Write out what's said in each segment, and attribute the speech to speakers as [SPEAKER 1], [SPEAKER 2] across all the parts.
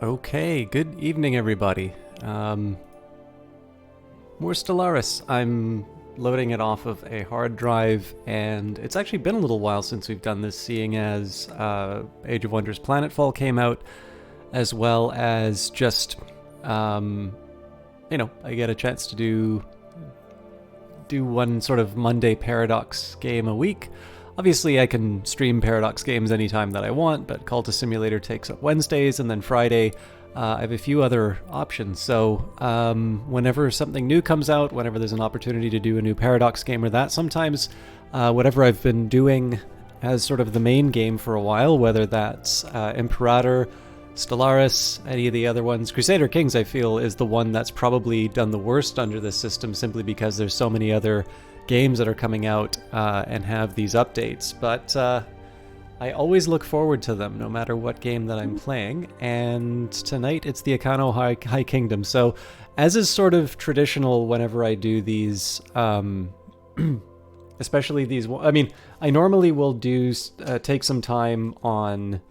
[SPEAKER 1] Okay, good evening, everybody. More Stellaris. I'm loading it off of a hard drive, and it's actually been a little while since we've done this, seeing as Age of Wonders Planetfall came out, as well as just, I get a chance to do one sort of Monday Paradox game a week. Obviously, I can stream Paradox games anytime that I want, but Cultist Simulator takes up Wednesdays, and then Friday, I have a few other options. So whenever something new comes out, whenever there's an opportunity to do a new Paradox game or that, sometimes whatever I've been doing as sort of the main game for a while, whether that's Imperator, Stellaris, any of the other ones. Crusader Kings, I feel, is the one that's probably done the worst under this system, simply because there's so many other games that are coming out and have these updates. But I always look forward to them, no matter what game that I'm playing. And tonight it's the Akano High Kingdom. So, as is sort of traditional whenever I do these, especially these, I mean, I normally will do take some time on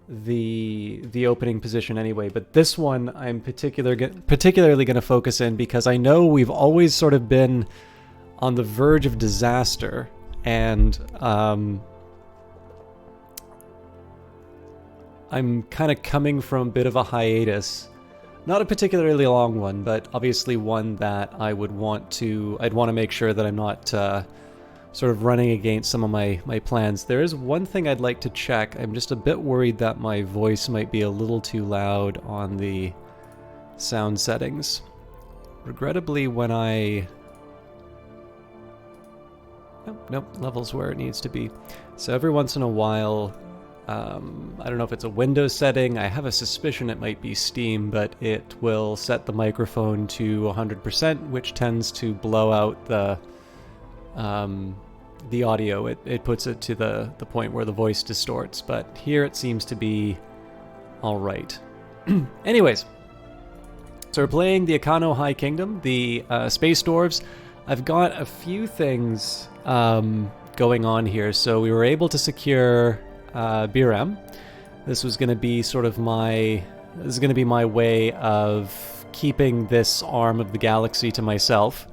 [SPEAKER 1] the opening position anyway, but this one I'm particularly going to focus in, because I know we've always sort of been on the verge of disaster, and I'm kind of coming from a bit of a hiatus. Not a particularly long one, but obviously one that I'd want to make sure that I'm not sort of running against some of my plans. There is one thing I'd like to check. I'm just a bit worried that my voice might be a little too loud on the sound settings. Regrettably, when Nope, level's where it needs to be. So every once in a while, I don't know if it's a Windows setting, I have a suspicion it might be Steam, but it will set the microphone to 100%, which tends to blow out the audio. It puts it to the point where the voice distorts, but here it seems to be alright. Anyways, so we're playing the Akano High Kingdom, the Space Dwarves. I've got a few things going on here. So we were able to secure Biram. This was going to be sort of my way of keeping this arm of the galaxy to myself.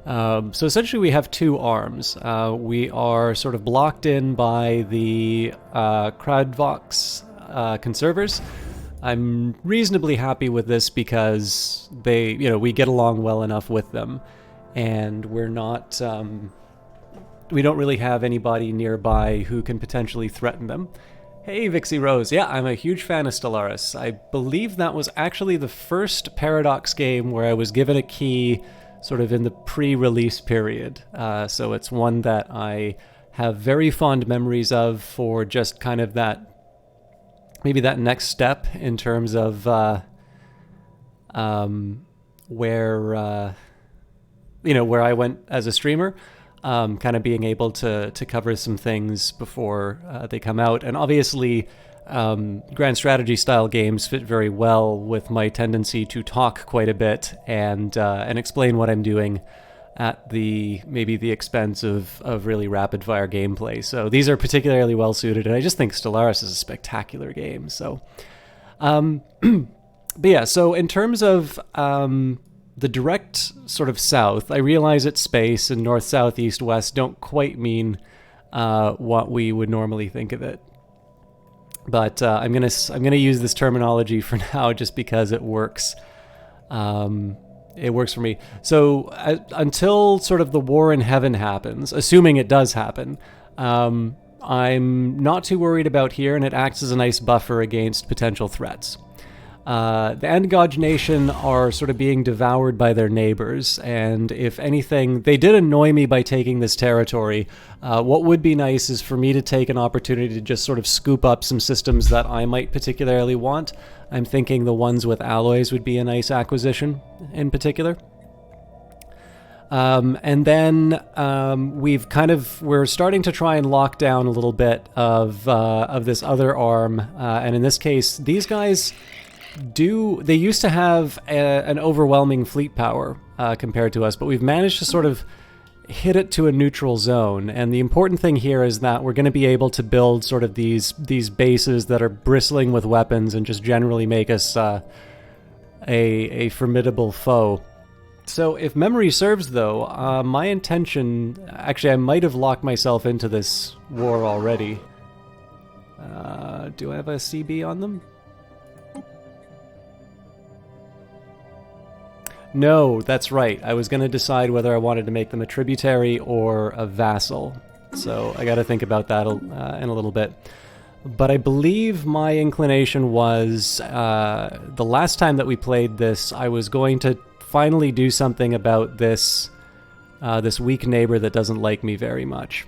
[SPEAKER 1] So essentially we have two arms. We are sort of blocked in by the Kradvox conservers. I'm reasonably happy with this because we get along well enough with them. And we're not, we don't really have anybody nearby who can potentially threaten them. Hey, Vixie Rose. Yeah, I'm a huge fan of Stellaris. I believe that was actually the first Paradox game where I was given a key sort of in the pre-release period. So it's one that I have very fond memories of, for just kind of maybe that next step in terms of where I went as a streamer, kind of being able to cover some things before they come out. And obviously, grand strategy style games fit very well with my tendency to talk quite a bit and explain what I'm doing at maybe the expense of really rapid fire gameplay. So these are particularly well suited, and I just think Stellaris is a spectacular game. So, but yeah, so in terms of the direct sort of south, I realize it's space, and north, south, east, west don't quite mean what we would normally think of it. But I'm gonna use this terminology for now, just because it works. It works for me. So until sort of the war in heaven happens, assuming it does happen, I'm not too worried about here, and it acts as a nice buffer against potential threats. The Andgoj Nation are sort of being devoured by their neighbors, and if anything, they did annoy me by taking this territory. What would be nice is for me to take an opportunity to just sort of scoop up some systems that I might particularly want. I'm thinking the ones with alloys would be a nice acquisition in particular. And then we're starting to try and lock down a little bit of this other arm, and in this case, these guys they used to have an overwhelming fleet power compared to us, but we've managed to sort of hit it to a neutral zone. And the important thing here is that we're going to be able to build sort of these bases that are bristling with weapons and just generally make us a formidable foe. So if memory serves, though, my intention... Actually, I might have locked myself into this war already. Do I have a CB on them? No, that's right. I was going to decide whether I wanted to make them a tributary or a vassal. So I got to think about that in a little bit. But I believe my inclination was, the last time that we played this, I was going to finally do something about this this weak neighbor that doesn't like me very much.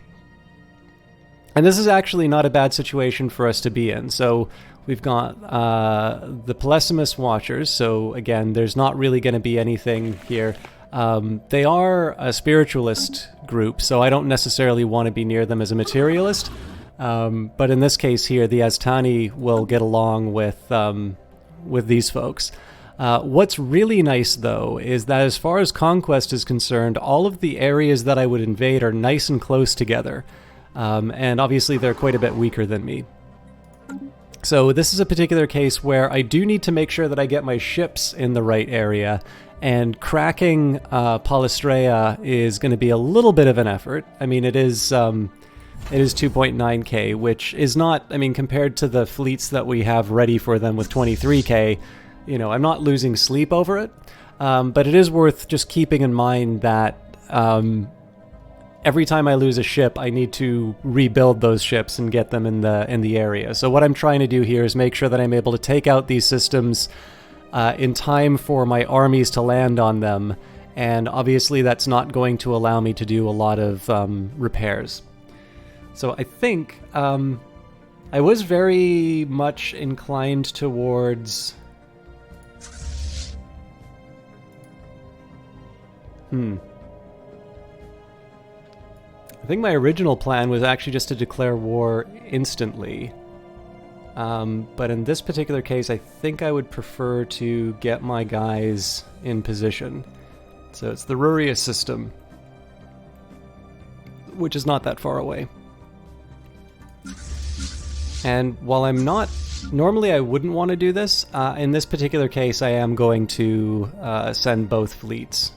[SPEAKER 1] And this is actually not a bad situation for us to be in. So we've got the Pelesemus Watchers. So again, there's not really going to be anything here. They are a spiritualist group, so I don't necessarily want to be near them as a materialist. But in this case here, the Aztani will get along with these folks. What's really nice, though, is that as far as conquest is concerned, all of the areas that I would invade are nice and close together. And obviously they're quite a bit weaker than me. So this is a particular case where I do need to make sure that I get my ships in the right area, and cracking Palestrea is going to be a little bit of an effort. I mean, it is 2.9k, which is not, I mean, compared to the fleets that we have ready for them with 23k, you know, I'm not losing sleep over it. But it is worth just keeping in mind that every time I lose a ship, I need to rebuild those ships and get them in the area. So what I'm trying to do here is make sure that I'm able to take out these systems in time for my armies to land on them, and obviously that's not going to allow me to do a lot of repairs. So I think I was very much inclined towards... I think my original plan was actually just to declare war instantly. But in this particular case, I think I would prefer to get my guys in position. So it's the Ruria system, which is not that far away. And while I'm not... Normally I wouldn't want to do this. In this particular case, I am going to send both fleets.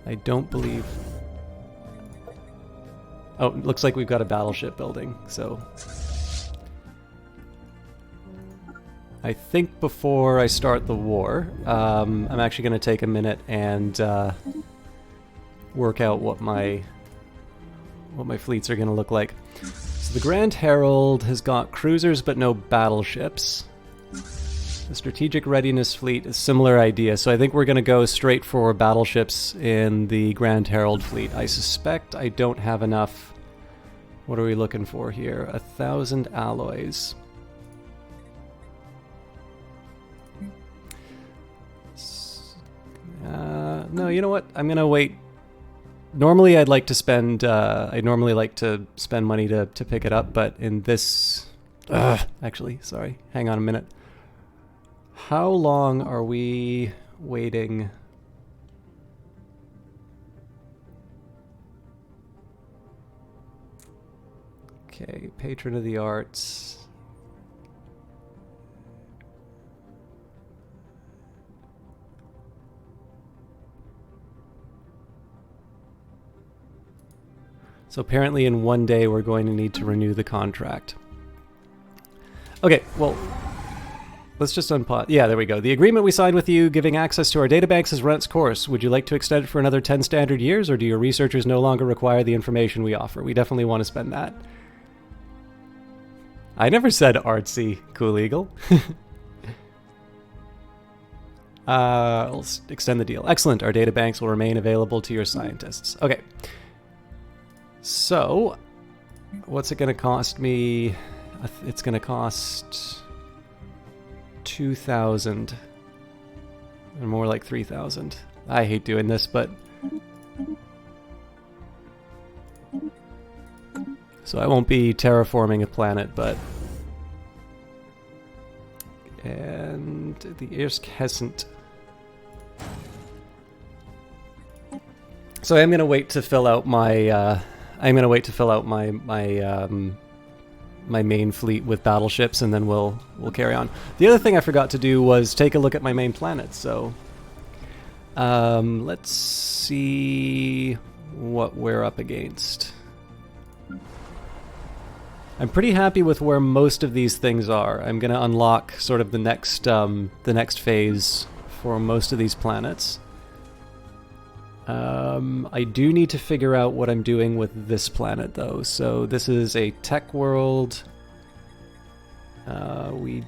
[SPEAKER 1] I don't believe... Oh, it looks like we've got a battleship building, so... I think before I start the war, I'm actually going to take a minute and work out what my fleets are going to look like. So the Grand Herald has got cruisers but no battleships. The Strategic Readiness Fleet is a similar idea, so I think we're going to go straight for battleships in the Grand Herald fleet. I suspect I don't have enough... What are we looking for here? 1,000 alloys. No, you know what? I'm going to wait. Normally I'd like to spend... I'd normally like to spend money to pick it up, but in this... actually, sorry. Hang on a minute. How long are we waiting? Okay, Patron of the Arts. So apparently in one day we're going to need to renew the contract. Okay, well... Let's just unpause. Yeah, there we go. The agreement we signed with you giving access to our databanks has run its course. Would you like to extend it for another 10 standard years, or do your researchers no longer require the information we offer? We definitely want to spend that. I never said artsy, Cool Eagle. We'll extend the deal. Excellent. Our databanks will remain available to your scientists. Okay. So, what's it going to cost me? It's going to cost... 2,000, or more like 3,000. I hate doing this, but... So I won't be terraforming a planet, but... And the Irsk Hescent. So I'm gonna wait to fill out my. My main fleet with battleships, and then we'll carry on. The other thing I forgot to do was take a look at my main planet. So let's see what we're up against. I'm pretty happy with where most of these things are. I'm going to unlock sort of the next phase for most of these planets. I do need to figure out what I'm doing with this planet, though. So this is a tech world. We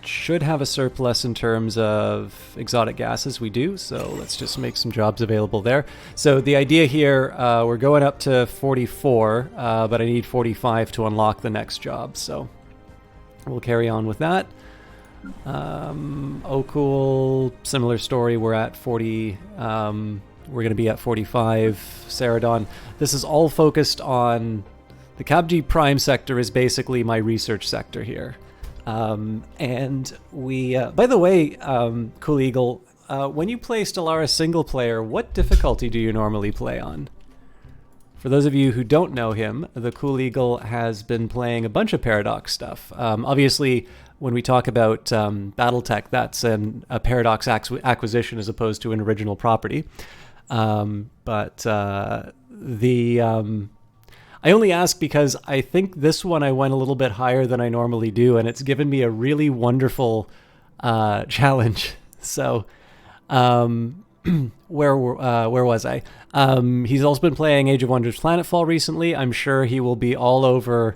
[SPEAKER 1] should have a surplus in terms of exotic gases. We do, so let's just make some jobs available there. So the idea here, we're going up to 44, but I need 45 to unlock the next job. So we'll carry on with that. Oh, cool. Similar story. We're at 40. We're going to be at 45. Ceradon. This is all focused on... The Kabji Prime sector is basically my research sector here. And we... by the way, Cool Eagle, when you play Stellaris single player, what difficulty do you normally play on? For those of you who don't know him, the Cool Eagle has been playing a bunch of Paradox stuff. Obviously, when we talk about Battletech, that's a Paradox acquisition as opposed to an original property. I only ask because I think this one I went a little bit higher than I normally do, and it's given me a really wonderful challenge. So, where was I? He's also been playing Age of Wonders Planetfall recently. I'm sure he will be all over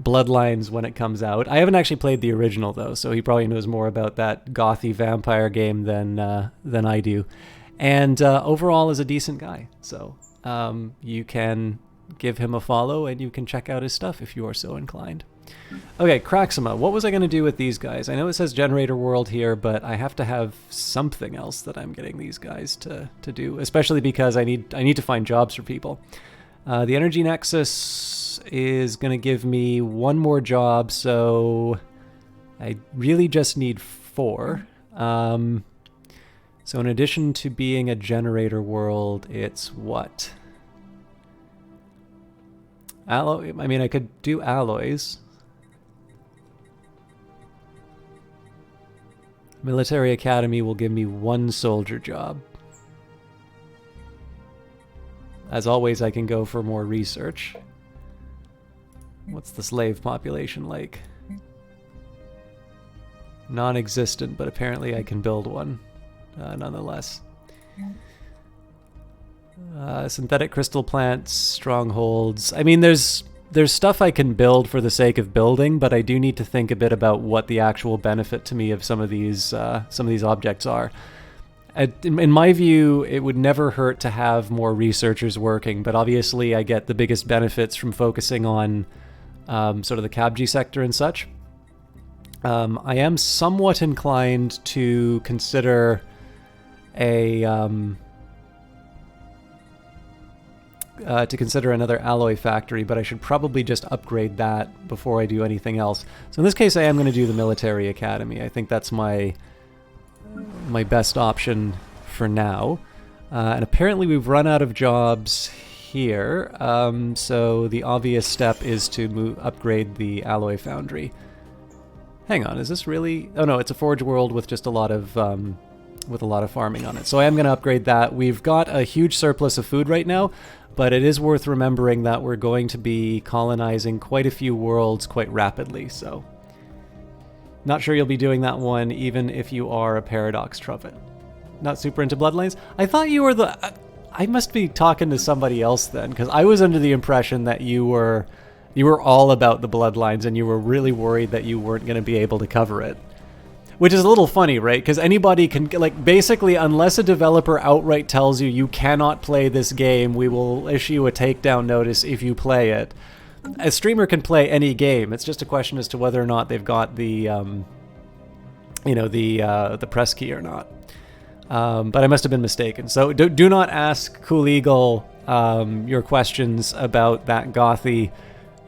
[SPEAKER 1] Bloodlines when it comes out. I haven't actually played the original though, so he probably knows more about that gothy vampire game than I do. And overall is a decent guy. So you can give him a follow and you can check out his stuff if you are so inclined. Okay, Craxima, what was I going to do with these guys? I know it says Generator World here, but I have to have something else that I'm getting these guys to do, especially because I need to find jobs for people. The Energy Nexus is going to give me one more job, so I really just need 4. So in addition to being a generator world, it's what? Alloy. I mean, I could do alloys. Military Academy will give me 1 soldier job. As always, I can go for more research. What's the slave population like? Non-existent, but apparently I can build one. Nonetheless. Synthetic crystal plants, strongholds. I mean, there's stuff I can build for the sake of building, but I do need to think a bit about what the actual benefit to me of some of these objects are. In my view, it would never hurt to have more researchers working, but obviously I get the biggest benefits from focusing on sort of the Kabji sector and such. I am somewhat inclined to consider another alloy factory, but I should probably just upgrade that before I do anything else. So in this case, I am going to do the Military Academy. I think that's my best option for now. And apparently we've run out of jobs here, so the obvious step is to upgrade the alloy foundry. Hang on, is this really... Oh no, it's a forge world with just a lot of farming on it. So I am going to upgrade that. We've got a huge surplus of food right now, but it is worth remembering that we're going to be colonizing quite a few worlds quite rapidly, so... Not sure you'll be doing that one, even if you are a Paradox Trumpet. Not super into Bloodlines? I thought you were the... I must be talking to somebody else then, because I was under the impression that you were all about the Bloodlines and you were really worried that you weren't going to be able to cover it. Which is a little funny, right? Because anybody can, like, basically, unless a developer outright tells you cannot play this game, we will issue a takedown notice if you play it. A streamer can play any game. It's just a question as to whether or not they've got the, the press key or not. But I must have been mistaken. So do not ask Cool Eagle your questions about that gothy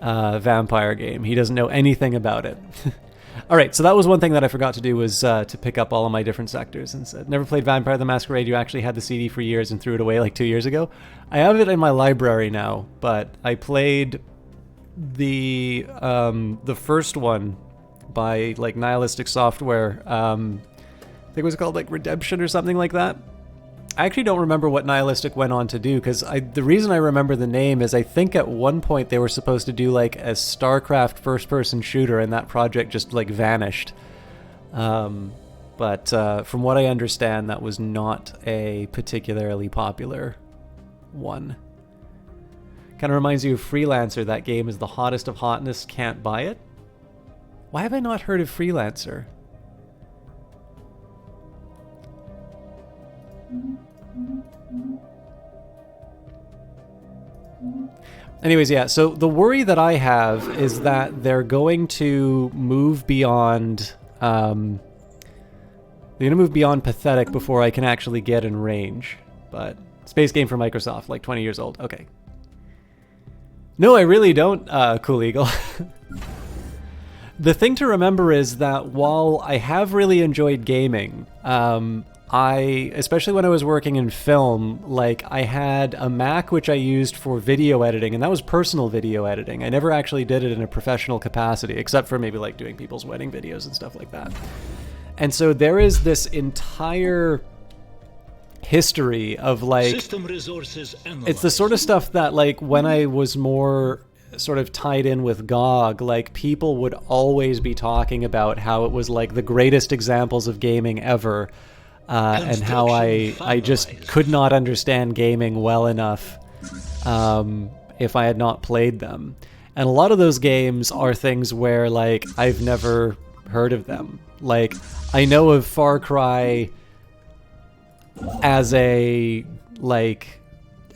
[SPEAKER 1] vampire game. He doesn't know anything about it. All right, so that was one thing that I forgot to do was to pick up all of my different sectors. And said, never played Vampire the Masquerade. You actually had the CD for years and threw it away like 2 years ago. I have it in my library now, but I played the first one by like Nihilistic Software. I think it was called like Redemption or something like that. I actually don't remember what Nihilistic went on to do, because the reason I remember the name is I think at one point they were supposed to do like a StarCraft first-person shooter, and that project just like vanished. But from what I understand, that was not a particularly popular one. Kind of reminds you of Freelancer. That game is the hottest of hotness. Can't buy it. Why have I not heard of Freelancer? Anyways, yeah, so the worry that I have is that they're going to move beyond pathetic before I can actually get in range. But space game for Microsoft, like 20 years old. Okay. No, I really don't, Cool Eagle. The thing to remember is that while I have really enjoyed gaming, especially when I was working in film, like I had a Mac which I used for video editing, and that was personal video editing. I never actually did it in a professional capacity, except for maybe like doing people's wedding videos and stuff like that. And so there is this entire history of like, system resources analyzed. It's the sort of stuff that like when I was more sort of tied in with GOG, like people would always be talking about how it was like the greatest examples of gaming ever. And how I just could not understand gaming well enough if I had not played them. And a lot of those games are things where like I've never heard of them. Like I know of Far Cry as a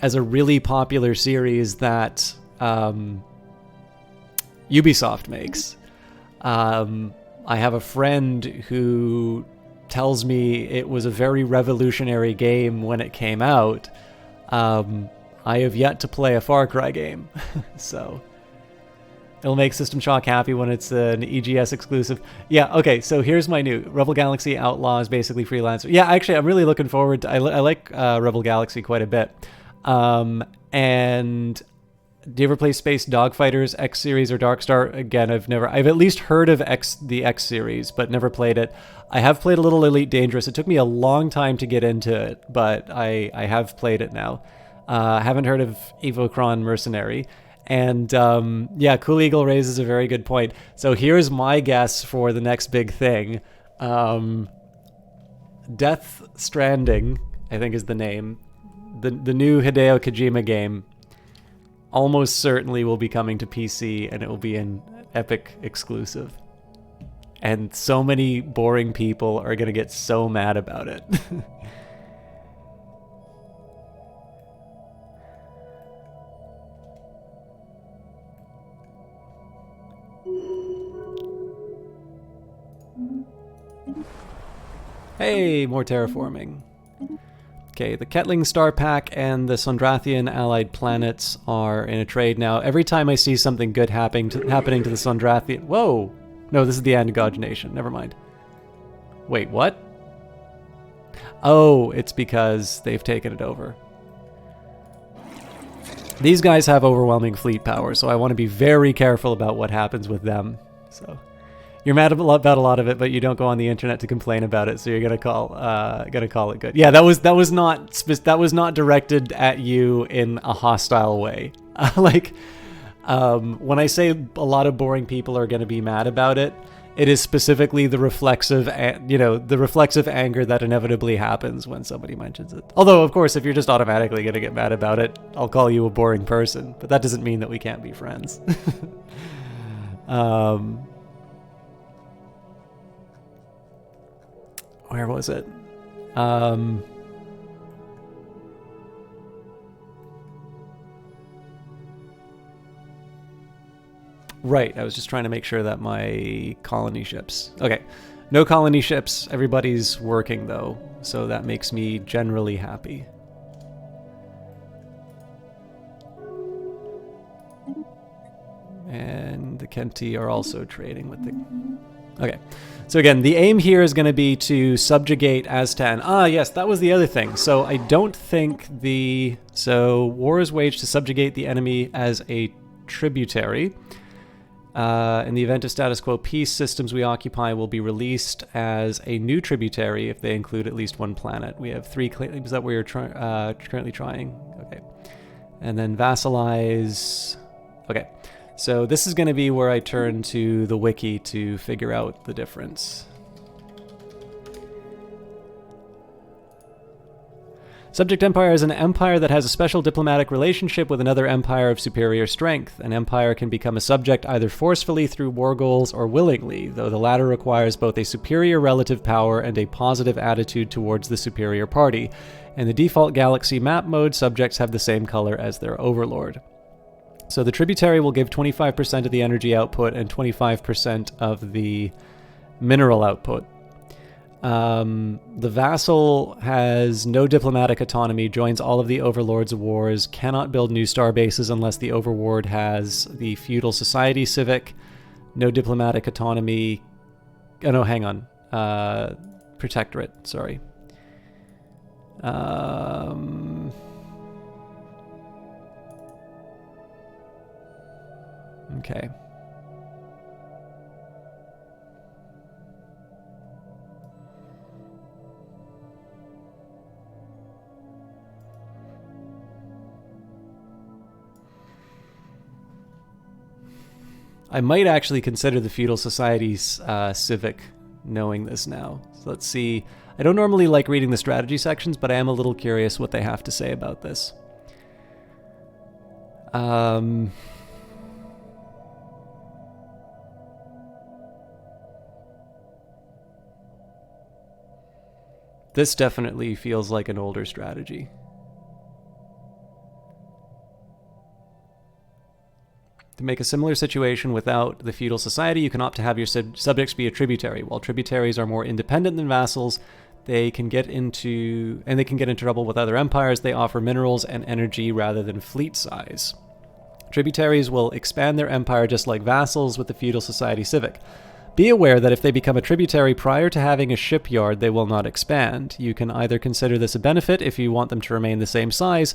[SPEAKER 1] really popular series that Ubisoft makes. I have a friend who tells me it was a very revolutionary game when it came out. I have yet to play a Far Cry game, so it'll make System Shock happy when it's an EGS exclusive. Yeah, okay, so here's my new Rebel Galaxy Outlaw is basically Freelancer. Yeah, actually, I'm really looking forward to... I like Rebel Galaxy quite a bit. And do you ever play Space Dogfighters, X Series, or Darkstar? Again, I've at least heard of the X Series, but never played it. I have played a little Elite Dangerous. It took me a long time to get into it, but I have played it now. Haven't heard of Evocron Mercenary. And yeah, Cool Eagle raises a very good point. So here's my guess for the next big thing. Death Stranding, I think is the name. The new Hideo Kojima game almost certainly will be coming to PC, and it will be an Epic exclusive. And so many boring people are going to get so mad about it. Hey, more terraforming. Okay, the Ketling Star Pack and the Sondrathian allied planets are in a trade now. Every time I see something good happening to the Sondrathian... Whoa! No, this is the Angaj Nation. Never mind. Wait, what? Oh, it's because they've taken it over. These guys have overwhelming fleet power, so I want to be very careful about what happens with them. So... You're mad about a lot of it, but you don't go on the internet to complain about it, so you're gonna call it good. Yeah, that was not directed at you in a hostile way. When I say a lot of boring people are gonna be mad about it, it is specifically the reflexive anger that inevitably happens when somebody mentions it. Although, of course, if you're just automatically gonna get mad about it, I'll call you a boring person. But that doesn't mean that we can't be friends. Where was it? Right, I was just trying to make sure that my colony ships... Okay, no colony ships. Everybody's working, though, so that makes me generally happy. And the Kenti are also trading with the Okay. So again, the aim here is going to be to subjugate Aztan. Ah, yes, that was the other thing. So I don't think the... So war is waged to subjugate the enemy as a tributary. In the event of status quo peace, systems we occupy will be released as a new tributary if they include at least one planet. We have 3 claims that we are currently trying. Okay. And then vassalize... Okay. So this is going to be where I turn to the wiki to figure out the difference. Subject empire is an empire that has a special diplomatic relationship with another empire of superior strength. An empire can become a subject either forcefully through war goals or willingly, though the latter requires both a superior relative power and a positive attitude towards the superior party. In the default galaxy map mode, subjects have the same color as their overlord. So the tributary will give 25% of the energy output and 25% of the mineral output. The vassal has no diplomatic autonomy, joins all of the overlord's wars, cannot build new star bases unless the overlord has the feudal society civic, no diplomatic autonomy. Oh no, hang on. Protectorate, sorry. Okay. I might actually consider the feudal society's civic, knowing this now. So let's see. I don't normally like reading the strategy sections, but I am a little curious what they have to say about this. This definitely feels like an older strategy. To make a similar situation without the feudal society, you can opt to have your subjects be a tributary. While tributaries are more independent than vassals, they can get into trouble with other empires. They offer minerals and energy rather than fleet size. Tributaries will expand their empire just like vassals with the feudal society civic. Be aware that if they become a tributary prior to having a shipyard, they will not expand. You can either consider this a benefit if you want them to remain the same size,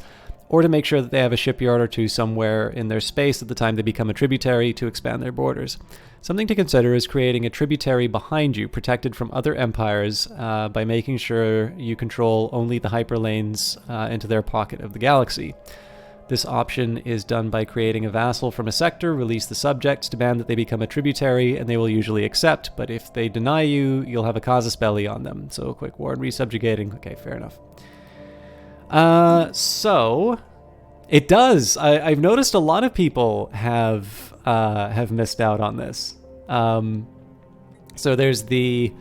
[SPEAKER 1] or to make sure that they have a shipyard or two somewhere in their space at the time they become a tributary to expand their borders. Something to consider is creating a tributary behind you, protected from other empires, by making sure you control only the hyperlanes into their pocket of the galaxy. This option is done by creating a vassal from a sector, release the subjects, demand that they become a tributary, and they will usually accept, but if they deny you, you'll have a casus belli on them. So a quick war and resubjugating. Okay, fair enough. So it does. I've noticed a lot of people have missed out on this. So there's the...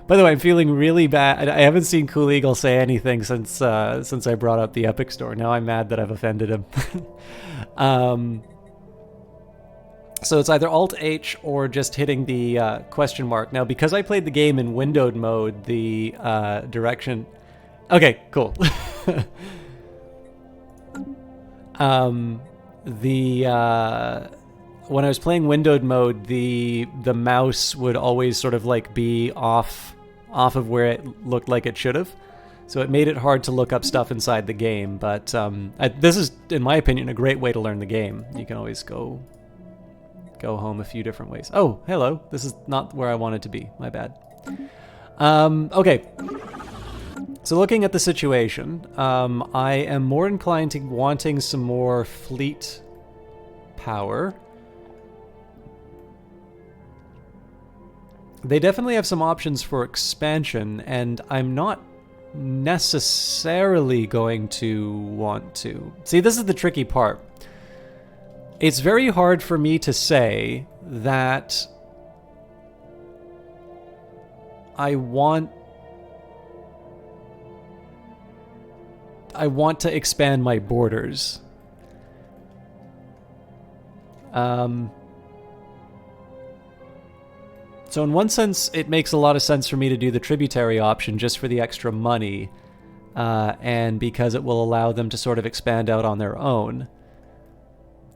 [SPEAKER 1] By the way, I'm feeling really bad. I haven't seen Cool Eagle say anything since I brought up the Epic Store. Now I'm mad that I've offended him. So it's either Alt-H or just hitting the question mark. Now, because I played the game in windowed mode, the direction... Okay, cool. When I was playing windowed mode, the mouse would always sort of like be off of where it looked like it should have. So it made it hard to look up stuff inside the game. But this is, in my opinion, a great way to learn the game. You can always go home a few different ways. Oh, hello. This is not where I wanted to be. My bad. Okay. So looking at the situation, I am more inclined to wanting some more fleet power. They definitely have some options for expansion, and I'm not necessarily going to want to. See, this is the tricky part. It's very hard for me to say that I want to expand my borders. So in one sense, it makes a lot of sense for me to do the tributary option just for the extra money, and because it will allow them to sort of expand out on their own.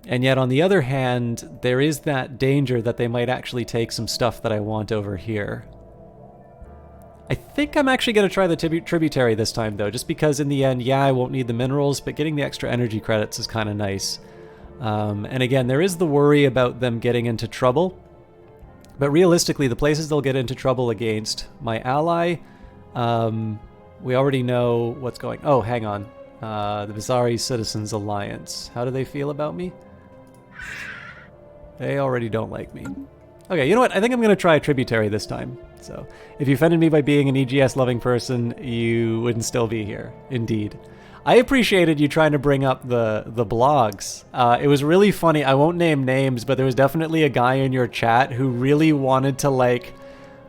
[SPEAKER 1] And yet, on the other hand, there is that danger that they might actually take some stuff that I want over here. I think I'm actually going to try the tributary this time, though, just because in the end, yeah, I won't need the minerals, but getting the extra energy credits is kind of nice. And again, there is the worry about them getting into trouble. But realistically, the places they'll get into trouble against my ally, we already know what's going... Oh, hang on. The Bizarri Citizens Alliance. How do they feel about me? They already don't like me. Okay, you know what? I think I'm going to try a tributary this time. So, if you offended me by being an EGS-loving person, you wouldn't still be here. Indeed. I appreciated you trying to bring up the blogs. It was really funny. I won't name names, but there was definitely a guy in your chat who really wanted to, like,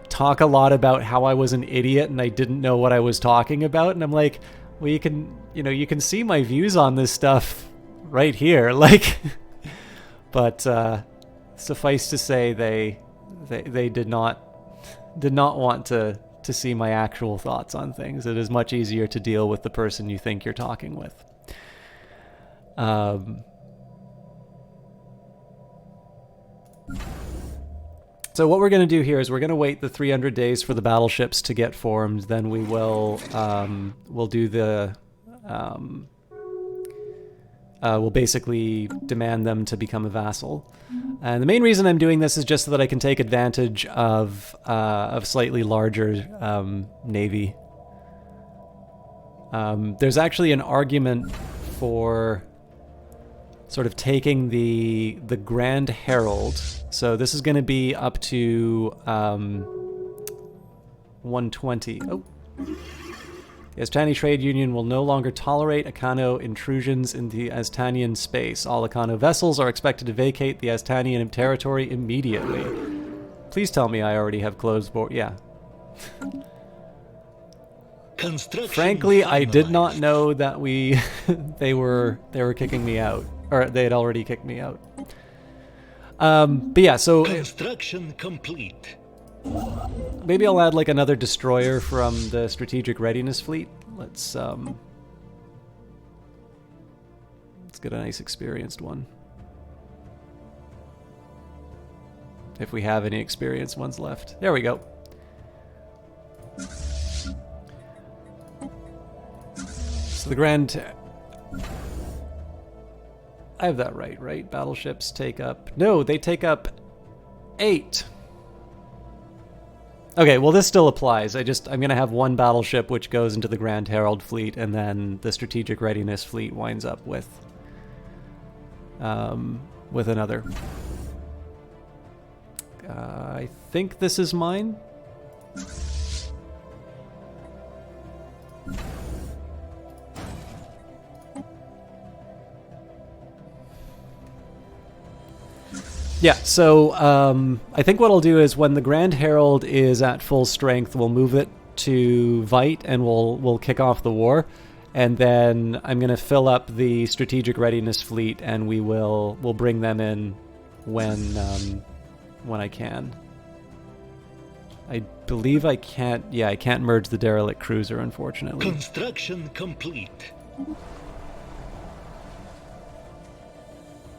[SPEAKER 1] talk a lot about how I was an idiot and I didn't know what I was talking about. And I'm like, well, you can see my views on this stuff right here. Like, but suffice to say, they did not want to see my actual thoughts on things. It is much easier to deal with the person you think you're talking with. So what we're going to do here is we're going to wait the 300 days for the battleships to get formed. Then we will we'll do the we'll basically demand them to become a vassal. And the main reason I'm doing this is just so that I can take advantage of slightly larger navy. There's actually an argument for sort of taking the Grand Herald. So this is going to be up to 120. Oh. The Astani Trade Union will no longer tolerate Akano intrusions in the Astanian space. All Akano vessels are expected to vacate the Astanian territory immediately. Please tell me I already have closed board. Yeah. Frankly, I did not know that they were kicking me out, or they had already kicked me out. But yeah, so
[SPEAKER 2] construction complete.
[SPEAKER 1] Maybe I'll add like another destroyer from the strategic readiness fleet. Let's get a nice experienced one. If we have any experienced ones left. There we go. So the Grand... I have that right? Battleships take up... No, they take up 8. Okay, well this still applies. I'm going to have one battleship which goes into the Grand Herald fleet, and then the Strategic Readiness fleet winds up with another. I think this is mine. Yeah, so I think what I'll do is when the Grand Herald is at full strength, we'll move it to Vite and we'll kick off the war. And then I'm going to fill up the Strategic Readiness fleet and we'll bring them in when I can. I believe I can't... Yeah, I can't merge the derelict cruiser, unfortunately.
[SPEAKER 2] Construction complete.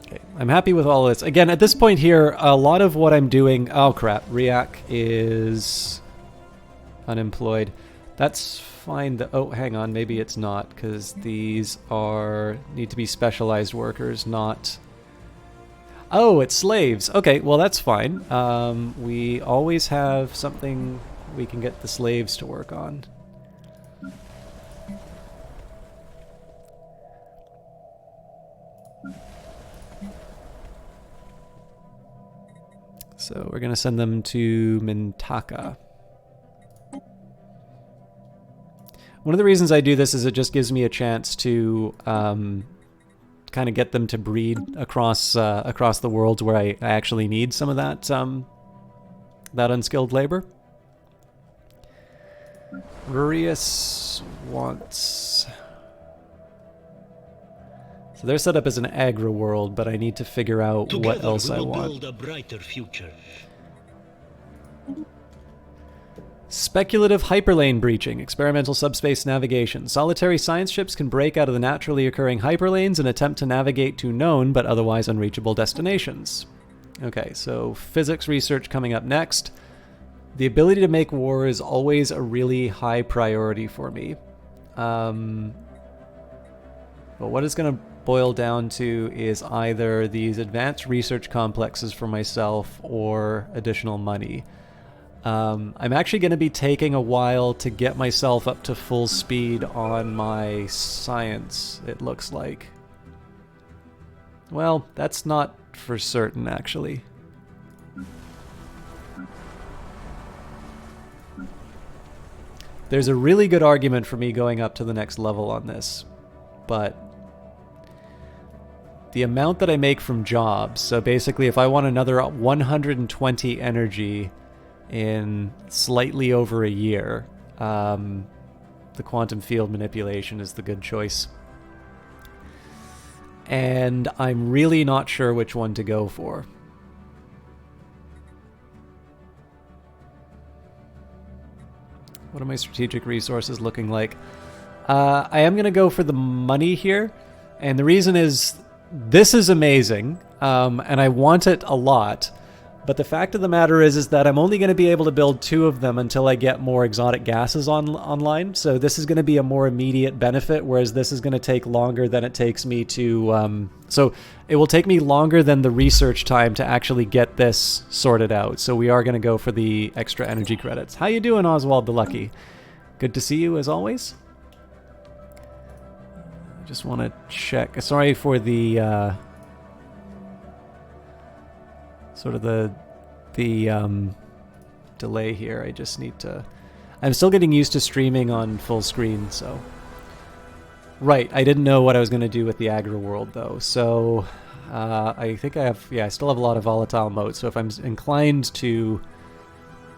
[SPEAKER 1] Okay, I'm happy with all this. Again, at this point here, a lot of what I'm doing... Oh, crap. Riak is unemployed. That's fine. Oh, hang on. Maybe it's not, because these need to be specialized workers, not... Oh, it's slaves. Okay, well, that's fine. We always have something we can get the slaves to work on. So we're going to send them to Mintaka. One of the reasons I do this is it just gives me a chance to kind of get them to breed across the worlds where I actually need some of that that unskilled labor. Rurius wants... So they're set up as an agri world, but I need to figure out what else I want.
[SPEAKER 2] Build a brighter future.
[SPEAKER 1] Speculative hyperlane breaching, experimental subspace navigation. Solitary science ships can break out of the naturally occurring hyperlanes and attempt to navigate to known but otherwise unreachable destinations. Okay, so physics research coming up next. The ability to make war is always a really high priority for me. But what it's going to boil down to is either these advanced research complexes for myself or additional money. I'm actually going to be taking a while to get myself up to full speed on my science, it looks like. Well, that's not for certain, actually. There's a really good argument for me going up to the next level on this, but the amount that I make from jobs, so basically if I want another 120 energy in slightly over a year, the quantum field manipulation is the good choice. And I'm really not sure which one to go for. What are my strategic resources looking like? I am going to go for the money here. And the reason is, this is amazing, and I want it a lot. But the fact of the matter is that I'm only going to be able to build 2 of them until I get more exotic gases online. So this is going to be a more immediate benefit, whereas this is going to take longer than it takes me to... So it will take me longer than the research time to actually get this sorted out. So we are going to go for the extra energy credits. How you doing, Oswald the Lucky? Good to see you, as always. I just want to check. Sorry for the... sort of the delay here. I just need to... I'm still getting used to streaming on full screen, so... Right, I didn't know what I was going to do with the aggro world, though. So, I think I have... Yeah, I still have a lot of volatile modes, so if I'm inclined to...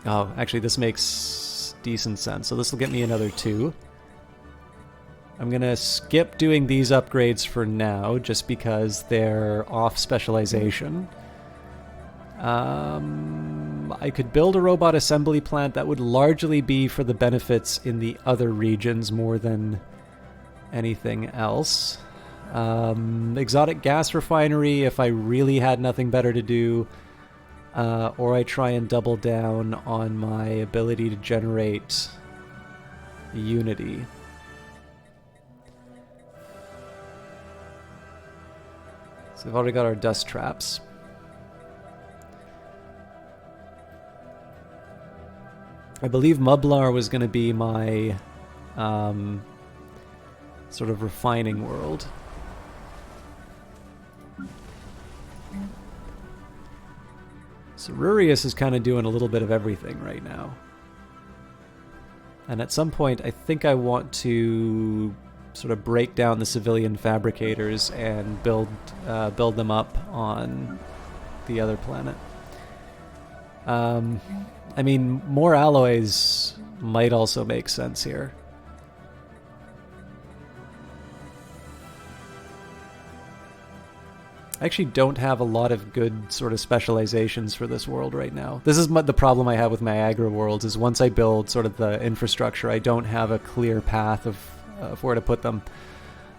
[SPEAKER 1] Oh, actually, this makes decent sense. So this will get me another 2. I'm going to skip doing these upgrades for now, just because they're off specialization. I could build a robot assembly plant that would largely be for the benefits in the other regions more than anything else. Exotic gas refinery if I really had nothing better to do, or I try and double down on my ability to generate unity. So we've already got our dust traps. I believe Mublar was going to be my sort of refining world. Cerurius is kind of doing a little bit of everything right now. And at some point, I think I want to sort of break down the civilian fabricators and build them up on the other planet. I mean, more alloys might also make sense here. I actually don't have a lot of good sort of specializations for this world right now. This is the problem I have with my aggro worlds, is once I build sort of the infrastructure, I don't have a clear path of where to put them.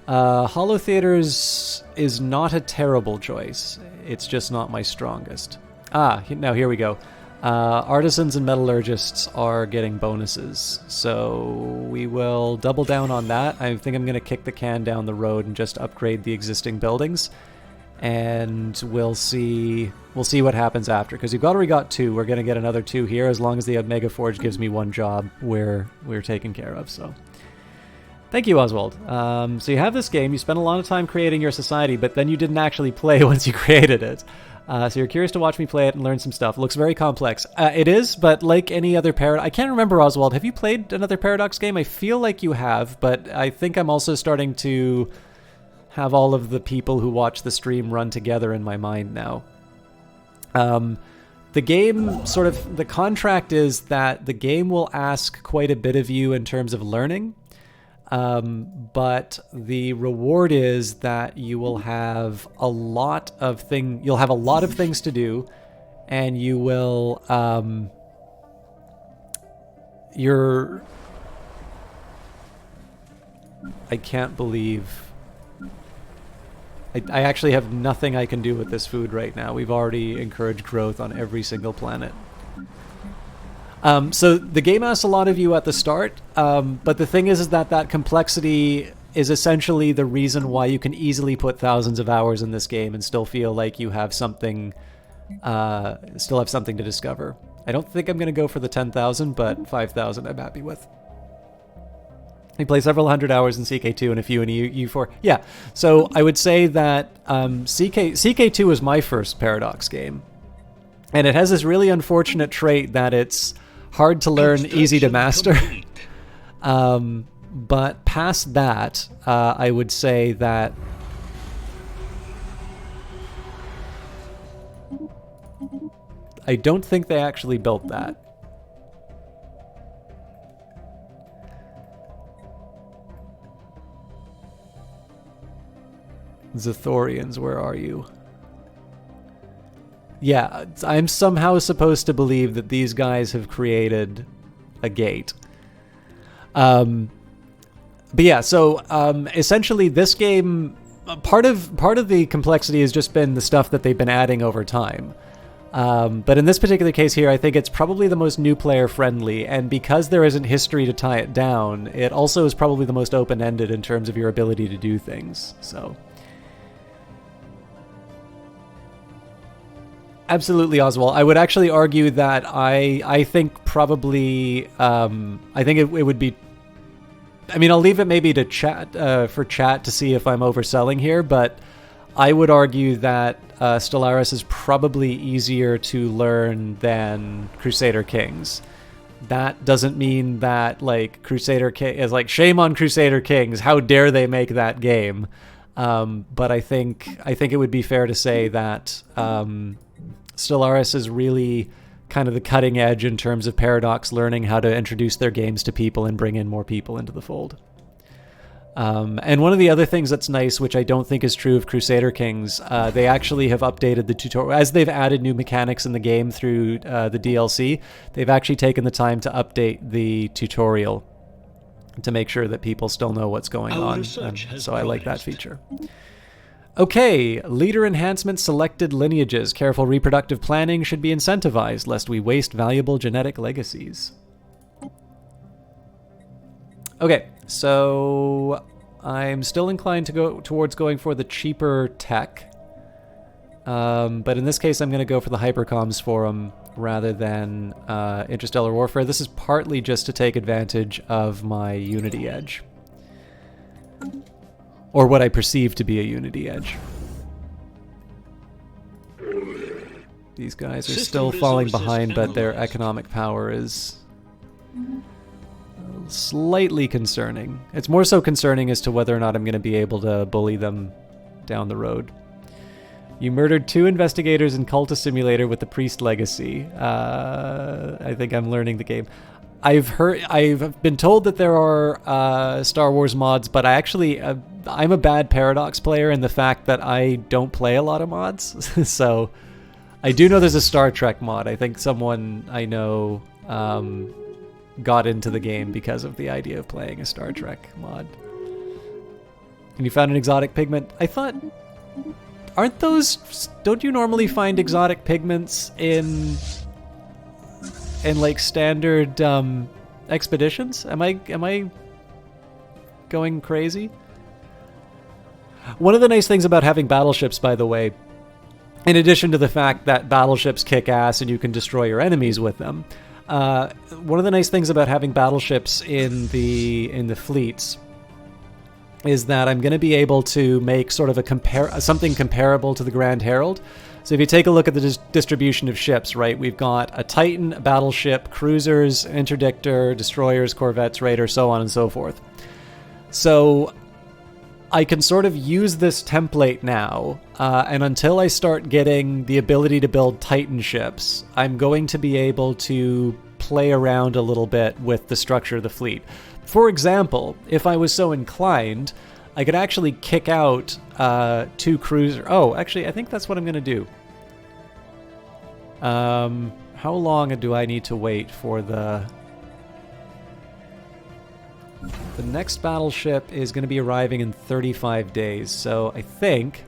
[SPEAKER 1] Hollow Theaters is not a terrible choice. It's just not my strongest. Now here we go. Artisans and metallurgists are getting bonuses, so we will double down on that. I think I'm going to kick the can down the road and just upgrade the existing buildings, and we'll see what happens after, because we've already got 2. We're going to get another 2 here. As long as the Omega Forge gives me 1 job, we're taken care of. So thank you, Oswald. So you have this game, you spent a lot of time creating your society, but then you didn't actually play once you created it. So you're curious to watch me play it and learn some stuff. It looks very complex. It is, but like any other Paradox... I can't remember, Oswald. Have you played another Paradox game? I feel like you have, but I think I'm also starting to have all of the people who watch the stream run together in my mind now. The game sort of... The contract is that the game will ask quite a bit of you in terms of learning. But the reward is that you will have a lot of things to do, and you will you're... I can't believe... I actually have nothing I can do with this food right now. We've already encouraged growth on every single planet. So the game asks a lot of you at the start, but the thing is that complexity is essentially the reason why you can easily put thousands of hours in this game and still feel like you have something, to discover. I don't think I'm going to go for the 10,000, but 5,000 I'm happy with. We play several hundred hours in CK2 and a few in U4. Yeah, so I would say that CK2 was my first Paradox game. And it has this really unfortunate trait that it's hard to learn, easy to master. But past that, I would say that I don't think they actually built that. Zathorians, where are you? Yeah, I'm somehow supposed to believe that these guys have created a gate. But yeah, so essentially this game, part of the complexity has just been the stuff that they've been adding over time. But in this particular case here, I think it's probably the most new player friendly, and because there isn't history to tie it down, it also is probably the most open-ended in terms of your ability to do things. So absolutely, Oswald. I would actually argue that I think probably I think it would be. I mean, I'll leave it maybe to chat for chat to see if I'm overselling here, but I would argue that Stellaris is probably easier to learn than Crusader Kings. That doesn't mean that like Crusader King is like shame on Crusader Kings. How dare they make that game? But I think it would be fair to say that Stellaris is really kind of the cutting edge in terms of Paradox learning how to introduce their games to people and bring in more people into the fold. And one of the other things that's nice, which I don't think is true of Crusader Kings, they actually have updated the tutorial. As they've added new mechanics in the game through the DLC, they've actually taken the time to update the tutorial to make sure that people still know what's going on. So I like that feature. Okay, leader enhancement selected lineages. Careful reproductive planning should be incentivized, lest we waste valuable genetic legacies. Okay, so I'm still inclined to go towards going for the cheaper tech. But in this case, I'm going to go for the Hypercoms Forum rather than Interstellar Warfare. This is partly just to take advantage of my Unity edge. Or what I perceive to be a Unity edge. These guys are still falling behind, but their economic power is slightly concerning. It's more so concerning as to whether or not I'm going to be able to bully them down the road. You murdered 2 investigators in Cultist Simulator with the Priest Legacy. I think I'm learning the game. I've been told that there are Star Wars mods, but I'm a bad Paradox player in the fact that I don't play a lot of mods. So I do know there's a Star Trek mod. I think someone I know got into the game because of the idea of playing a Star Trek mod. And you found an exotic pigment. I thought, don't you normally find exotic pigments in like standard expeditions? Am I going crazy? One of the nice things about having battleships, by the way, in addition to the fact that battleships kick ass and you can destroy your enemies with them, one of the nice things about having battleships in the fleets is that I'm going to be able to make sort of something comparable to the Grand Herald. So if you take a look at the distribution of ships, right, we've got a Titan, a battleship, cruisers, interdictor, destroyers, corvettes, raiders, so on and so forth. So I can sort of use this template now, and until I start getting the ability to build Titan ships, I'm going to be able to play around a little bit with the structure of the fleet. For example, if I was so inclined, I could actually kick out 2 cruisers. Oh, actually, I think that's what I'm going to do. How long do I need to wait for the The next battleship is going to be arriving in 35 days, so I think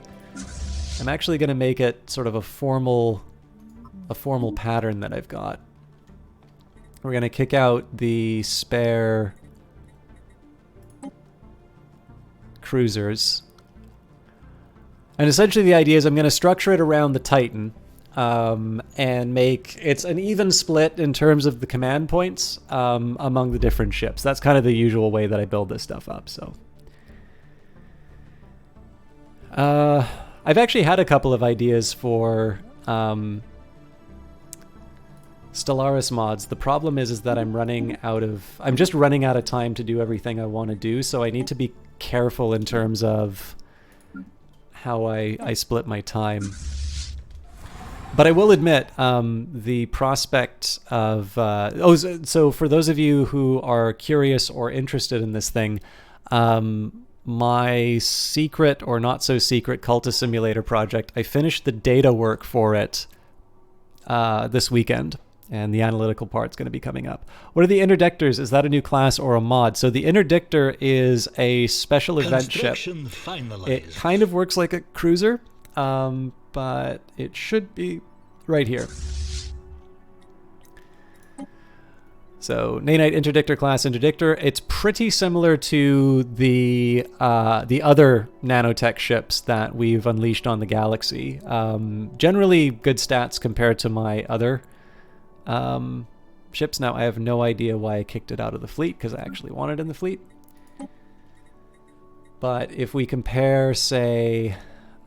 [SPEAKER 1] I'm actually going to make it sort of a formal pattern that I've got. We're going to kick out the spare cruisers. And essentially the idea is I'm going to structure it around the Titan and make it's an even split in terms of the command points among the different ships. That's kind of the usual way that I build this stuff up. So I've actually had a couple of ideas for Stellaris mods. The problem is that I'm just running out of time to do everything I want to do, so I need to be careful in terms of how I split my time. But I will admit, the prospect of... so for those of you who are curious or interested in this thing, my secret or not so secret Cultist Simulator project, I finished the data work for it this weekend, and the analytical part's going to be coming up. What are the interdictors? Is that a new class or a mod? So the interdictor is a special event ship.
[SPEAKER 2] Finalized.
[SPEAKER 1] It kind of works like a cruiser, but it should be right here. So Nanite interdictor class interdictor. It's pretty similar to the other nanotech ships that we've unleashed on the galaxy. Generally good stats compared to my other ships. Now I have no idea why I kicked it out of the fleet, because I actually want it in the fleet. But if we compare, say,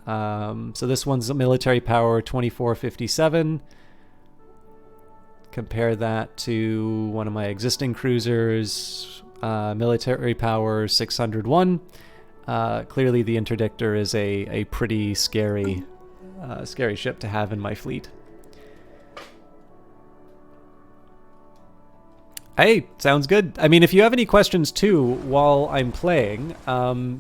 [SPEAKER 1] so this one's military power 2457. Compare that to one of my existing cruisers, military power 601. Clearly the interdictor is a pretty scary ship to have in my fleet. Hey, sounds good. I mean, if you have any questions too while I'm playing,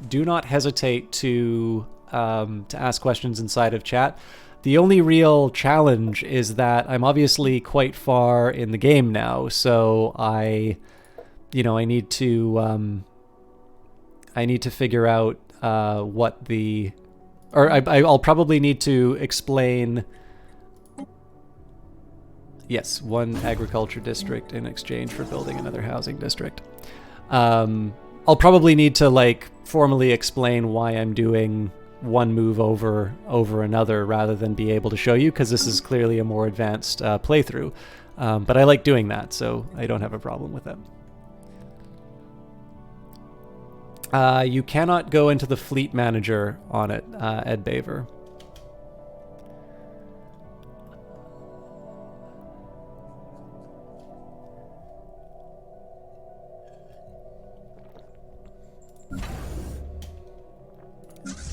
[SPEAKER 1] do not hesitate to ask questions inside of chat. The only real challenge is that I'm obviously quite far in the game now, so I need to figure out what the, or I'll probably need to explain. Yes, one agriculture district in exchange for building another housing district. I'll probably need to formally explain why I'm doing one move over another rather than be able to show you, because this is clearly a more advanced playthrough. But I like doing that, so I don't have a problem with it. You cannot go into the fleet manager on it, Ed Baver.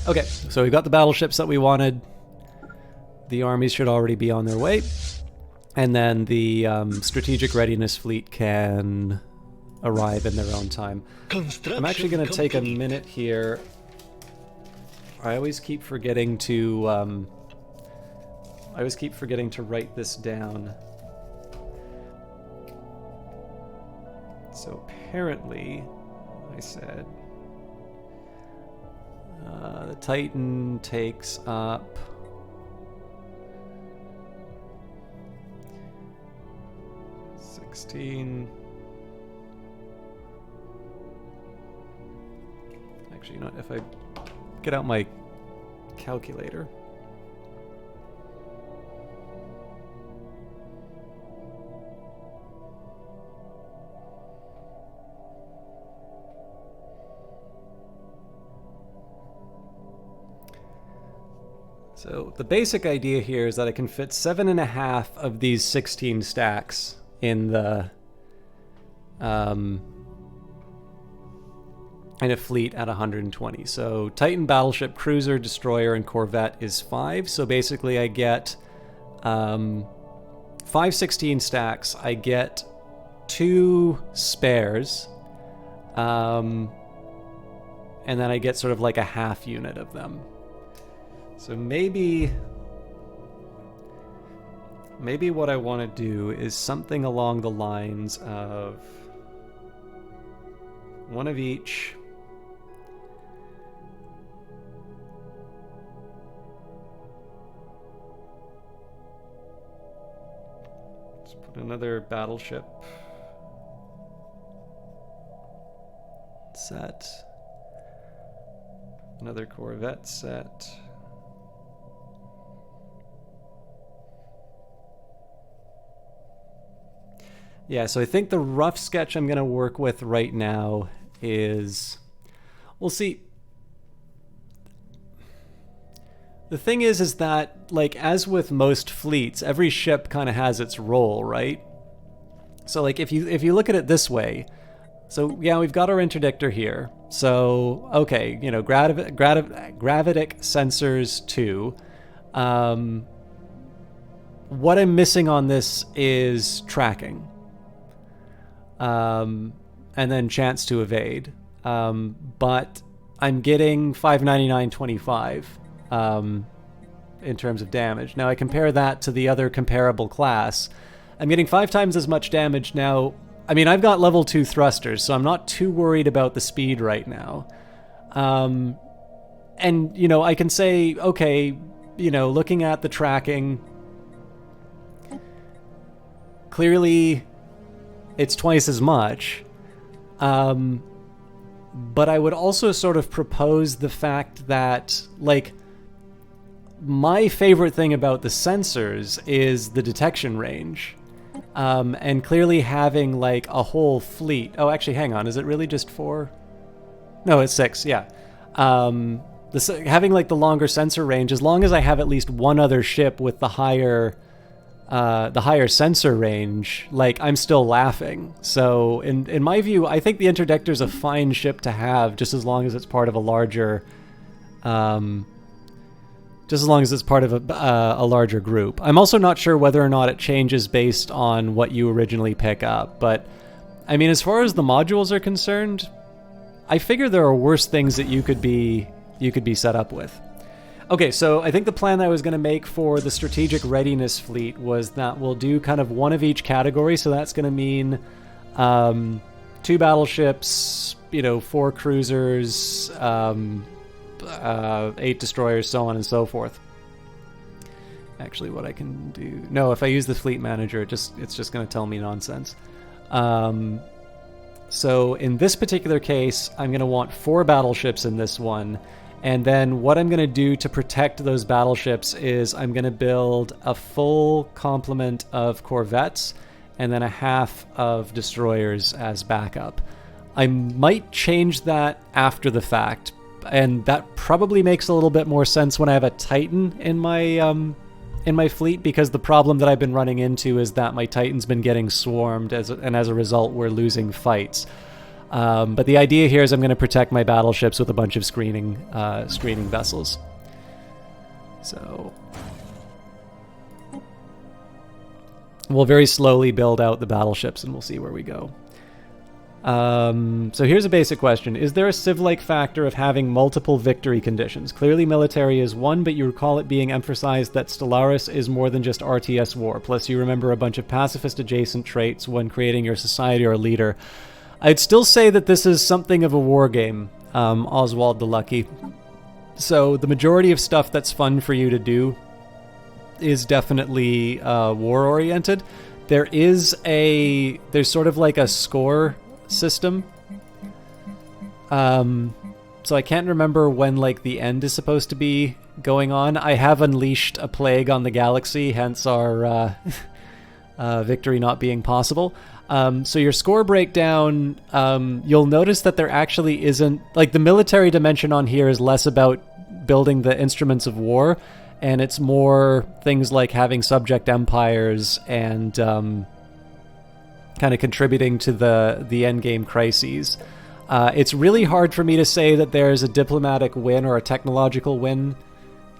[SPEAKER 1] Okay, so we've got the battleships that we wanted. The armies should already be on their way. And then the strategic readiness fleet can arrive in their own time. I'm actually going to take a minute here. I always keep forgetting to write this down. So apparently, I said the Titan takes up Actually, you know what, if I get out my calculator. So the basic idea here is that I can fit 7.5 of these 16 stacks in the in a fleet at 120. So Titan, battleship, cruiser, destroyer, and corvette is 5. So basically I get 5 16 stacks. I get 2 spares, and then I get sort of like a half unit of them. So maybe what I want to do is something along the lines of One of each. Let's put another battleship set. Another corvette set. Yeah, so I think the rough sketch I'm going to work with right now is... We'll see. The thing is that, like, as with most fleets, every ship kind of has its role, right? So, like, if you look at it this way, so yeah, we've got our interdictor here. So, okay, you know, gravitic sensors 2. What I'm missing on this is tracking. And then chance to evade. But I'm getting 599.25 in terms of damage. Now I compare that to the other comparable class. I'm getting 5 times as much damage now. I mean, I've got level 2 thrusters, so I'm not too worried about the speed right now. And, you know, I can say, okay, you know, looking at the tracking, clearly it's twice as much. But I would also sort of propose the fact that, like, my favorite thing about the sensors is the detection range. And clearly having, like, a whole fleet... Oh, actually, hang on. Is it really just 4? No, it's 6, yeah. Having, like, the longer sensor range, as long as I have at least one other ship with the higher sensor range, like, I'm still laughing. So in my view, I think the interdictor's a fine ship to have, just as long as it's part of a larger a larger group. I'm also not sure whether or not it changes based on what you originally pick up, but I mean, as far as the modules are concerned, I figure there are worse things that you could be set up with. Okay, so I think the plan that I was going to make for the strategic readiness fleet was that we'll do kind of one of each category. So that's going to mean 2 battleships, you know, 4 cruisers, 8 destroyers, so on and so forth. Actually, what I can do... No, if I use the fleet manager, it's just going to tell me nonsense. So in this particular case, I'm going to want 4 battleships in this one. And then what I'm going to do to protect those battleships is I'm going to build a full complement of corvettes and then a half of destroyers as backup. I might change that after the fact, and that probably makes a little bit more sense when I have a Titan in my fleet, because the problem that I've been running into is that my Titan's been getting swarmed, and as a result, we're losing fights. But the idea here is I'm going to protect my battleships with a bunch of screening vessels. So we'll very slowly build out the battleships, and we'll see where we go. So here's a basic question. Is there a civ-like factor of having multiple victory conditions? Clearly military is one, but you recall it being emphasized that Stellaris is more than just RTS war. Plus you remember a bunch of pacifist-adjacent traits when creating your society or leader. I'd still say that this is something of a war game, Oswald the Lucky. So the majority of stuff that's fun for you to do is definitely war-oriented. There's sort of like a score system. So I can't remember when, like, the end is supposed to be going on. I have unleashed a plague on the galaxy, hence our victory not being possible. So your score breakdown, you'll notice that there actually isn't... Like, the military dimension on here is less about building the instruments of war, and it's more things like having subject empires and kind of contributing to the endgame crises. It's really hard for me to say that there's a diplomatic win or a technological win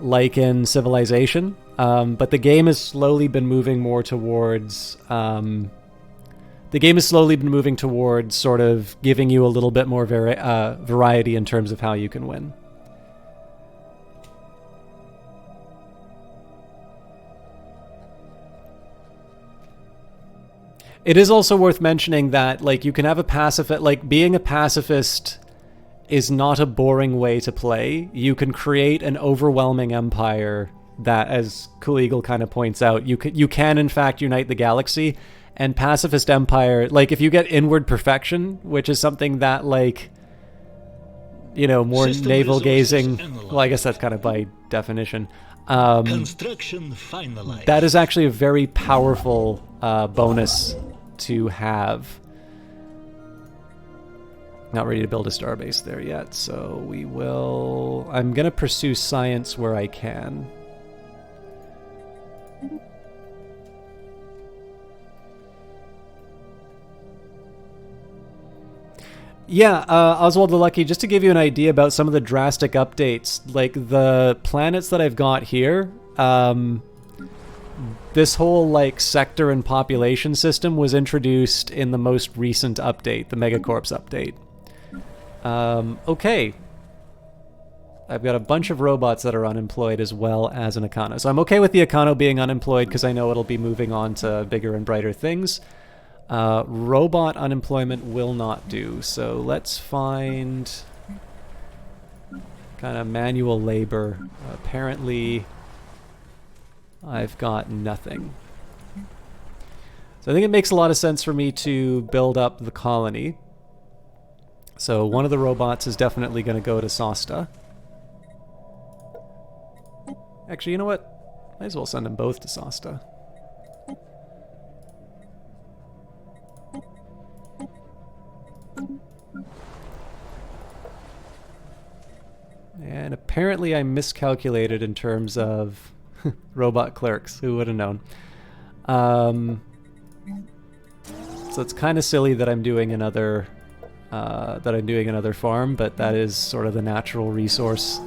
[SPEAKER 1] like in Civilization, but the game has slowly been moving more towards... sort of giving you a little bit more variety in terms of how you can win. It is also worth mentioning that, like, you can have a pacifist. Like, being a pacifist is not a boring way to play. You can create an overwhelming empire that, as Cool Eagle kind of points out, you can in fact unite the galaxy. And pacifist empire, like, if you get inward perfection, which is something that, like, you know, more navel gazing. Well, I guess that's kind of by definition.
[SPEAKER 2] Construction finalized.
[SPEAKER 1] That is actually a very powerful bonus to have. Not ready to build a starbase there yet, so we will... I'm going to pursue science where I can. Yeah, Oswald the Lucky, just to give you an idea about some of the drastic updates, like the planets that I've got here, this whole like sector and population system was introduced in the most recent update, the Megacorps update. Okay. I've got a bunch of robots that are unemployed as well as an Econo. So I'm okay with the Econo being unemployed because I know it'll be moving on to bigger and brighter things. Robot unemployment will not do, so let's find kind of manual labor. Apparently, I've got nothing. So I think it makes a lot of sense for me to build up the colony. So one of the robots is definitely going to go to Sosta. Actually, you know what? Might as well send them both to Sosta. And apparently I miscalculated in terms of robot clerks. Who would have known? So it's kind of silly that I'm doing another farm, but that is sort of the natural resource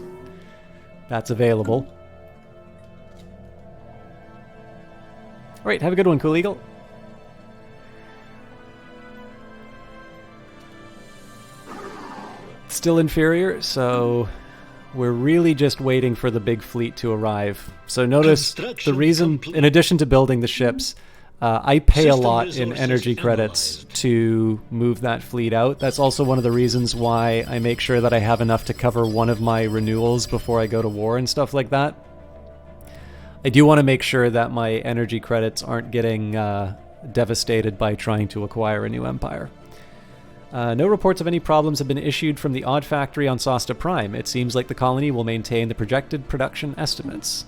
[SPEAKER 1] that's available. All right, have a good one, Cool Eagle. Still inferior, so we're really just waiting for the big fleet to arrive. So notice the reason, in addition to building the ships, I pay a lot in energy credits to move that fleet out. That's also one of the reasons why I make sure that I have enough to cover one of my renewals before I go to war and stuff like that. I do want to make sure that my energy credits aren't getting devastated by trying to acquire a new empire. No reports of any problems have been issued from the Odd Factory on Sosta Prime. It seems like the colony will maintain the projected production estimates.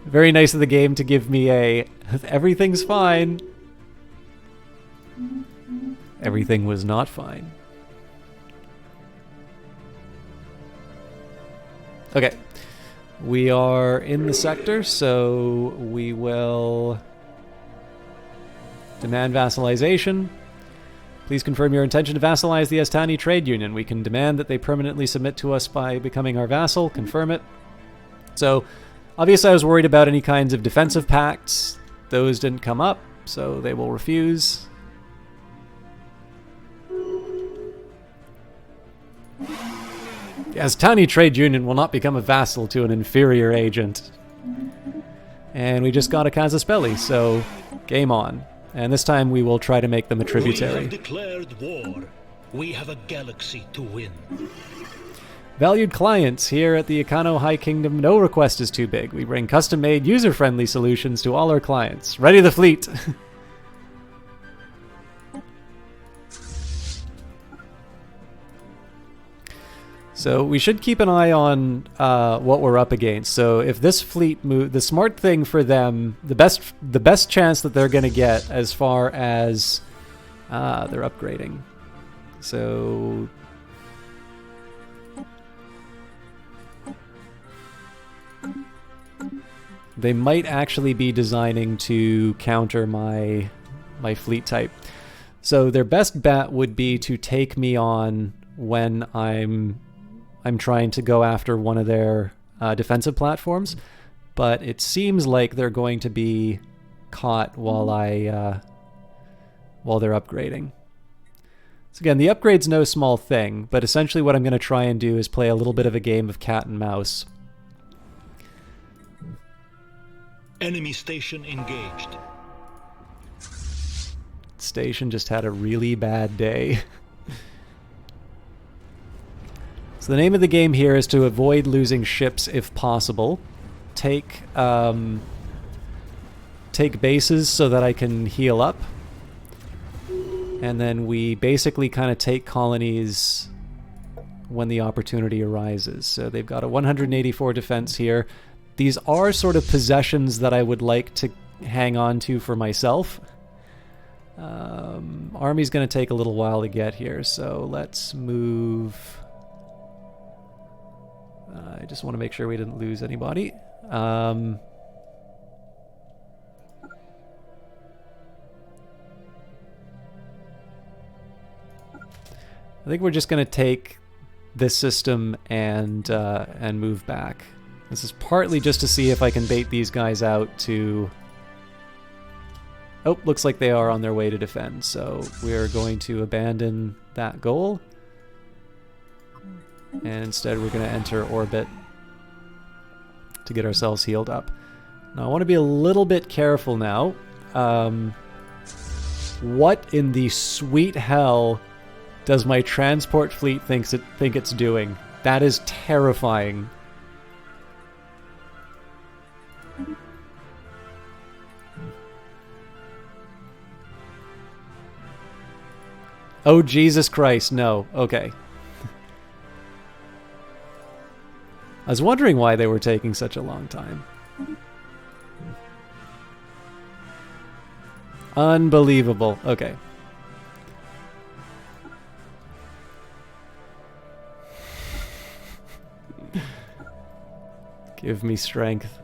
[SPEAKER 1] Very nice of the game to give me a everything's fine. Everything was not fine. Okay. We are in the sector, so we will demand vassalization. Please confirm your intention to vassalize the Estani Trade Union. We can demand that they permanently submit to us by becoming our vassal. Confirm it. So, obviously I was worried about any kinds of defensive pacts. Those didn't come up, so they will refuse. The Estani Trade Union will not become a vassal to an inferior agent. And we just got a Casus Belli, so game on. And this time we will try to make them a tributary.
[SPEAKER 2] We have declared war. We have a galaxy to win.
[SPEAKER 1] Valued clients, here at the Econo High Kingdom, no request is too big. We bring custom-made, user-friendly solutions to all our clients. Ready the fleet! So we should keep an eye on what we're up against. So if this fleet move, the smart thing for them, the best chance that they're going to get as far as they're upgrading. So they might actually be designing to counter my fleet type. So their best bet would be to take me on when I'm trying to go after one of their defensive platforms, but it seems like they're going to be caught while they're upgrading. So again, the upgrade's no small thing, but essentially what I'm going to try and do is play a little bit of a game of cat and mouse.
[SPEAKER 2] Enemy station engaged.
[SPEAKER 1] station just had a really bad day. So the name of the game here is to avoid losing ships if possible. Take bases so that I can heal up. And then we basically kind of take colonies when the opportunity arises. So they've got a 184 defense here. These are sort of possessions that I would like to hang on to for myself. Army's going to take a little while to get here, so let's move. I just want to make sure we didn't lose anybody. I think we're just going to take this system and move back. This is partly just to see if I can bait these guys out to... Oh, looks like they are on their way to defend, so we're going to abandon that goal. And instead we're going to enter orbit to get ourselves healed up. Now I want to be a little bit careful now. What in the sweet hell does my transport fleet think it's doing? That is terrifying. Oh, Jesus Christ, no. Okay. I was wondering why they were taking such a long time. Unbelievable. Okay. Give me strength.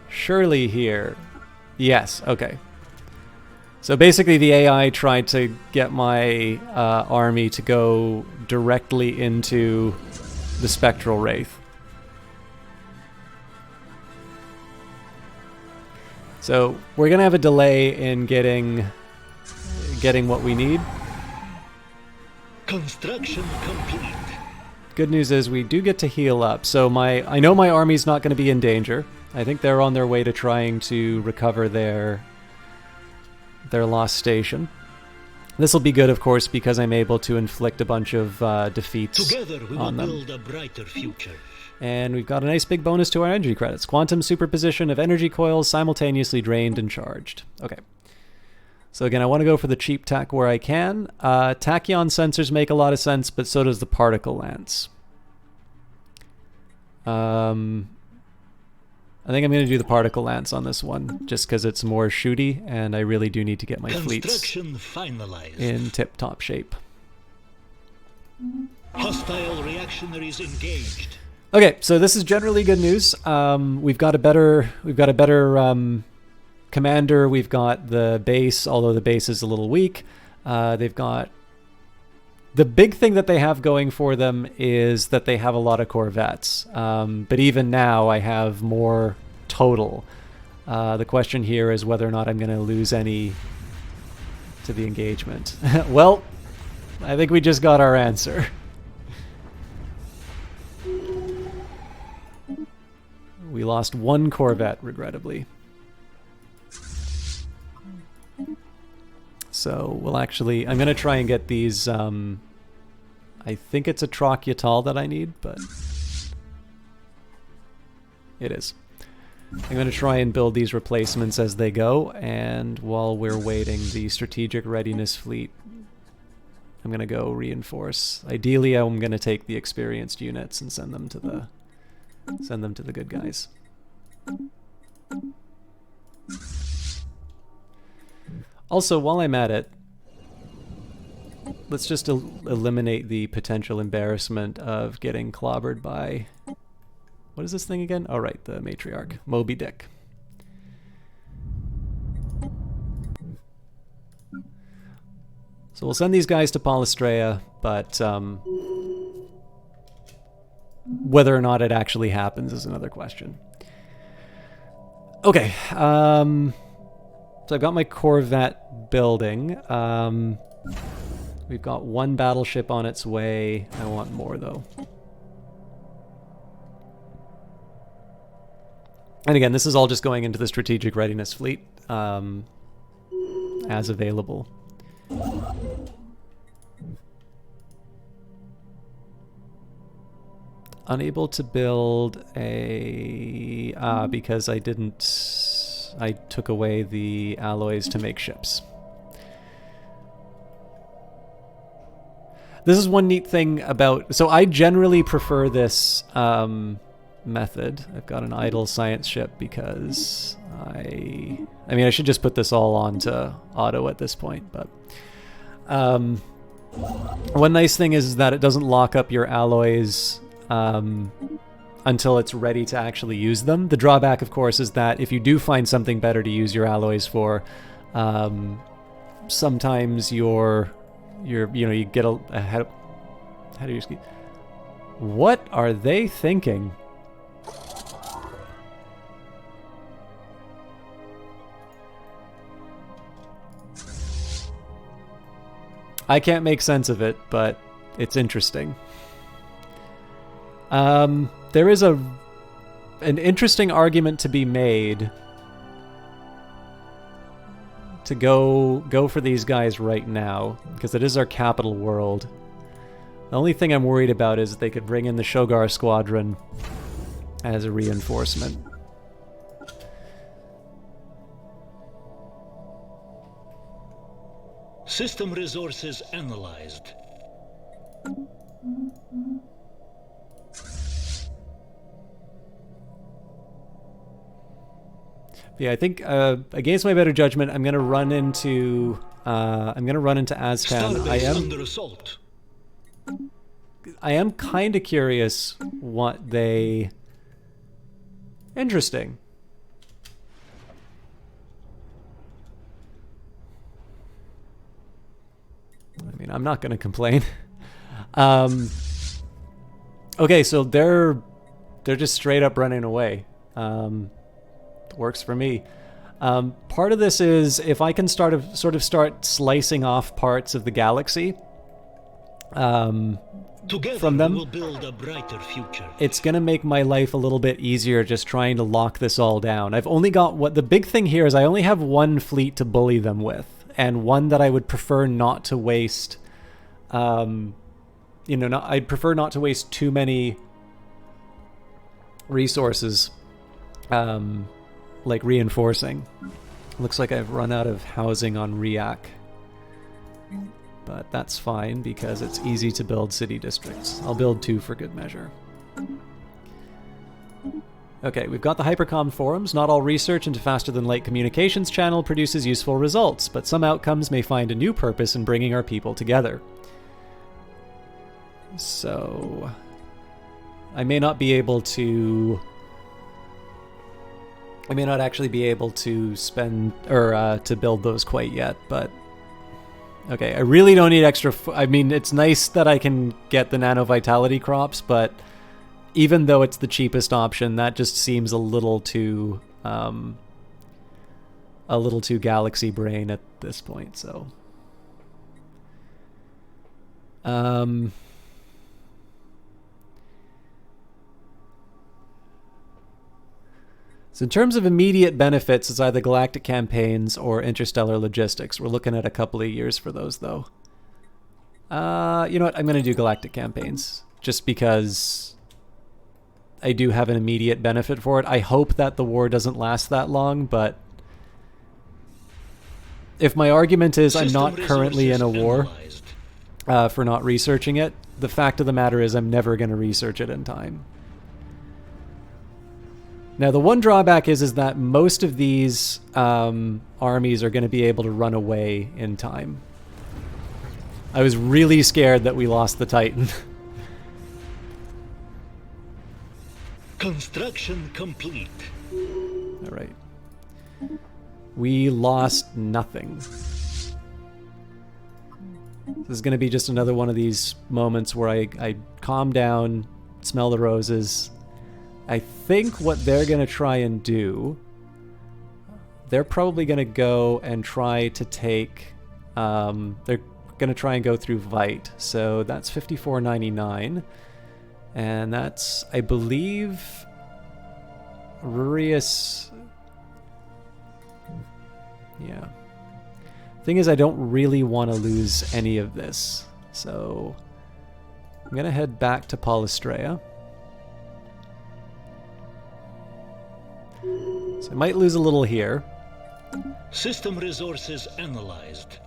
[SPEAKER 1] Surely here. Yes, okay. So basically the AI tried to get my army to go directly into the Spectral Wraith. So we're going to have a delay in getting what we need.
[SPEAKER 2] Construction complete.
[SPEAKER 1] Good news is we do get to heal up. So I know my army's not going to be in danger. I think they're on their way to trying to recover their lost station. This will be good, of course, because I'm able to inflict a bunch of defeats
[SPEAKER 2] Together we will
[SPEAKER 1] on them.
[SPEAKER 2] build a brighter future.
[SPEAKER 1] And we've got a nice big bonus to our energy credits. Quantum superposition of energy coils simultaneously drained and charged. Okay. So again, I want to go for the cheap tech where I can. Tachyon sensors make a lot of sense, but so does the particle lance. I think I'm going to do the particle lance on this one, just because it's more shooty, and I really do need to get my fleets
[SPEAKER 2] Finalized.
[SPEAKER 1] in tip-top shape.
[SPEAKER 2] Hostile reactionaries engaged.
[SPEAKER 1] Okay, so this is generally good news. We've got a better commander. We've got the base, although the base is a little weak. They've got the big thing that they have going for them is that they have a lot of corvettes. But even now, I have more total. The question here is whether or not I'm going to lose any to the engagement. Well, I think we just got our answer. We lost one corvette, regrettably. So we'll actually... I'm going to try and get these... I think it's a Trocyatal that I need, but... It is. I'm going to try and build these replacements as they go, and while we're waiting, the Strategic Readiness Fleet, I'm going to go reinforce. Ideally, I'm going to take the experienced units and send them to the good guys. Also, while I'm at it, let's just eliminate the potential embarrassment of getting clobbered by... What is this thing again? Oh, right, the Matriarch. Moby Dick. So we'll send these guys to Polystria, but whether or not it actually happens is another question. Okay, so I've got my Corvette building. We've got one battleship on its way. I want more, though. And again, this is all just going into the strategic readiness fleet as available. Unable to build a... because I didn't... I took away the alloys to make ships. This is one neat thing about... So I generally prefer this method. I've got an idle science ship because I mean, I should just put this all onto auto at this point, but... one nice thing is that it doesn't lock up your alloys until it's ready to actually use them. The drawback, of course, is that if you do find something better to use your alloys for, sometimes you get ahead. How do you? What are they thinking? I can't make sense of it, but it's interesting. There is an interesting argument to be made to go for these guys right now, because it is our capital world. The only thing I'm worried about is that they could bring in the Shogar Squadron as a reinforcement.
[SPEAKER 2] System resources analyzed.
[SPEAKER 1] Yeah, I think against my better judgment, I'm gonna run into Aztan.
[SPEAKER 2] Under assault.
[SPEAKER 1] I am kind of curious what they... Interesting. I mean, I'm not gonna complain. Okay, so they're just straight up running away. Works for me. Part of this is if I can sort of start slicing off parts of the galaxy
[SPEAKER 2] Together
[SPEAKER 1] from them,
[SPEAKER 2] we'll build a brighter future.
[SPEAKER 1] It's gonna make my life a little bit easier just trying to lock this all down. I've only got the big thing here is I only have one fleet to bully them with, and one that I would prefer not to waste. I'd prefer not to waste too many resources. Like reinforcing. Looks like I've run out of housing on Riak. But that's fine because it's easy to build city districts. I'll build 2 for good measure. Okay, we've got the Hypercom forums. Not all research into faster-than-light communications channel produces useful results, but some outcomes may find a new purpose in bringing our people together. So... I may not be able to... I may not actually be able to spend, or to build those quite yet, but... Okay, I really don't need extra... I mean, it's nice that I can get the Nano Vitality crops, but even though it's the cheapest option, that just seems a little too galaxy brain at this point, so... So in terms of immediate benefits, it's either galactic campaigns or interstellar logistics. We're looking at a couple of years for those, though. You know what? I'm going to do galactic campaigns, just because I do have an immediate benefit for it. I hope that the war doesn't last that long, but if my argument is I'm not currently in a war for not researching it, the fact of the matter is I'm never going to research it in time. Now, the one drawback is that most of these armies are going to be able to run away in time. I was really scared that we lost the Titan.
[SPEAKER 2] Construction complete.
[SPEAKER 1] All right. We lost nothing. This is going to be just another one of these moments where I calm down, smell the roses. I think what they're going to try and do, they're probably going to go and try to take, they're going going to try and go through Vite. So that's 54.99. And that's, I believe, Rurius. Yeah. Thing is, I don't really want to lose any of this. So I'm going to head back to Polystria. So I might lose a little here.
[SPEAKER 2] System resources analyzed.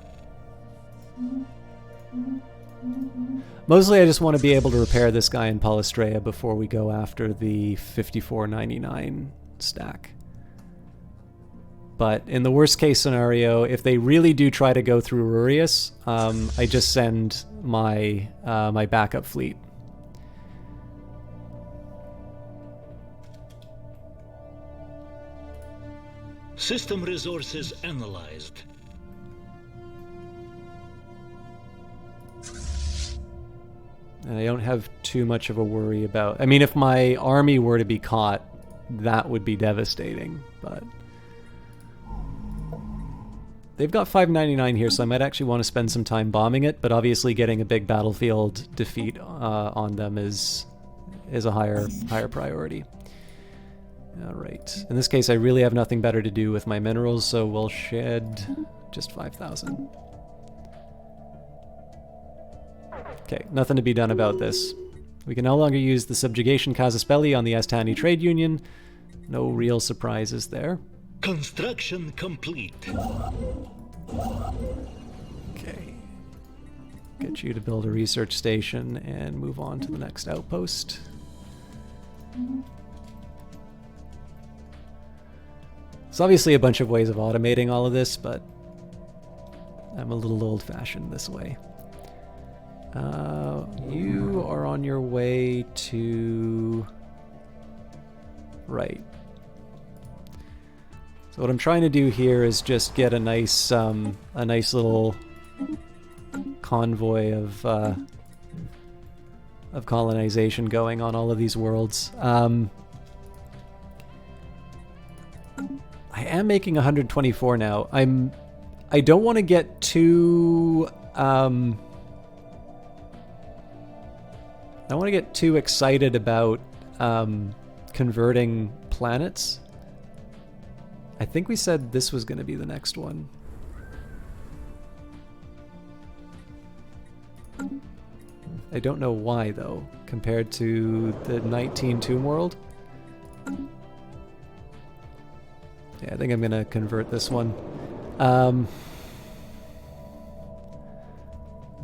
[SPEAKER 1] Mostly I just want to be able to repair this guy in Polystria before we go after the 54.99 stack. But in the worst case scenario, if they really do try to go through Rurius, I just send my my backup fleet.
[SPEAKER 2] System resources analyzed.
[SPEAKER 1] And I don't have too much of a worry about... I mean, if my army were to be caught, that would be devastating, but... They've got 599 here, so I might actually want to spend some time bombing it, but obviously getting a big battlefield defeat on them is a higher priority. Alright. In this case, I really have nothing better to do with my minerals, so we'll shed just 5,000. Okay, nothing to be done about this. We can no longer use the subjugation casus belli on the Astani Trade Union. No real surprises there.
[SPEAKER 2] Construction complete.
[SPEAKER 1] Okay. Get you to build a research station and move on to the next outpost. There's obviously a bunch of ways of automating all of this, but I'm a little old-fashioned this way. You are on your way to... Right. So what I'm trying to do here is just get a nice little convoy of colonization going on all of these worlds. I am making 124 now. I don't want to get too I don't want to get too excited about converting planets. I think we said this was going to be the next one. I don't know why, though, compared to the 19 Tomb World. Yeah, I think I'm going to convert this one.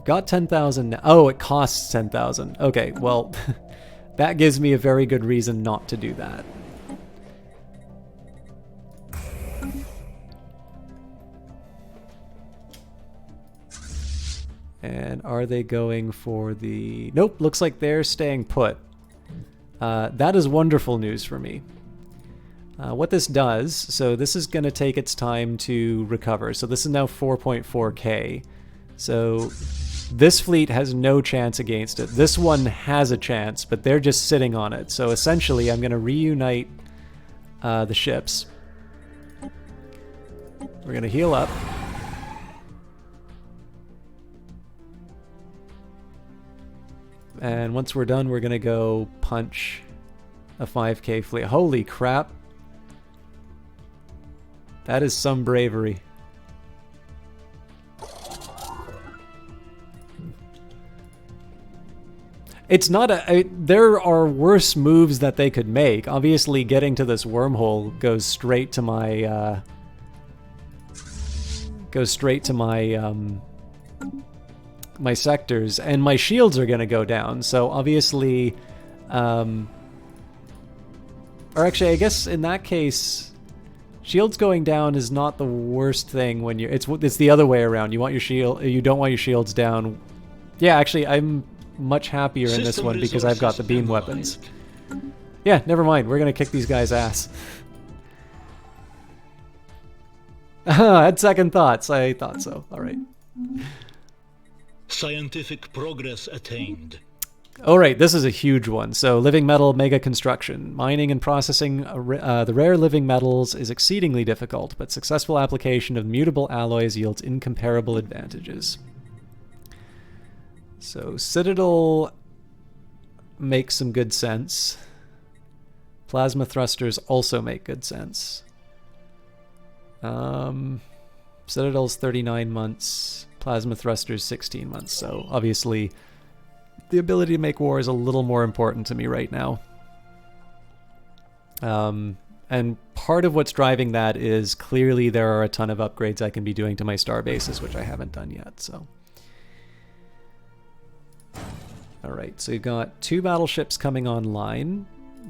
[SPEAKER 1] Got 10,000 now. Oh, it costs 10,000. Okay, well, that gives me a very good reason not to do that. And are they going for the... Nope, looks like they're staying put. That is wonderful news for me. What this does, so this is going to take its time to recover. So this is now 4.4k. So this fleet has no chance against it. This one has a chance, but they're just sitting on it. So essentially, I'm going to reunite the ships. We're going to heal up. And once we're done, we're going to go punch a 5k fleet. Holy crap. That is some bravery. It's not a... there are worse moves that they could make. Obviously, getting to this wormhole goes straight to my... my sectors, and my shields are going to go down. So obviously... or actually, I guess in that case... Shields going down is not the worst thing when you're... It's the other way around. You want your shield... You don't want your shields down. Yeah, actually, I'm much happier in this one because I've got the beam weapons. Yeah, never mind. We're going to kick these guys' ass. I had second thoughts. I thought so. All right.
[SPEAKER 2] Scientific progress attained.
[SPEAKER 1] All right, this is a huge one. So, living metal mega construction. Mining and processing the rare living metals is exceedingly difficult, but successful application of mutable alloys yields incomparable advantages. So Citadel makes some good sense. Plasma thrusters also make good sense. Citadel's 39 months, plasma thrusters 16 months. So obviously the ability to make war is a little more important to me right now. And part of what's driving that is clearly there are a ton of upgrades I can be doing to my star bases, which I haven't done yet. So, all right, so you've got 2 battleships coming online.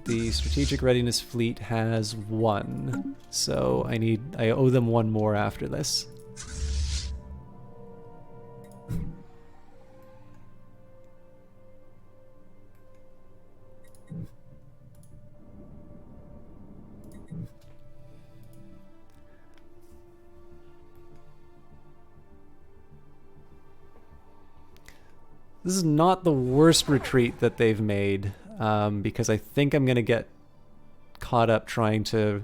[SPEAKER 1] The strategic readiness fleet has 1, so I owe them 1 more after this. This is not the worst retreat that they've made, because I think I'm gonna get caught up trying to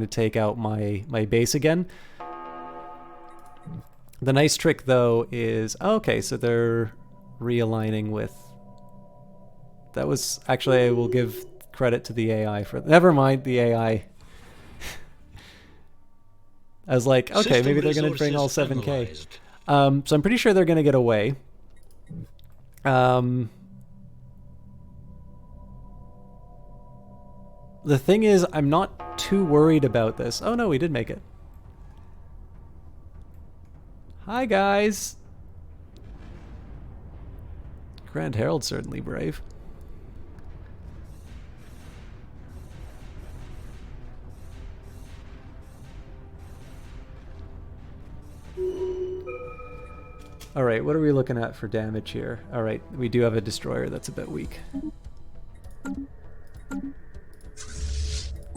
[SPEAKER 1] take out my base again. The nice trick though is, okay, so they're realigning with. That was actually, I will give credit to the AI for. Never mind the AI. I was like, okay, maybe they're gonna bring all 7K. So I'm pretty sure they're gonna get away. The thing is, I'm not too worried about this. Oh no, we did make it. Hi guys! Grand Herald's certainly brave. Alright, what are we looking at for damage here? Alright, we do have a destroyer that's a bit weak.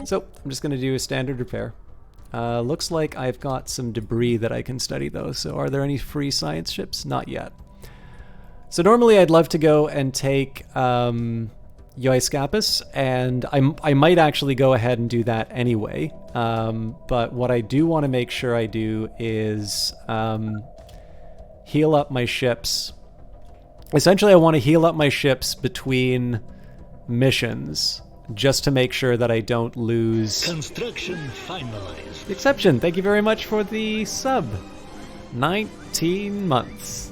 [SPEAKER 1] So, I'm just going to do a standard repair. Looks like I've got some debris that I can study though, so are there any free science ships? Not yet. So normally I'd love to go and take Yoiscapis, and I might actually go ahead and do that anyway. But what I do want to make sure I do is heal up my ships. Essentially, I want to heal up my ships between missions, just to make sure that I don't lose.
[SPEAKER 2] Construction finalized.
[SPEAKER 1] Exception, thank you very much for the sub. 19 months.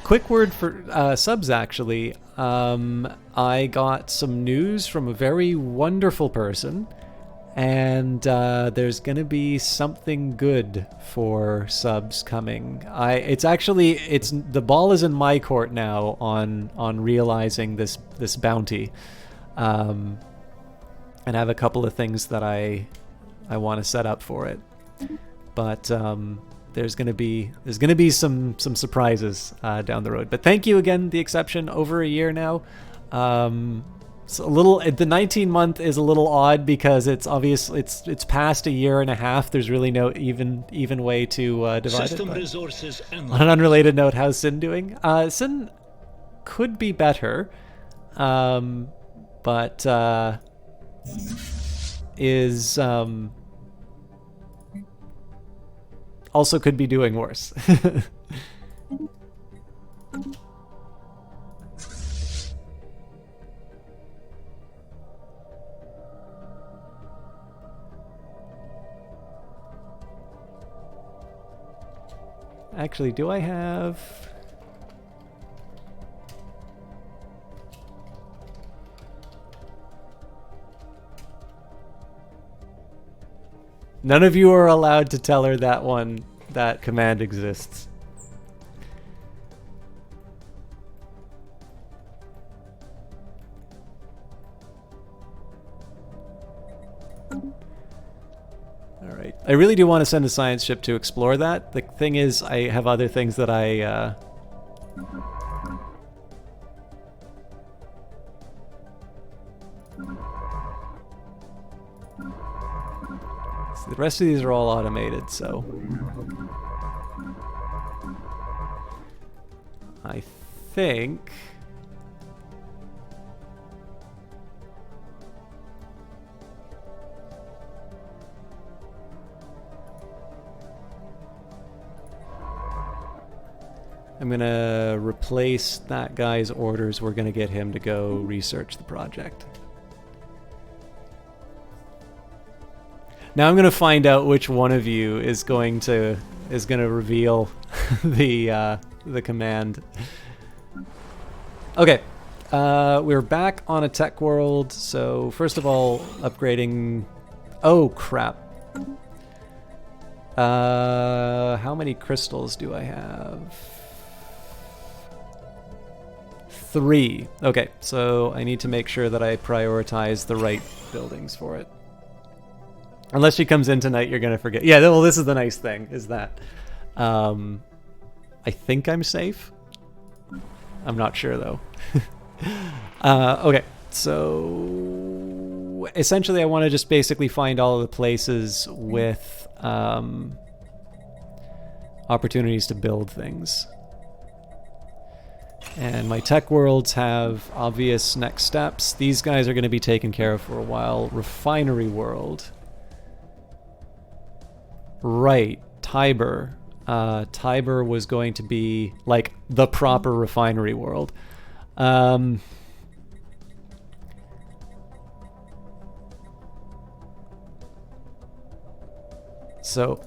[SPEAKER 1] Quick word for subs, actually. I got some news from a very wonderful person, and there's gonna be something good for subs coming. It's the ball is in my court now on realizing this bounty, and I have a couple of things that I want to set up for it, but there's gonna be some surprises down the road. But thank you again, the exception. Over a year now. It's a little. The 19-month is a little odd because it's obvious. It's past a year and a half. There's really no even way to divide
[SPEAKER 2] System
[SPEAKER 1] it.
[SPEAKER 2] resources
[SPEAKER 1] On an unrelated note, how's Sin doing? Sin could be better, but is also could be doing worse. Actually, do I have... None of you are allowed to tell her that command exists. Alright. I really do want to send a science ship to explore that. The thing is, I have other things that I... So the rest of these are all automated, so... I think... I'm going to replace that guy's orders. We're going to get him to go research the project. Now I'm going to find out which one of you is going to reveal the command. Okay. We're back on a tech world. So first of all, upgrading. Oh crap. How many crystals do I have? 3. Okay, so I need to make sure that I prioritize the right buildings for it. Unless she comes in tonight, you're gonna forget. Yeah, well, this is the nice thing, is that I think I'm safe. I'm not sure though. Okay, so essentially I want to just basically find all of the places with opportunities to build things. And my tech worlds have obvious next steps. These guys are going to be taken care of for a while. Refinery world. Right, Tiber. Tiber was going to be like the proper refinery world. So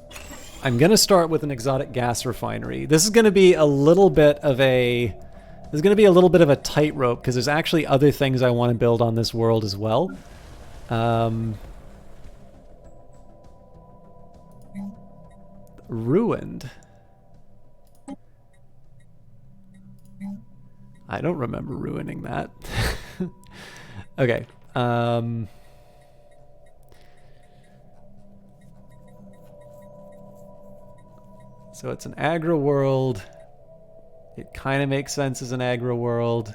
[SPEAKER 1] I'm going to start with an exotic gas refinery. This is going to be a little bit of a tightrope because there's actually other things I want to build on this world as well. Ruined. I don't remember ruining that. Okay. So it's an agro world. It kind of makes sense as an agro world.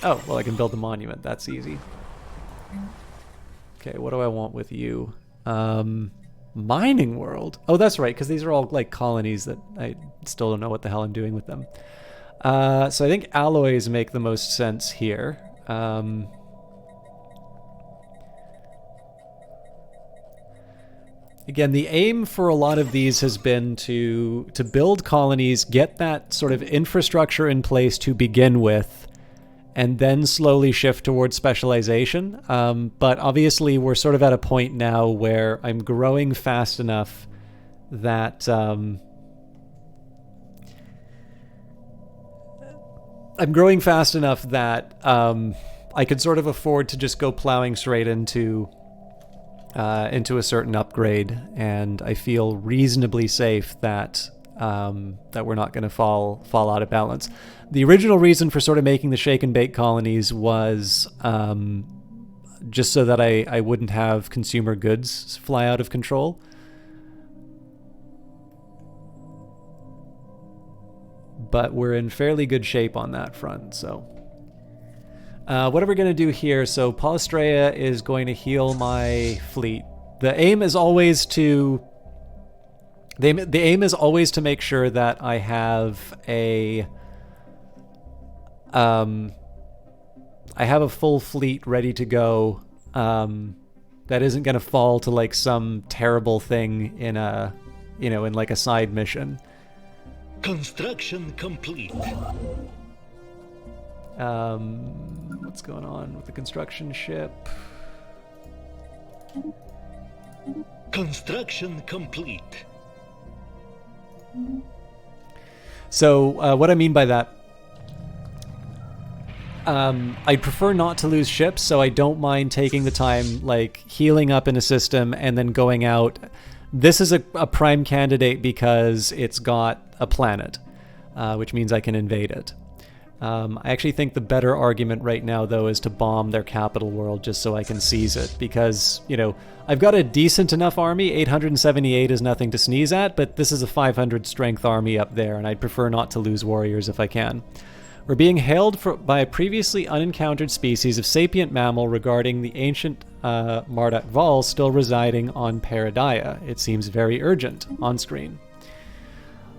[SPEAKER 1] Oh, well, I can build a monument. That's easy. Okay, what do I want with you? Mining world. Oh, that's right, because these are all like colonies that I still don't know what the hell I'm doing with them. So I think alloys make the most sense here. Again, the aim for a lot of these has been to build colonies, get that sort of infrastructure in place to begin with, and then slowly shift towards specialization. But obviously, we're sort of at a point now where I'm growing fast enough that I could sort of afford to just go plowing straight into a certain upgrade, and I feel reasonably safe that we're not going to fall out of balance. The original reason for sort of making the shake and bake colonies was just so that I wouldn't have consumer goods fly out of control. But we're in fairly good shape on that front, so... what are we going to do here? So Polystria is going to heal my fleet. The aim is always to... The aim is always to make sure that I have a... I have a full fleet ready to go that isn't going to fall to like some terrible thing in a, in like a side mission.
[SPEAKER 2] Construction complete.
[SPEAKER 1] What's going on with the construction ship?
[SPEAKER 2] Construction complete.
[SPEAKER 1] So what I mean by that, I'd prefer not to lose ships, so I don't mind taking the time, like healing up in a system and then going out. This is a prime candidate because it's got a planet, which means I can invade it. I actually think the better argument right now, though, is to bomb their capital world just so I can seize it. Because, I've got a decent enough army. 878 is nothing to sneeze at, but this is a 500 strength army up there, and I'd prefer not to lose warriors if I can. We're being hailed by a previously unencountered species of sapient mammal regarding the ancient Mardak Val still residing on Paradia. It seems very urgent on screen.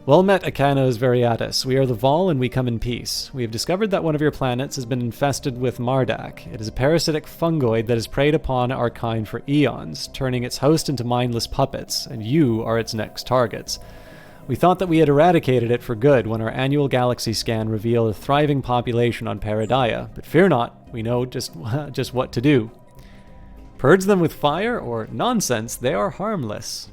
[SPEAKER 1] Well met, Acanos Variatus. We are the Vol and we come in peace. We have discovered that one of your planets has been infested with Mardak. It is a parasitic fungoid that has preyed upon our kind for eons, turning its host into mindless puppets, and you are its next targets. We thought that we had eradicated it for good when our annual galaxy scan revealed a thriving population on Paradaya, but fear not, we know just what to do. Purge them with fire or nonsense, they are harmless.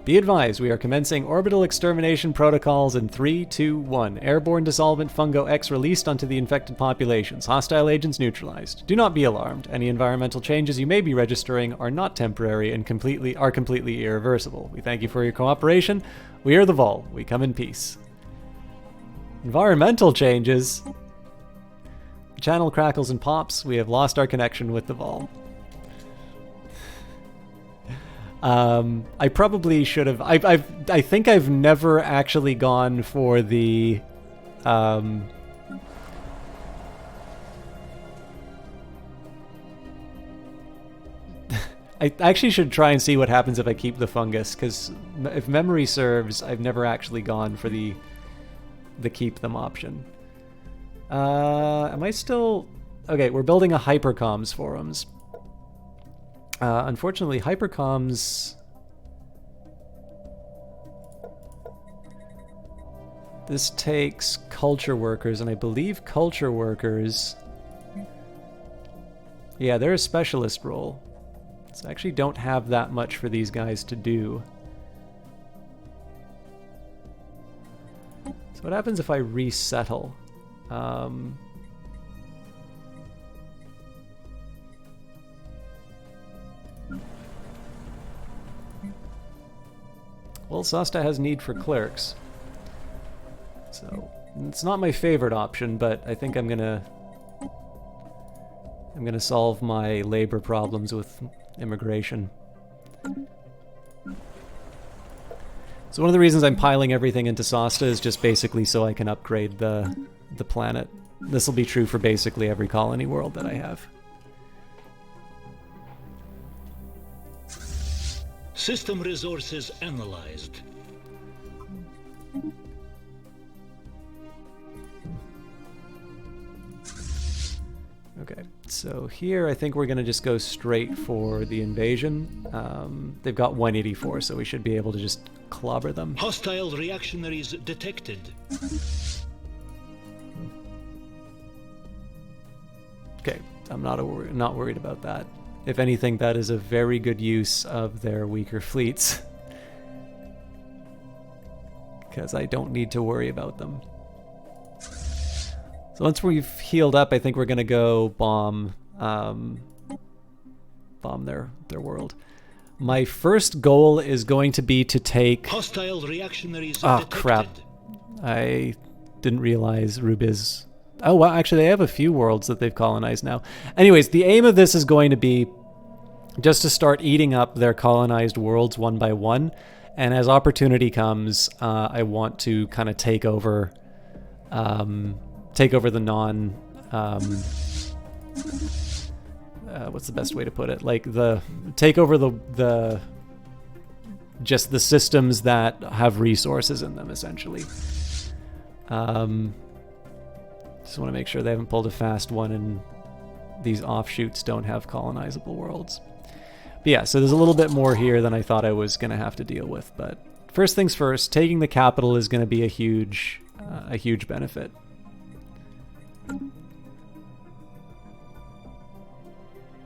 [SPEAKER 1] Be advised, we are commencing orbital extermination protocols in 3, 2, 1. Airborne dissolvent Fungo X released onto the infected populations. Hostile agents neutralized. Do not be alarmed. Any environmental changes you may be registering are not temporary and completely irreversible. We thank you for your cooperation. We are the Vol. We come in peace. Environmental changes? The channel crackles and pops. We have lost our connection with the Vol. I probably should have. I think I've never actually gone for the. I actually should try and see what happens if I keep the fungus, because if memory serves, I've never actually gone for the keep them option. Am I still? Okay, we're building a hypercoms forums. Unfortunately, hypercoms. This takes culture workers, and I believe culture workers. Yeah, they're a specialist role. So I actually don't have that much for these guys to do. So what happens if I resettle? Well, Sasta has need for clerks. So, it's not my favorite option, but I think I'm gonna solve my labor problems with immigration. So one of the reasons I'm piling everything into Sasta is just basically so I can upgrade the planet. This will be true for basically every colony world that I have.
[SPEAKER 2] System resources analyzed.
[SPEAKER 1] Okay, so here I think we're going to just go straight for the invasion. They've got 184, so we should be able to just clobber them.
[SPEAKER 2] Hostile reactionaries detected.
[SPEAKER 1] Okay, I'm not worried about that. If anything, that is a very good use of their weaker fleets. Because I don't need to worry about them. So once we've healed up, I think we're going to go bomb their world. My first goal is going to be to take...
[SPEAKER 2] Hostile reactionaries
[SPEAKER 1] detected. Crap. I didn't realize Rubiz... Oh, well, actually, they have a few worlds that they've colonized now. Anyways, the aim of this is going to be just to start eating up their colonized worlds one by one. And as opportunity comes, I want to kind of take over the non... what's the best way to put it? Like, take over the just the systems that have resources in them, essentially. Just want to make sure they haven't pulled a fast one and these offshoots don't have colonizable worlds. But yeah, so there's a little bit more here than I thought I was going to have to deal with. But first things first, taking the capital is going to be a huge benefit.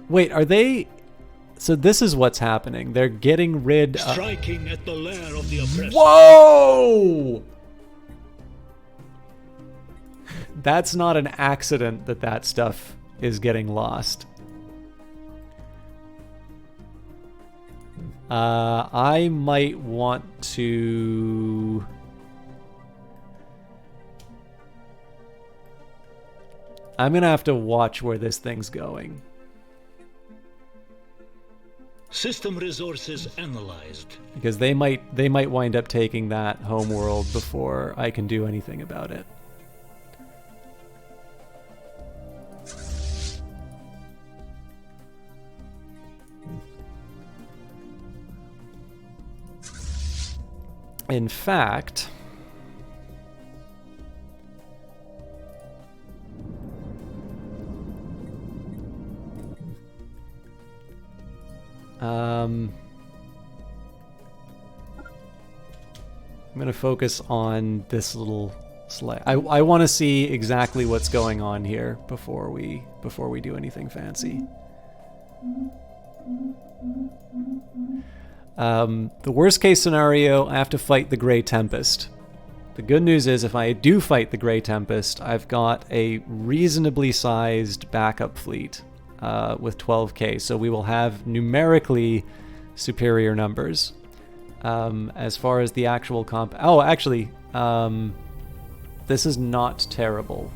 [SPEAKER 1] Wait, are they... So this is what's happening. They're getting rid of...
[SPEAKER 2] Striking at the lair of the oppressor.
[SPEAKER 1] Whoa! That's not an accident that stuff is getting lost. I might want to... I'm gonna have to watch where this thing's going.
[SPEAKER 2] System resources analyzed.
[SPEAKER 1] Because they might wind up taking that home world before I can do anything about it. In fact, I'm going to focus on this little sleigh. I want to see exactly what's going on here before we do anything fancy. The worst case scenario, I have to fight the Grey Tempest. The good news is if I do fight the Grey Tempest, I've got a reasonably sized backup fleet with 12k, so we will have numerically superior numbers. As far as the actual comp... Oh, actually, this is not terrible.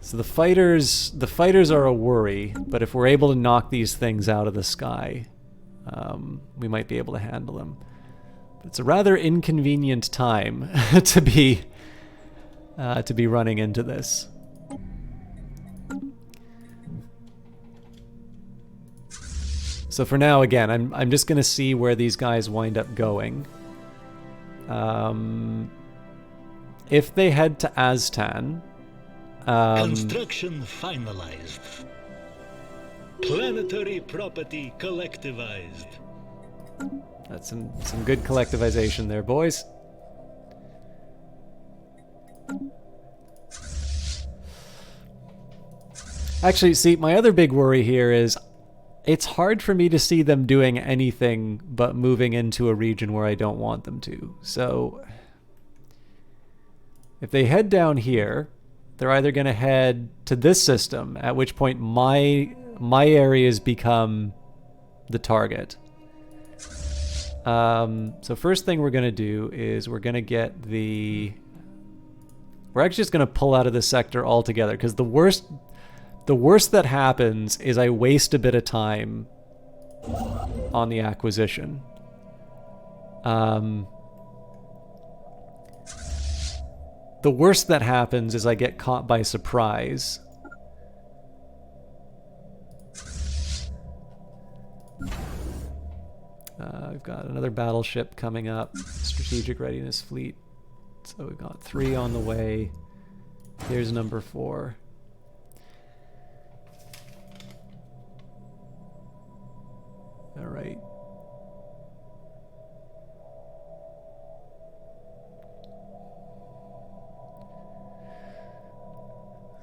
[SPEAKER 1] So the fighters are a worry, but if we're able to knock these things out of the sky, we might be able to handle them. It's a rather inconvenient time to be running into this. So for now, again, I'm just gonna see where these guys wind up going. If they head to Aztan.
[SPEAKER 2] Construction finalized. Planetary property collectivized.
[SPEAKER 1] That's some good collectivization there, boys. Actually, see, my other big worry here is it's hard for me to see them doing anything but moving into a region where I don't want them to. So if they head down here, they're either going to head to this system, at which point my areas become the target. So first thing we're going to do is we're going to get the... We're actually just going to pull out of this sector altogether, because the worst that happens is I waste a bit of time on the acquisition. The worst that happens is I get caught by surprise. We've got another battleship coming up, strategic readiness fleet. So we've got 3 on the way. Here's number 4. All right.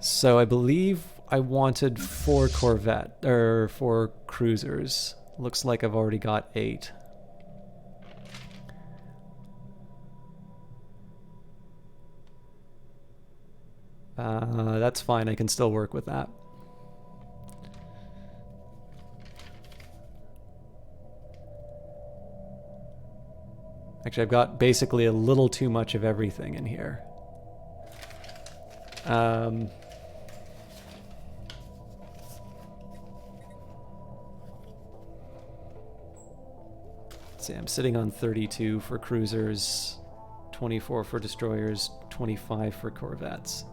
[SPEAKER 1] So I believe I wanted 4 cruisers. Looks like I've already got 8. That's fine, I can still work with that. Actually, I've got basically a little too much of everything in here. See, I'm sitting on 32 for cruisers, 24 for destroyers, 25 for corvettes.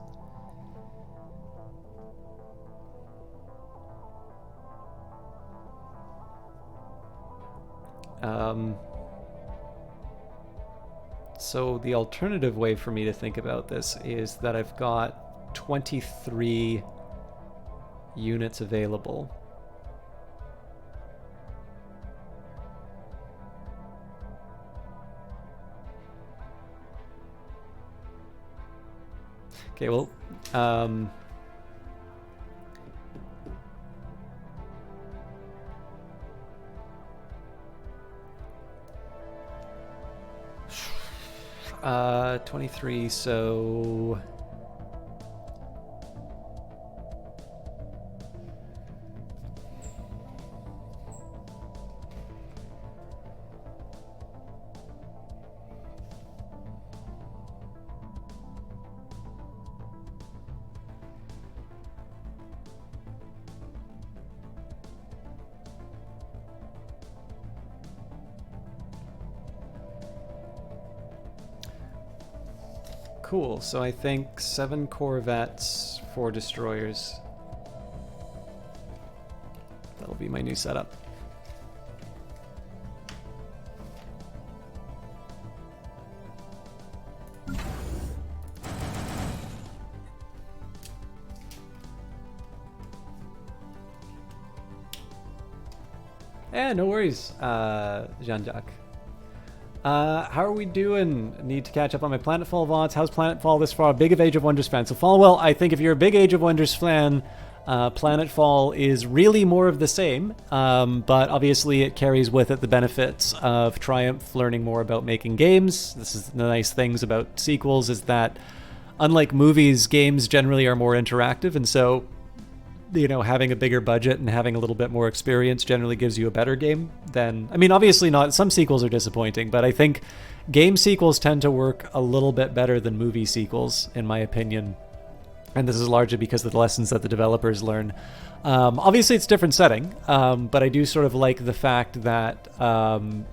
[SPEAKER 1] So the alternative way for me to think about this is that I've got 23 units available. Okay, well, 23, so... Cool. So I think 7 Corvettes, 4 destroyers. That'll be my new setup. No worries, Jean-Jacques. How are we doing? Need to catch up on my Planetfall VODs. How's Planetfall this far? Big of Age of Wonders fan. So follow well. I think if you're a big Age of Wonders fan, Planetfall is really more of the same, but obviously it carries with it the benefits of Triumph learning more about making games. This is the nice things about sequels, is that unlike movies, games generally are more interactive, and so having a bigger budget and having a little bit more experience generally gives you a better game than... I mean, obviously not... Some sequels are disappointing, but I think game sequels tend to work a little bit better than movie sequels, in my opinion. And this is largely because of the lessons that the developers learn. Obviously, it's a different setting, but I do sort of like the fact that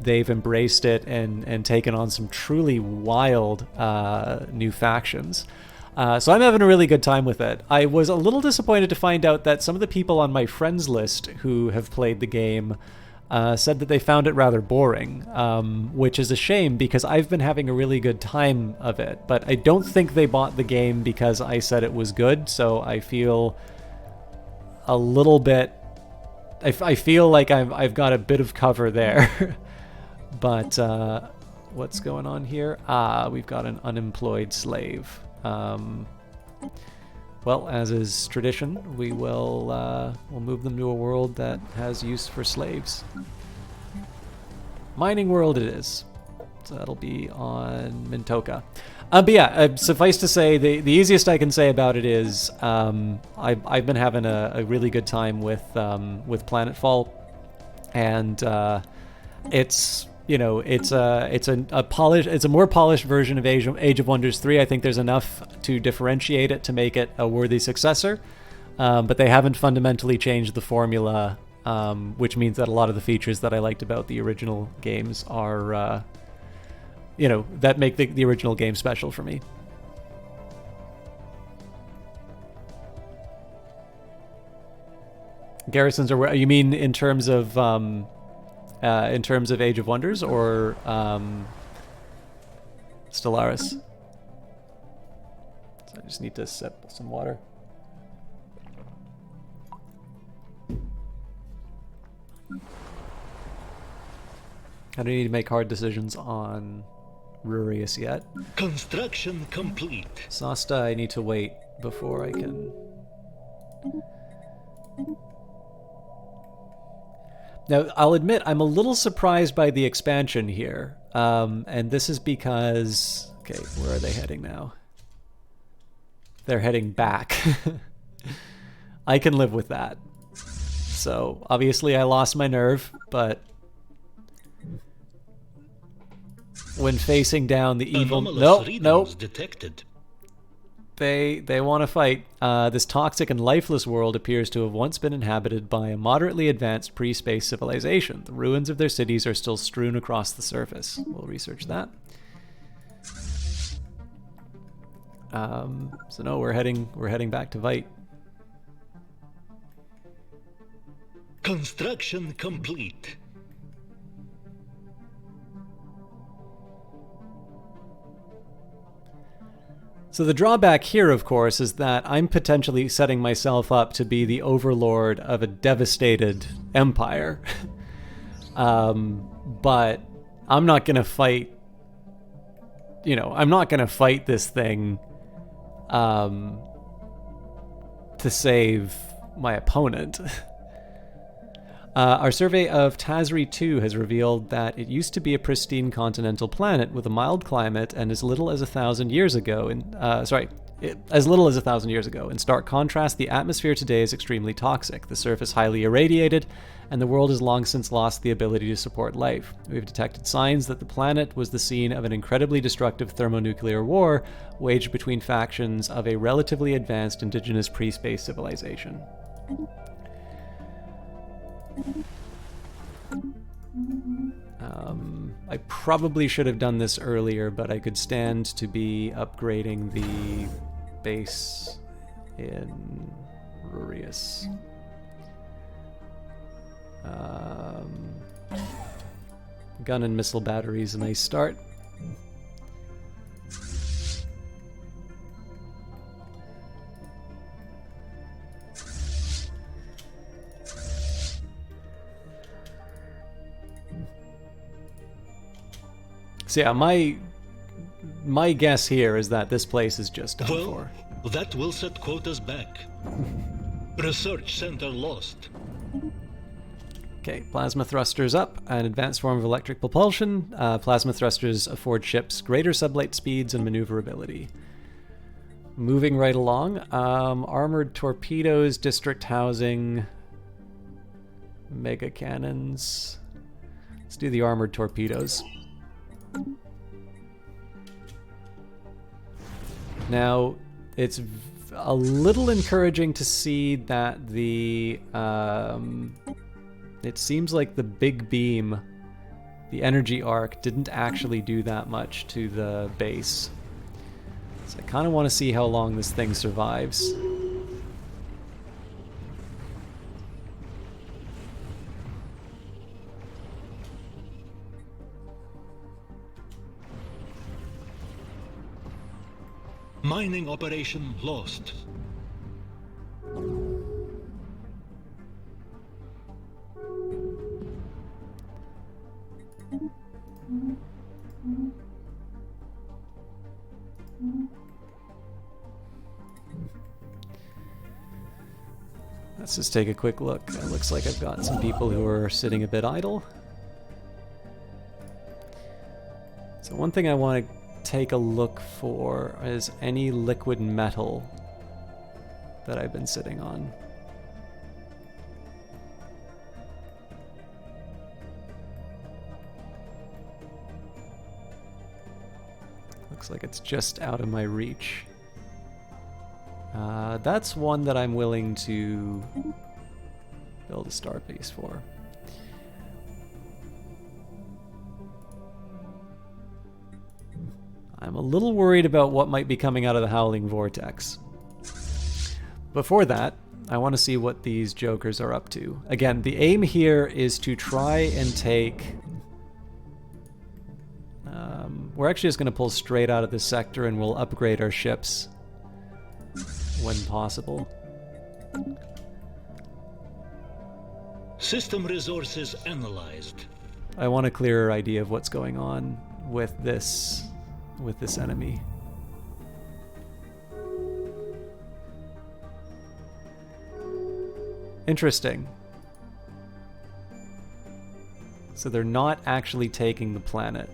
[SPEAKER 1] they've embraced it and taken on some truly wild new factions. So I'm having a really good time with it. I was a little disappointed to find out that some of the people on my friends list who have played the game said that they found it rather boring, which is a shame because I've been having a really good time of it. But I don't think they bought the game because I said it was good, so I feel a little bit... I feel like I've got a bit of cover there. But what's going on here? We've got an unemployed slave. Well, as is tradition, we'll move them to a world that has use for slaves. Mining world it is. So that'll be on Mintoka. But yeah, suffice to say, the easiest I can say about it is I've been having a really good time with Planetfall, and it's... it's a more polished version of Age of Wonders 3. I think there's enough to differentiate it to make it a worthy successor, but they haven't fundamentally changed the formula, which means that a lot of the features that I liked about the original games are, that make the original game special for me. Garrisons are... You mean in terms of Age of Wonders or Stellaris? So I just need to sip some water. I don't need to make hard decisions on Rurius yet.
[SPEAKER 2] Construction complete.
[SPEAKER 1] Sasta, I need to wait before I can... Now, I'll admit, I'm a little surprised by the expansion here. And this is because... Okay, where are they heading now? They're heading back. I can live with that. So, obviously I lost my nerve, but... when facing down the evil... Nope.
[SPEAKER 2] Detected.
[SPEAKER 1] They want to fight. This toxic and lifeless world appears to have once been inhabited by a moderately advanced pre-space civilization. The ruins of their cities are still strewn across the surface. We'll research that. So no, we're heading back to Vite.
[SPEAKER 2] Construction complete.
[SPEAKER 1] So the drawback here, of course, is that I'm potentially setting myself up to be the overlord of a devastated empire. But I'm not going to fight... I'm not going to fight this thing to save my opponent. Our survey of Tazri 2 has revealed that it used to be a pristine continental planet with a mild climate and as little as 1,000 years ago. As little as 1,000 years ago. In stark contrast, the atmosphere today is extremely toxic, the surface highly irradiated, and the world has long since lost the ability to support life. We've detected signs that the planet was the scene of an incredibly destructive thermonuclear war waged between factions of a relatively advanced indigenous pre-space civilization. I probably should have done this earlier, but I could stand to be upgrading the base in Rurius. Gun and missile batteries, a nice start. So yeah, my guess here is that this place is just done for.
[SPEAKER 2] That will set quotas back. Research center lost.
[SPEAKER 1] Okay, plasma thrusters up, an advanced form of electric propulsion. Plasma thrusters afford ships greater sublight speeds and maneuverability. Moving right along, armored torpedoes, district housing, mega cannons. Let's do the armored torpedoes. Now, it's a little encouraging to see that the it seems like the big beam, the energy arc, didn't actually do that much to the base. So I kind of want to see how long this thing survives.
[SPEAKER 2] Mining operation lost.
[SPEAKER 1] Let's just take a quick look. It looks like I've got some people who are sitting a bit idle. So one thing I want to take a look for is any liquid metal that I've been sitting on. Looks like it's just out of my reach. That's one that I'm willing to build a star base for. I'm a little worried about what might be coming out of the Howling Vortex. Before that, I want to see what these jokers are up to. Again, the aim here is to try and take... we're actually just going to pull straight out of this sector and we'll upgrade our ships when possible.
[SPEAKER 2] System resources analyzed.
[SPEAKER 1] I want a clearer idea of what's going on with this enemy. Interesting. So they're not actually taking the planet.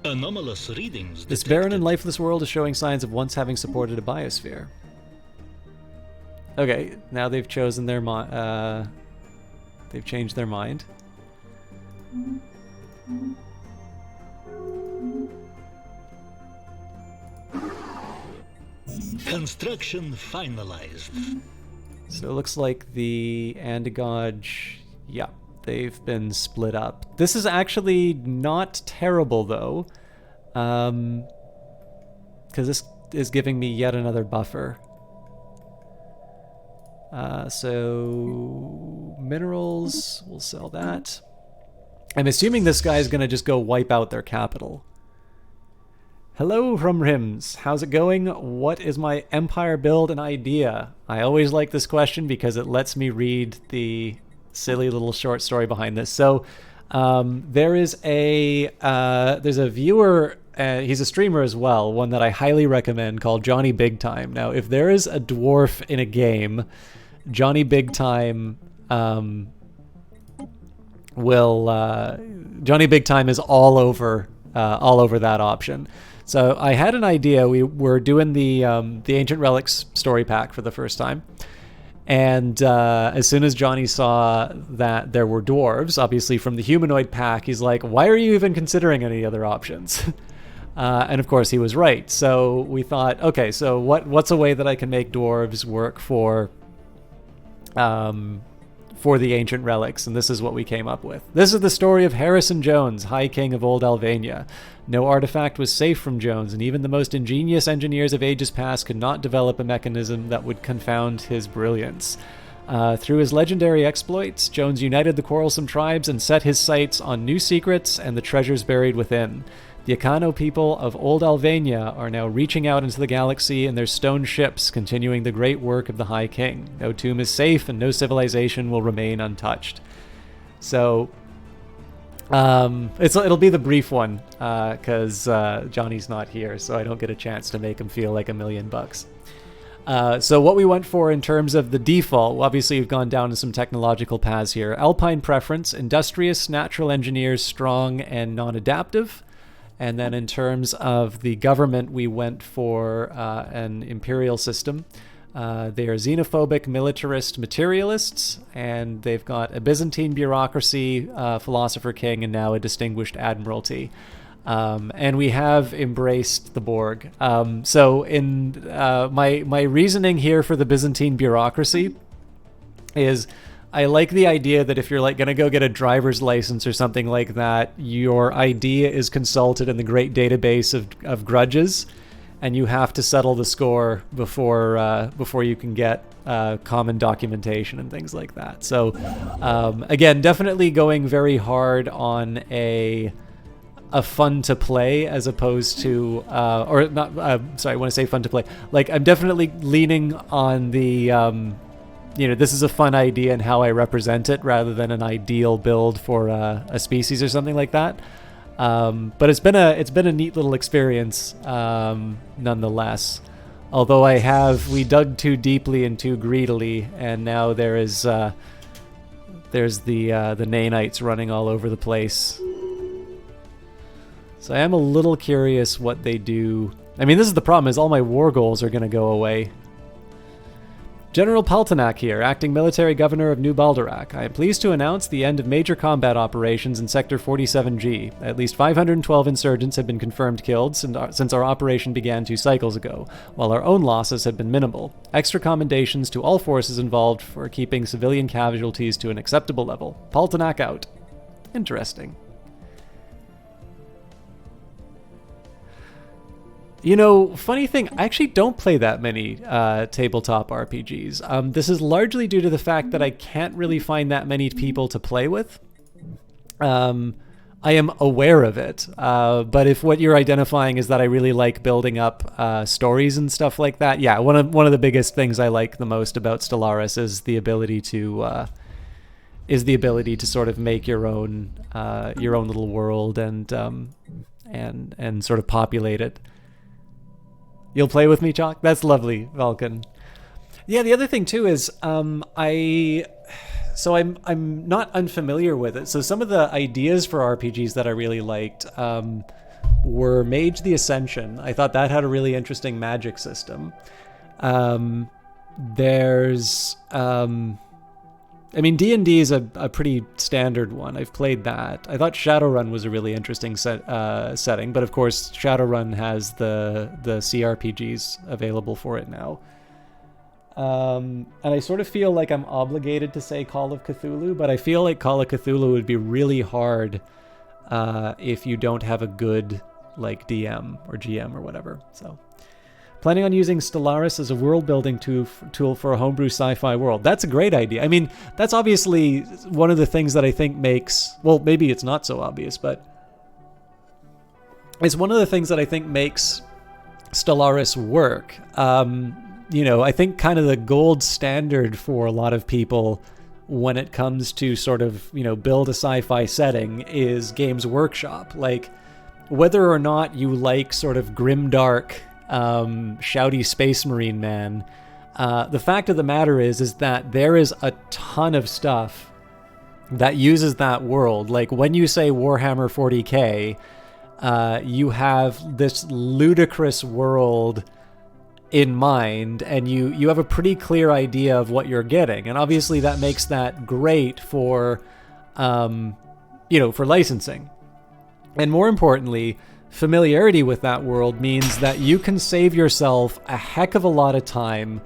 [SPEAKER 2] Anomalous readings.
[SPEAKER 1] This barren and lifeless world is showing signs of once having supported a biosphere. Okay, now they've chosen their they've changed their mind.
[SPEAKER 2] Construction finalized.
[SPEAKER 1] So it looks like the Andigoj, yeah, they've been split up. This is actually not terrible, though, because this is giving me yet another buffer. So minerals, we'll sell that. I'm assuming this guy's going to just go wipe out their capital. Hello, Rumrims. How's it going? What is my empire build and idea? I always like this question because it lets me read the silly little short story behind this. So there's a viewer, he's a streamer as well, one that I highly recommend, called Johnny Big Time. Now, if there is a dwarf in a game, Johnny Big Time Johnny Big Time is all over that option. So I had an idea. We were doing the Ancient Relics story pack for the first time. And as soon as Johnny saw that there were dwarves, obviously from the humanoid pack, he's like, why are you even considering any other options? And of course he was right. So we thought, okay, so what's a way that I can make dwarves work for for the ancient relics, and this is what we came up with. This is the story of Harrison Jones, High King of Old Albania. No artifact was safe from Jones, and even the most ingenious engineers of ages past could not develop a mechanism that would confound his brilliance. Through his legendary exploits, Jones united the quarrelsome tribes and set his sights on new secrets and the treasures buried within. The Akano people of Old Albania are now reaching out into the galaxy in their stone ships, continuing the great work of the High King. No tomb is safe, and no civilization will remain untouched. So, it'll be the brief one, because Johnny's not here, so I don't get a chance to make him feel like $1,000,000. So what we went for in terms of the default, obviously we've gone down to some technological paths here. Alpine preference, industrious, natural engineers, strong, and non-adaptive. And then in terms of the government, we went for an imperial system. They are xenophobic, militarist, materialists, and they've got a Byzantine bureaucracy, philosopher king, and now a distinguished admiralty. And we have embraced the Borg. So in my reasoning here for the Byzantine bureaucracy is I like the idea that if you're like going to go get a driver's license or something like that, your idea is consulted in the great database of grudges, and you have to settle the score before you can get common documentation and things like that. So again, definitely going very hard on a fun to play as opposed to or not. Sorry, when I say fun to play, like I'm definitely leaning on the this is a fun idea and how I represent it rather than an ideal build for a species or something like that. But it's been a neat little experience nonetheless. Although we dug too deeply and too greedily, and now there's the Nanites running all over the place. So I am a little curious what they do. I mean, this is the problem, is all my war goals are going to go away. General Paltanak here, acting military governor of New Baldorak. I am pleased to announce the end of major combat operations in Sector 47G. At least 512 insurgents have been confirmed killed since our operation began 2 cycles ago, while our own losses have been minimal. Extra commendations to all forces involved for keeping civilian casualties to an acceptable level. Paltanak out. Interesting. You know, funny thing, I actually don't play that many tabletop RPGs. This is largely due to the fact that I can't really find that many people to play with. I am aware of it, but if what you're identifying is that I really like building up stories and stuff like that, yeah, one of the biggest things I like the most about Stellaris is the ability to sort of make your own little world and sort of populate it. You'll play with me, Chalk? That's lovely, Vulcan. Yeah, the other thing too is I'm not unfamiliar with it. So some of the ideas for RPGs that I really liked were Mage the Ascension. I thought that had a really interesting magic system. D&D is a pretty standard one. I've played that. I thought Shadowrun was a really interesting setting, but of course Shadowrun has the CRPGs available for it now. And I sort of feel like I'm obligated to say Call of Cthulhu, but I feel like Call of Cthulhu would be really hard if you don't have a good like DM or GM or whatever. So planning on using Stellaris as a world-building tool for a homebrew sci-fi world. That's a great idea. I mean, that's obviously one of the things that I think makes... Well, maybe it's not so obvious, but it's one of the things that I think makes Stellaris work. I think kind of the gold standard for a lot of people when it comes to sort of, build a sci-fi setting is Games Workshop. Like, whether or not you like sort of grimdark... shouty space marine man, the fact of the matter is that there is a ton of stuff that uses that world. Like when you say Warhammer 40k, you have this ludicrous world in mind, and you have a pretty clear idea of what you're getting, and obviously that makes that great for for licensing. And more importantly, familiarity with that world means that you can save yourself a heck of a lot of time,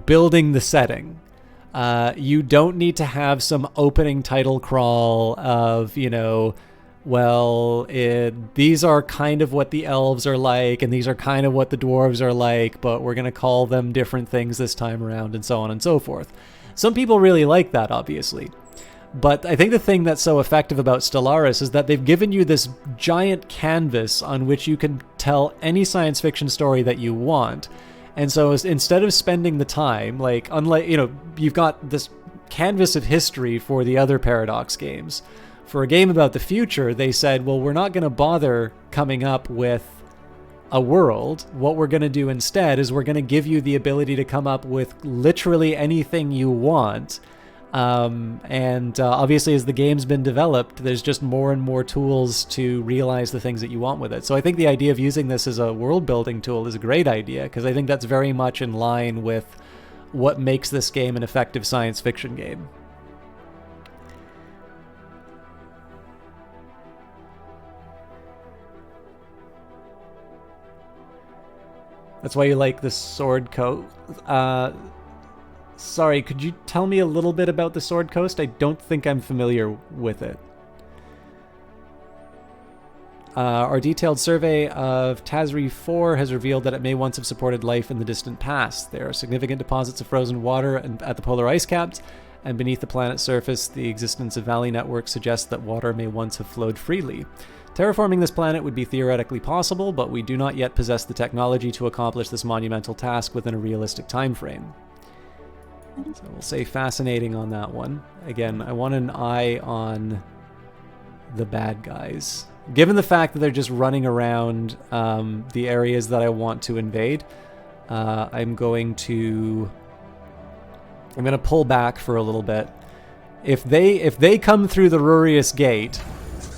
[SPEAKER 1] building the setting. You don't need to have some opening title crawl of, well, these are kind of what the elves are like, and these are kind of what the dwarves are like, but we're going to call them different things this time around, and so on and so forth. Some people really like that, obviously. But I think the thing that's so effective about Stellaris is that they've given you this giant canvas on which you can tell any science fiction story that you want. And so instead of spending the time, like, unlike, you've got this canvas of history for the other Paradox games. For a game about the future, they said, well, we're not going to bother coming up with a world. What we're going to do instead is we're going to give you the ability to come up with literally anything you want. Obviously, as the game's been developed, there's just more and more tools to realize the things that you want with it. So I think the idea of using this as a world-building tool is a great idea, because I think that's very much in line with what makes this game an effective science fiction game. That's why you like the Sword Coast. Sorry, could you tell me a little bit about the Sword Coast? I don't think I'm familiar with it. Our detailed survey of Tazri 4 has revealed that it may once have supported life in the distant past. There are significant deposits of frozen water at the polar ice caps, and beneath the planet's surface, the existence of valley networks suggests that water may once have flowed freely. Terraforming this planet would be theoretically possible, but we do not yet possess the technology to accomplish this monumental task within a realistic time frame. So we'll say fascinating on that one. Again, I want an eye on the bad guys. Given the fact that they're just running around the areas that I want to invade, I'm going to pull back for a little bit. If they come through the Rurius Gate,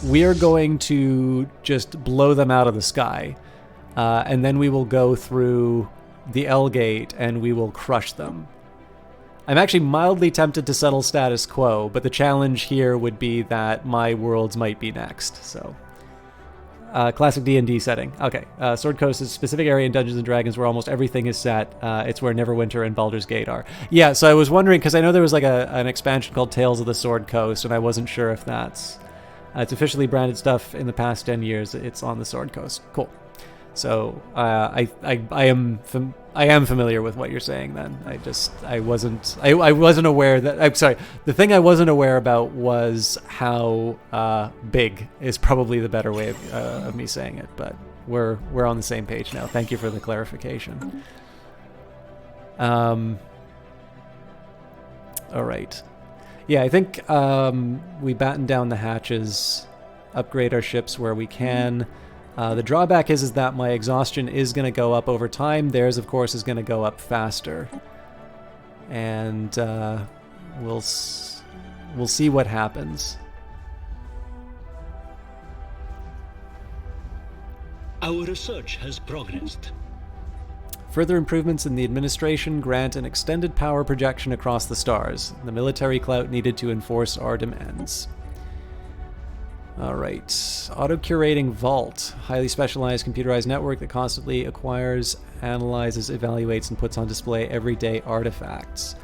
[SPEAKER 1] we are going to just blow them out of the sky. And then we will go through the L Gate and we will crush them. I'm actually mildly tempted to settle status quo, but the challenge here would be that my worlds might be next. So, classic D&D setting. Okay, Sword Coast is a specific area in Dungeons & Dragons where almost everything is set. It's where Neverwinter and Baldur's Gate are. Yeah, so I was wondering, because I know there was like an expansion called Tales of the Sword Coast, and I wasn't sure if that's... it's officially branded stuff in the past 10 years. It's on the Sword Coast. Cool. So I am familiar with what you're saying. Then I wasn't aware that. I'm sorry. The thing I wasn't aware about was how big is probably the better way of me saying it. But we're on the same page now. Thank you for the clarification. All right. Yeah, I think we batten down the hatches, upgrade our ships where we can. The drawback is that my exhaustion is going to go up over time. Theirs, of course, is going to go up faster. And we'll see what happens.
[SPEAKER 2] Our research has progressed.
[SPEAKER 1] Further improvements in the administration grant an extended power projection across the stars, the military clout needed to enforce our demands. Alright, auto-curating vault, highly specialized computerized network that constantly acquires, analyzes, evaluates, and puts on display everyday artifacts.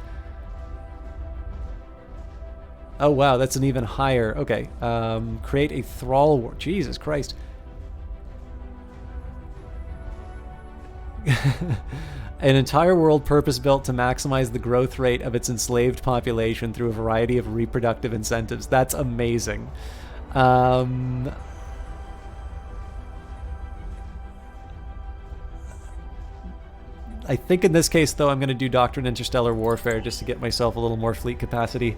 [SPEAKER 1] Oh wow, that's an even higher, okay. Create a thrall war, Jesus Christ. An entire world purpose-built to maximize the growth rate of its enslaved population through a variety of reproductive incentives. That's amazing. I think in this case, though, I'm going to do Doctrine Interstellar Warfare just to get myself a little more fleet capacity.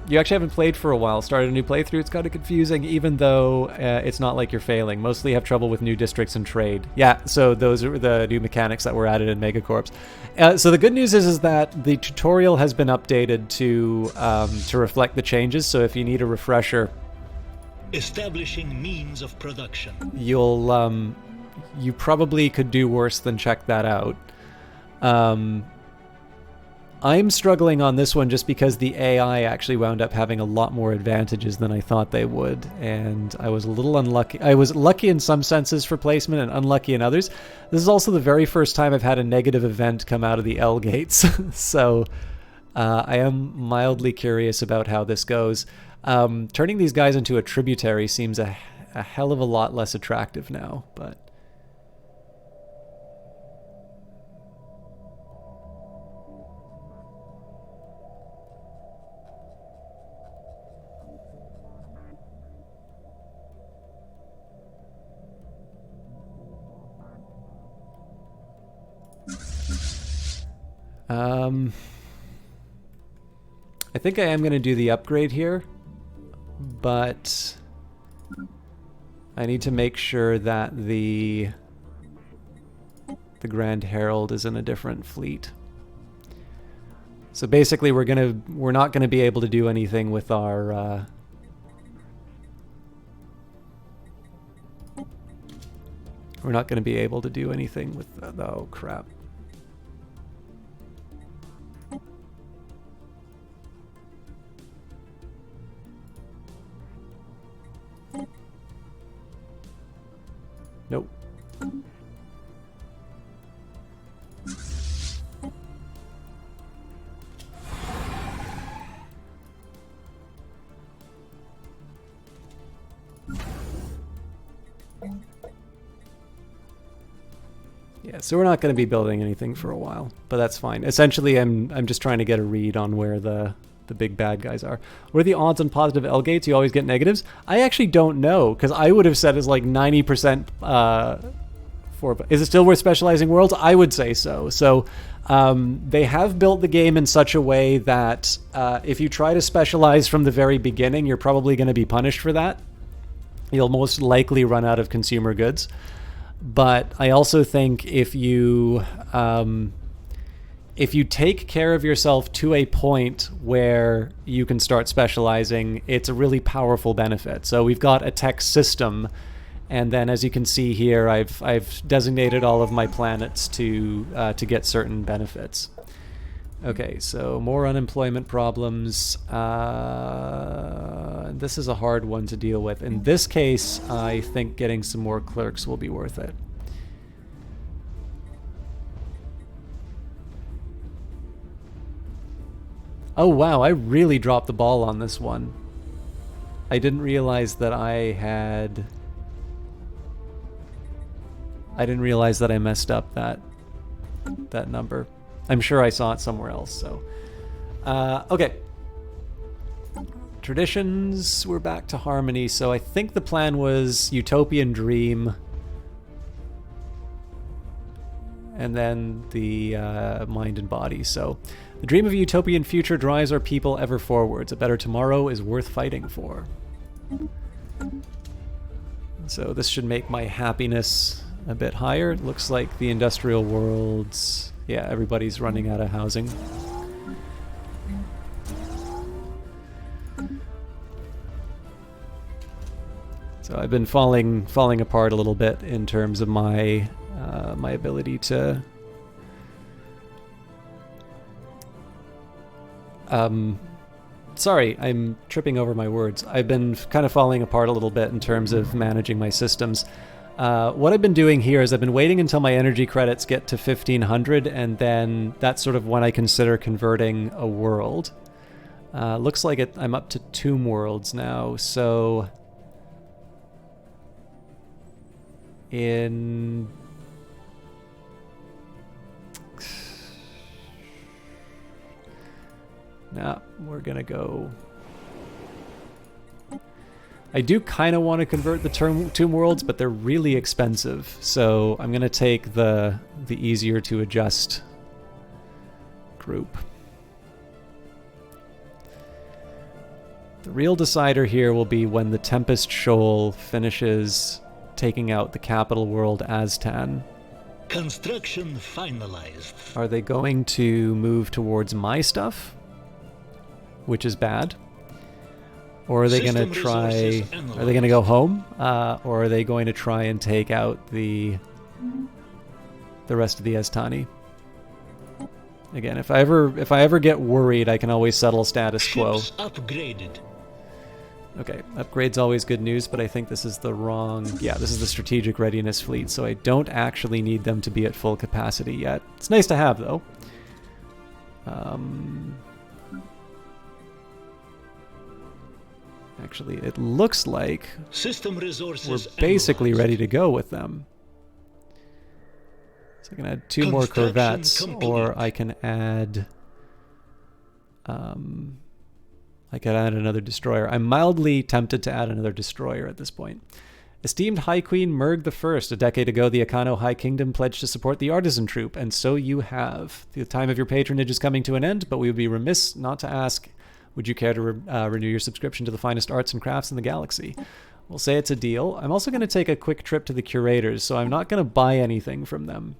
[SPEAKER 1] You actually haven't played for a while. Started a new playthrough. It's kind of confusing, even though it's not like you're failing. Mostly have trouble with new districts and trade. Yeah, so those are the new mechanics that were added in Megacorps. So the good news is that the tutorial has been updated to reflect the changes. So if you need a refresher,
[SPEAKER 2] establishing means of production.
[SPEAKER 1] You probably could do worse than check that out. I'm struggling on this one just because the AI actually wound up having a lot more advantages than I thought they would, and I was a little unlucky. I was lucky in some senses for placement and unlucky in others. This is also the very first time I've had a negative event come out of the L gates, so I am mildly curious about how this goes. Turning these guys into a tributary seems a hell of a lot less attractive now, but... I think I am going to do the upgrade here, but I need to make sure that the Grand Herald is in a different fleet. So basically we're not going to be able to do anything with our we're not going to be able to do anything with oh crap. Nope. Yeah, so we're not going to be building anything for a while, but that's fine. Essentially, I'm just trying to get a read on where the big bad guys are. What are the odds on positive L gates? You always get negatives? I actually don't know, because I would have said it's like 90% for... Is it still worth specializing worlds? I would say so. So they have built the game in such a way that if you try to specialize from the very beginning, you're probably going to be punished for that. You'll most likely run out of consumer goods. But I also think if you take care of yourself to a point where you can start specializing, it's a really powerful benefit. So we've got a tech system, and then as you can see here, I've designated all of my planets to get certain benefits. Okay, so more unemployment problems. This is a hard one to deal with. In this case, I think getting some more clerks will be worth it. Oh wow, I really dropped the ball on this one. I didn't realize that I messed up that number. I'm sure I saw it somewhere else, so. Okay. Traditions, we're back to harmony, so I think the plan was Utopian Dream, and then the mind and body. So the dream of a utopian future drives our people ever forwards. A better tomorrow is worth fighting for. So this should make my happiness a bit higher. It looks like the industrial worlds... Yeah, everybody's running out of housing. So I've been falling apart a little bit in terms of my my ability to sorry, I'm tripping over my words. I've been kind of falling apart a little bit in terms of managing my systems. What I've been doing here is I've been waiting until my energy credits get to 1500, and then that's sort of when I consider converting a world. Looks like I'm up to Tomb Worlds now, so in... Nah, we're gonna go... I do kind of want to convert the Tomb Worlds, but they're really expensive, so I'm gonna take the easier to adjust group. The real decider here will be when the Tempest Shoal finishes taking out the capital world Aztan.
[SPEAKER 2] Construction finalized.
[SPEAKER 1] Are they going to move towards my stuff? Which is bad. Or are they going to try... Are they going to go home? Or are they going to try and take out the rest of the Aztani? Again, if I ever get worried, I can always settle status quo.
[SPEAKER 2] Ships upgraded.
[SPEAKER 1] Okay, upgrade's always good news, but I think this is the wrong... Yeah, this is the strategic readiness fleet, so I don't actually need them to be at full capacity yet. It's nice to have, though. actually. It looks like
[SPEAKER 2] System
[SPEAKER 1] we're
[SPEAKER 2] resources
[SPEAKER 1] basically
[SPEAKER 2] analyzed.
[SPEAKER 1] ready to go with them. So I can add 2 more
[SPEAKER 2] Construction
[SPEAKER 1] corvettes,
[SPEAKER 2] complete.
[SPEAKER 1] or I can add... I could add another destroyer. I'm mildly tempted to add another destroyer at this point. Esteemed High Queen Merg I, a decade ago, the Akano High Kingdom pledged to support the artisan troop, and so you have. The time of your patronage is coming to an end, but we would be remiss not to ask, would you care to renew your subscription to the finest arts and crafts in the galaxy? We'll say it's a deal. I'm also going to take a quick trip to the curators, so I'm not going to buy anything from them.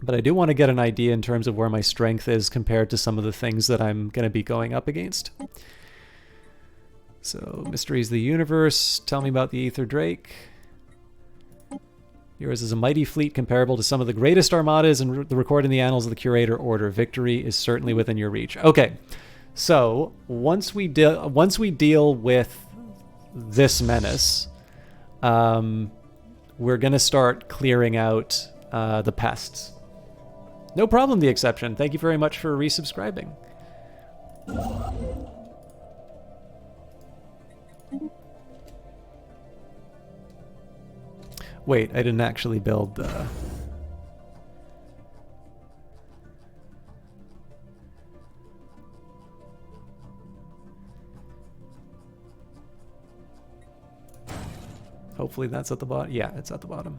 [SPEAKER 1] But I do want to get an idea in terms of where my strength is compared to some of the things that I'm going to be going up against. So, Mysteries of the Universe, tell me about the Aether Drake. Yours is a mighty fleet comparable to some of the greatest armadas and the record in the annals of the Curator Order. Victory is certainly within your reach. Okay, so once we deal with this menace, we're going to start clearing out the pests. No problem, The Exception. Thank you very much for resubscribing. Wait, I didn't actually build the... Hopefully that's at the bottom. Yeah, it's at the bottom.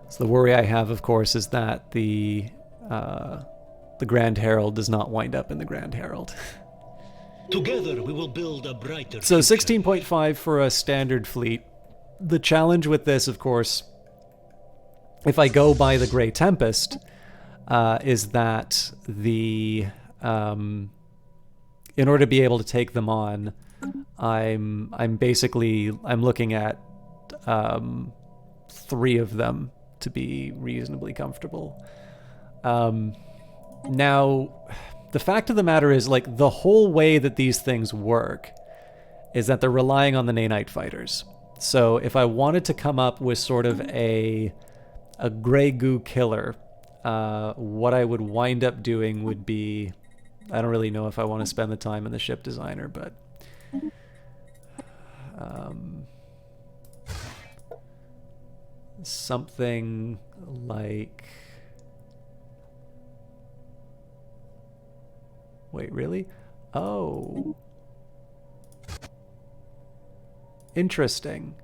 [SPEAKER 1] So the worry I have, of course, is that the Grand Herald does not wind up in the Grand Herald.
[SPEAKER 2] Together we will build a brighter
[SPEAKER 1] So
[SPEAKER 2] future.
[SPEAKER 1] 16.5 for a standard fleet. The challenge with this, of course, if I go by the Grey Tempest, is that the in order to be able to take them on, I'm looking at 3 of them to be reasonably comfortable. Now, the fact of the matter is, like, the whole way that these things work is that they're relying on the Nanite fighters. So if I wanted to come up with sort of a Grey Goo killer, what I would wind up doing would be, I don't really know if I want to spend the time in the ship designer, but something like... Wait, really? Oh. Interesting.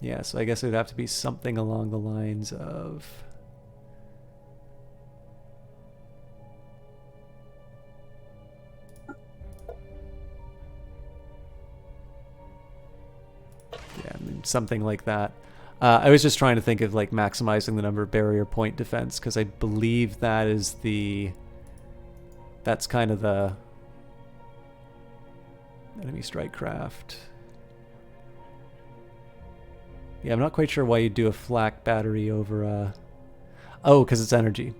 [SPEAKER 1] Yeah, so I guess it would have to be something along the lines of... Yeah, I mean, something like that. I was just trying to think of, like, maximizing the number of barrier point defense, because I believe that is the... That's kind of the... Enemy strike craft. Yeah, I'm not quite sure why you'd do a flak battery over a... Oh, because it's energy.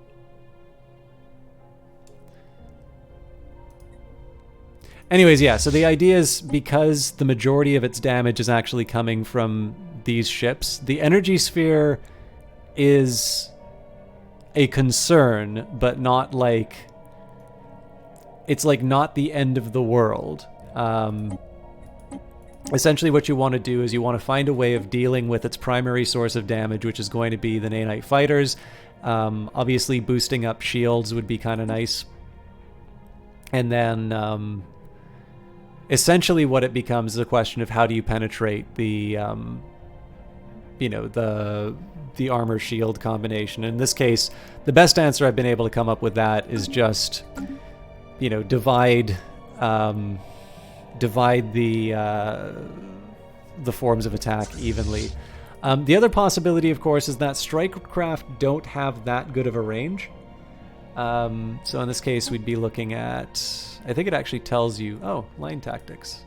[SPEAKER 1] Anyways, yeah, so the idea is, because the majority of its damage is actually coming from these ships, the energy sphere is a concern, but not like... It's like not the end of the world. Essentially what you want to do is you want to find a way of dealing with its primary source of damage, which is going to be the Nanite fighters. Obviously boosting up shields would be kind of nice. And then... essentially what it becomes is a question of how do you penetrate the, you know, the armor shield combination. In this case, the best answer I've been able to come up with that is just, you know, divide the forms of attack evenly. The other possibility, of course, is that strike craft don't have that good of a range. So in this case, we'd be looking at... I think it actually tells you... Oh, line tactics.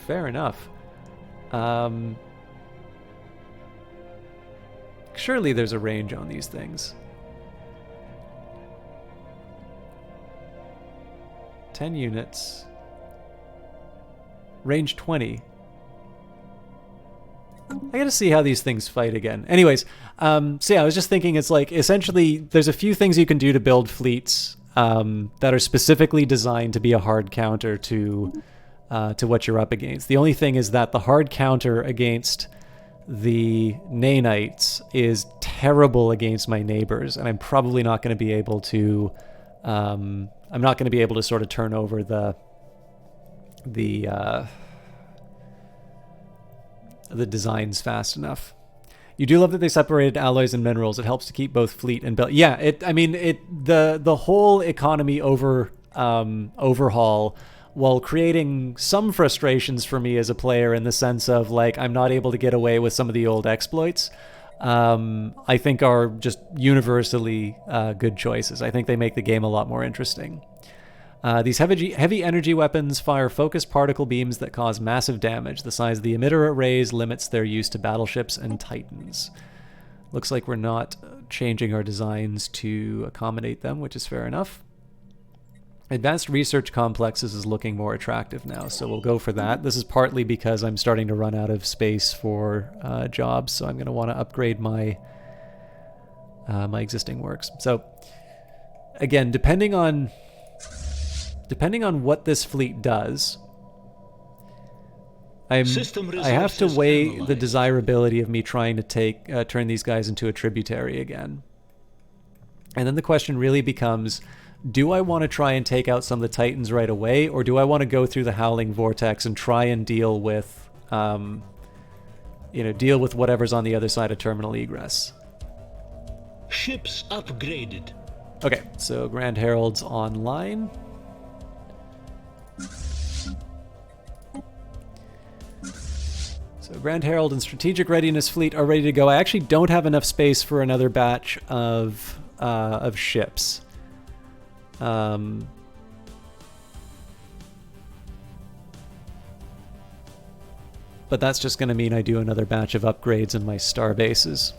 [SPEAKER 1] Fair enough. Surely there's a range on these things. 10 units. Range 20. I gotta see how these things fight again. Anyways, so yeah, I was just thinking it's like, essentially, there's a few things you can do to build fleets that are specifically designed to be a hard counter to what you're up against. The only thing is that the hard counter against the Nanites is terrible against my neighbors, and I'm probably not going to be able to. I'm not going to be able to sort of turn over the designs fast enough. You do love that they separated alloys and minerals. It helps to keep both fleet and build. Yeah, the whole economy overhaul, while creating some frustrations for me as a player in the sense of like I'm not able to get away with some of the old exploits, I think are just universally good choices. I think they make the game a lot more interesting. These heavy energy weapons fire focused particle beams that cause massive damage. The size of the emitter arrays limits their use to battleships and titans. Looks like we're not changing our designs to accommodate them, which is fair enough. Advanced research complexes is looking more attractive now, so we'll go for that. This is partly because I'm starting to run out of space for jobs, so I'm going to want to upgrade my my existing works. So again, depending on what this fleet does, I have to weigh the desirability of me trying to turn these guys into a tributary again. And then the question really becomes, do I want to try and take out some of the Titans right away, or do I want to go through the Howling Vortex and try and deal with whatever's on the other side of terminal egress?
[SPEAKER 2] Ships upgraded.
[SPEAKER 1] Okay, so Grand Herald's online. So Grand Herald and Strategic Readiness Fleet are ready to go. I actually don't have enough space for another batch of ships. But that's just going to mean I do another batch of upgrades in my star bases.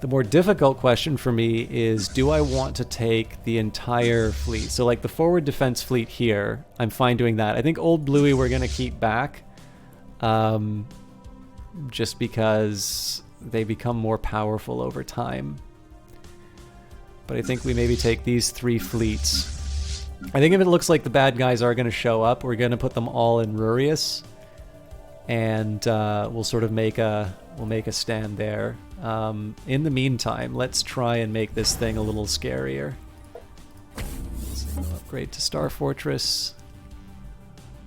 [SPEAKER 1] The more difficult question for me is, do I want to take the entire fleet? So like the forward defense fleet here, I'm fine doing that. I think Old Bluey we're going to keep back, just because they become more powerful over time. But I think we maybe take these 3 fleets. I think if it looks like the bad guys are going to show up, we're going to put them all in Rurius, and we'll sort of make a stand there. In the meantime, let's try and make this thing a little scarier. So upgrade to Star Fortress.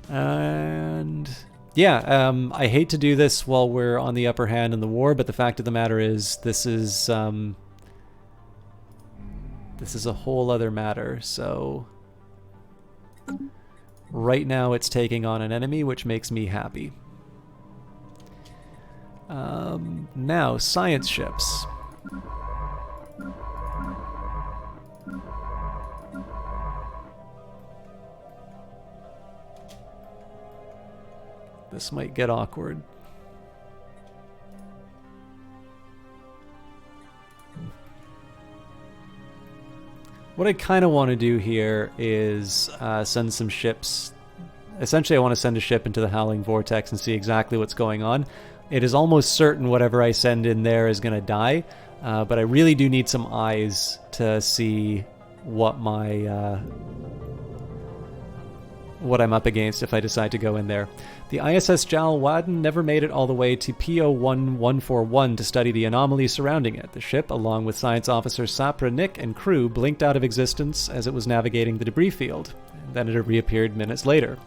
[SPEAKER 1] And yeah, I hate to do this while we're on the upper hand in the war, but the fact of the matter is this is a whole other matter. So right now it's taking on an enemy, which makes me happy. Now, science ships. This might get awkward. What I kind of want to do here is send some ships. Essentially, I want to send a ship into the Howling Vortex and see exactly what's going on. It is almost certain whatever I send in there is going to die, but I really do need some eyes to see what what I'm up against if I decide to go in there. The ISS Jal Wadden never made it all the way to PO-1141 to study the anomaly surrounding it. The ship, along with science officer Sapra Nick and crew, blinked out of existence as it was navigating the debris field. Then it reappeared minutes later.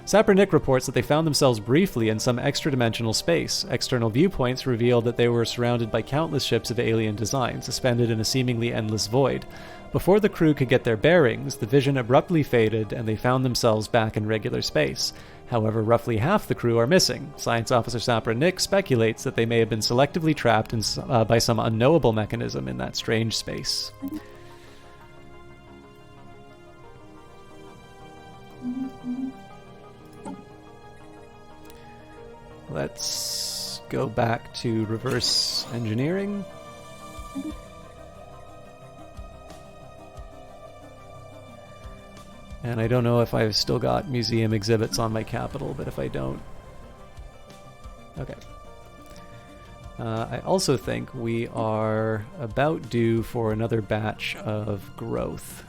[SPEAKER 1] Sapra Nick reports that they found themselves briefly in some extra-dimensional space. External viewpoints revealed that they were surrounded by countless ships of alien design, suspended in a seemingly endless void. Before the crew could get their bearings, the vision abruptly faded and they found themselves back in regular space. However, roughly half the crew are missing. Science Officer Sapra Nick speculates that they may have been selectively trapped by some unknowable mechanism in that strange space. Let's go back to reverse engineering. And I don't know if I've still got museum exhibits on my capital, but if I don't... Okay. I also think we are about due for another batch of growth.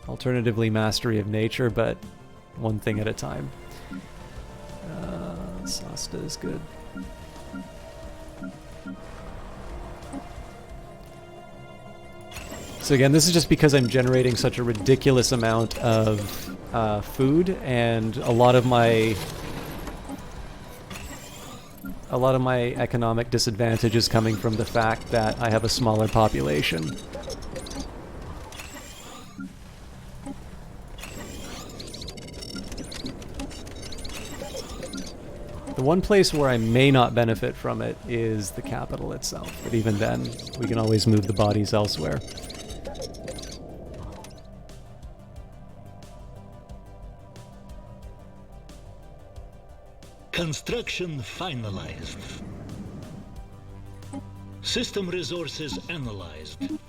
[SPEAKER 1] Alternatively, mastery of nature, but one thing at a time. Sasta is good. So again, this is just because I'm generating such a ridiculous amount of food, and a lot of my economic disadvantage is coming from the fact that I have a smaller population. The one place where I may not benefit from it is the capital itself, but even then, we can always move the bodies elsewhere.
[SPEAKER 2] Construction finalized. System resources analyzed.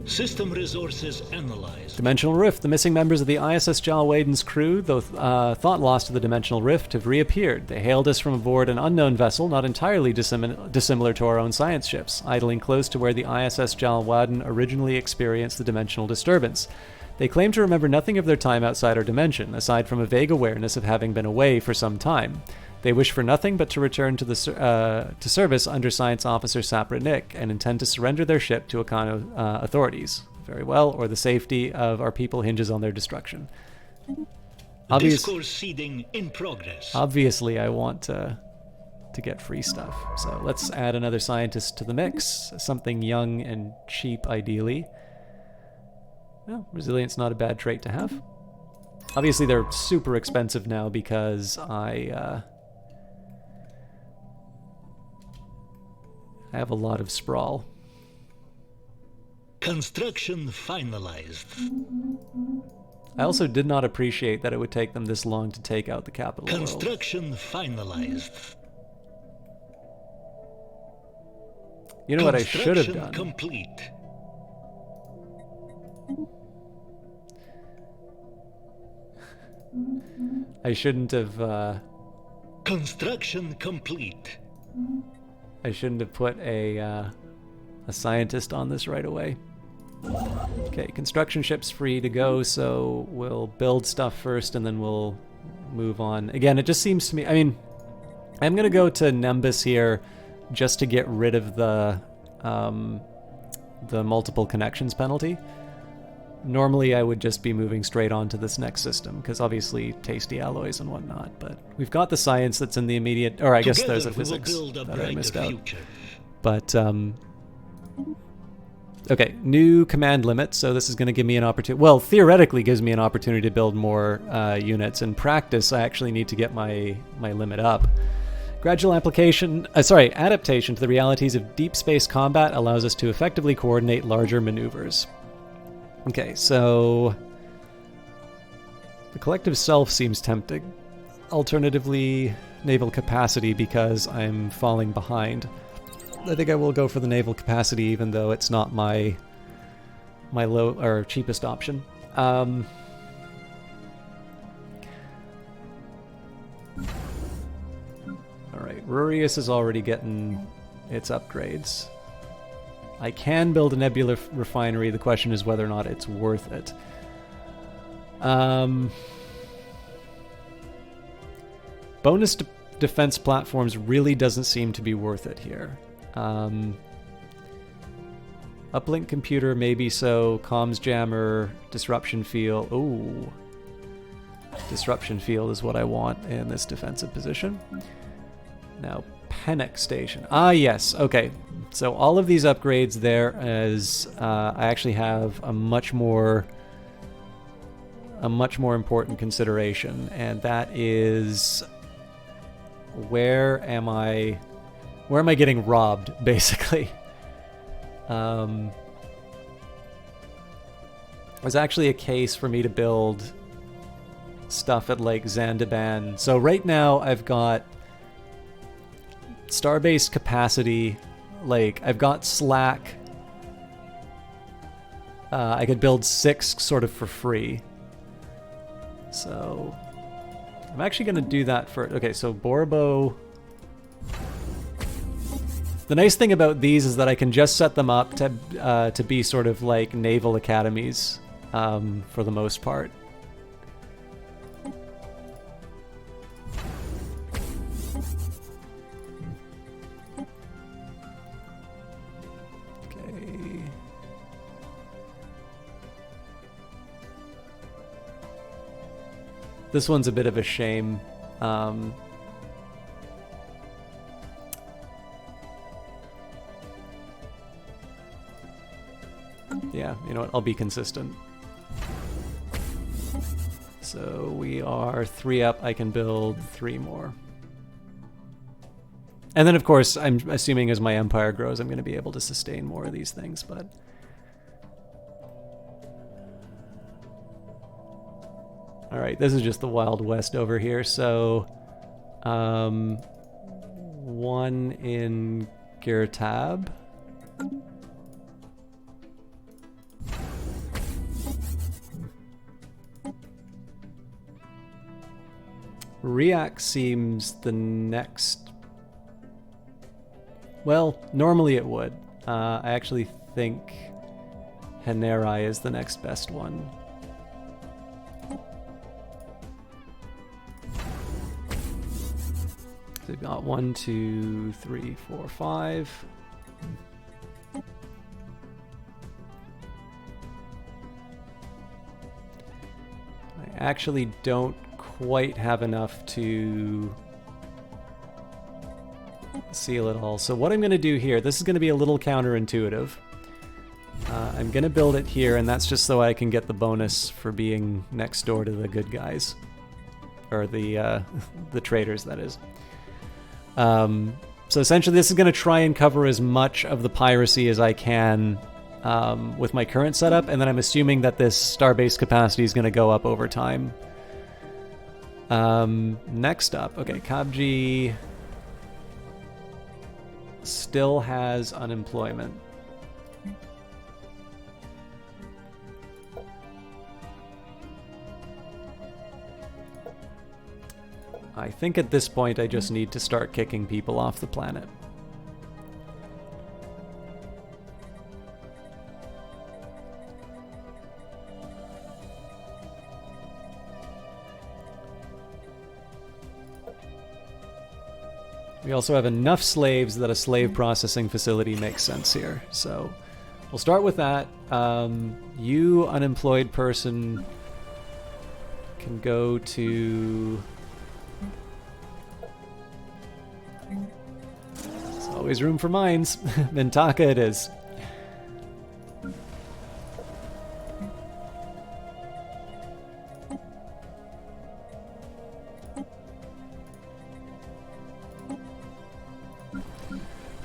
[SPEAKER 2] System resources analyzed.
[SPEAKER 1] Dimensional Rift. The missing members of the ISS Jalwaden's crew, though thought lost to the Dimensional Rift, have reappeared. They hailed us from aboard an unknown vessel, not entirely dissimilar to our own science ships, idling close to where the ISS Jalwaden originally experienced the dimensional disturbance. They claim to remember nothing of their time outside our dimension, aside from a vague awareness of having been away for some time. They wish for nothing but to return to to service under Science Officer Sapra Nick, and intend to surrender their ship to Akano authorities. Very well, or the safety of our people hinges on their destruction.
[SPEAKER 2] Discourse seeding in progress.
[SPEAKER 1] Obviously, I want to get free stuff. So let's add another scientist to the mix. Something young and cheap, ideally. Well, resilience not a bad trait to have. Obviously, they're super expensive now because I have a lot of sprawl.
[SPEAKER 2] Construction finalized.
[SPEAKER 1] I also did not appreciate that it would take them this long to take out the capital world.
[SPEAKER 2] Construction finalized.
[SPEAKER 1] You know what I should have done?
[SPEAKER 2] Complete.
[SPEAKER 1] I shouldn't have,
[SPEAKER 2] Construction complete.
[SPEAKER 1] I shouldn't have put a scientist on this right away. Okay, construction ship's free to go, so we'll build stuff first and then we'll move on. Again, it just seems to me, I mean, I'm gonna go to Nimbus here just to get rid of the multiple connections penalty. Normally I would just be moving straight on to this next system, because obviously tasty alloys and whatnot, but we've got the science that's in the immediate, or I guess there's a physics that I missed out. But, okay, new command limit, so this is going to give me an opportunity, well, theoretically gives me an opportunity to build more units. In practice, I actually need to get my limit up. Gradual adaptation to the realities of deep space combat allows us to effectively coordinate larger maneuvers. Okay, so the collective self seems tempting. Alternatively, naval capacity, because I'm falling behind. I think I will go for the naval capacity, even though it's not my low or cheapest option. All right, Rurius is already getting its upgrades. I can build a nebula refinery. The question is whether or not it's worth it. Bonus defense platforms really doesn't seem to be worth it here. Uplink computer, maybe so. Comms jammer, disruption field. Ooh. Disruption field is what I want in this defensive position. Now, Panic Station. Ah, yes. Okay. So all of these upgrades there is I actually have a much more important consideration, and that is where am I getting robbed, basically. There's actually a case for me to build stuff at Lake Zandaban. So right now I've got Starbase capacity, like, I've got Slack. I could build 6 sort of for free. So I'm actually going to do that for... Okay, so Borbo... The nice thing about these is that I can just set them up to be sort of like naval academies for the most part. Okay. This one's a bit of a shame. Yeah, you know what? I'll be consistent. So we are 3 up. I can build 3 more. And then, of course, I'm assuming as my empire grows, I'm going to be able to sustain more of these things, but... Alright, this is just the Wild West over here, so... 1 in Girtab. Riak seems the next... Well, normally it would. I actually think Hanerai is the next best one. So we've got 1, 2, 3, 4, 5. I actually don't quite have enough to seal it all. So what I'm going to do here, this is going to be a little counterintuitive. I'm going to build it here, and that's just so I can get the bonus for being next door to the good guys. Or the traders, that is. So essentially this is going to try and cover as much of the piracy as I can with my current setup, and then I'm assuming that this starbase capacity is going to go up over time. Next up, okay, Kabji still has unemployment. I think at this point I just need to start kicking people off the planet. We also have enough slaves that a slave processing facility makes sense here. So we'll start with that. You, unemployed person, can go to... There's always room for mines. Mintaka it is.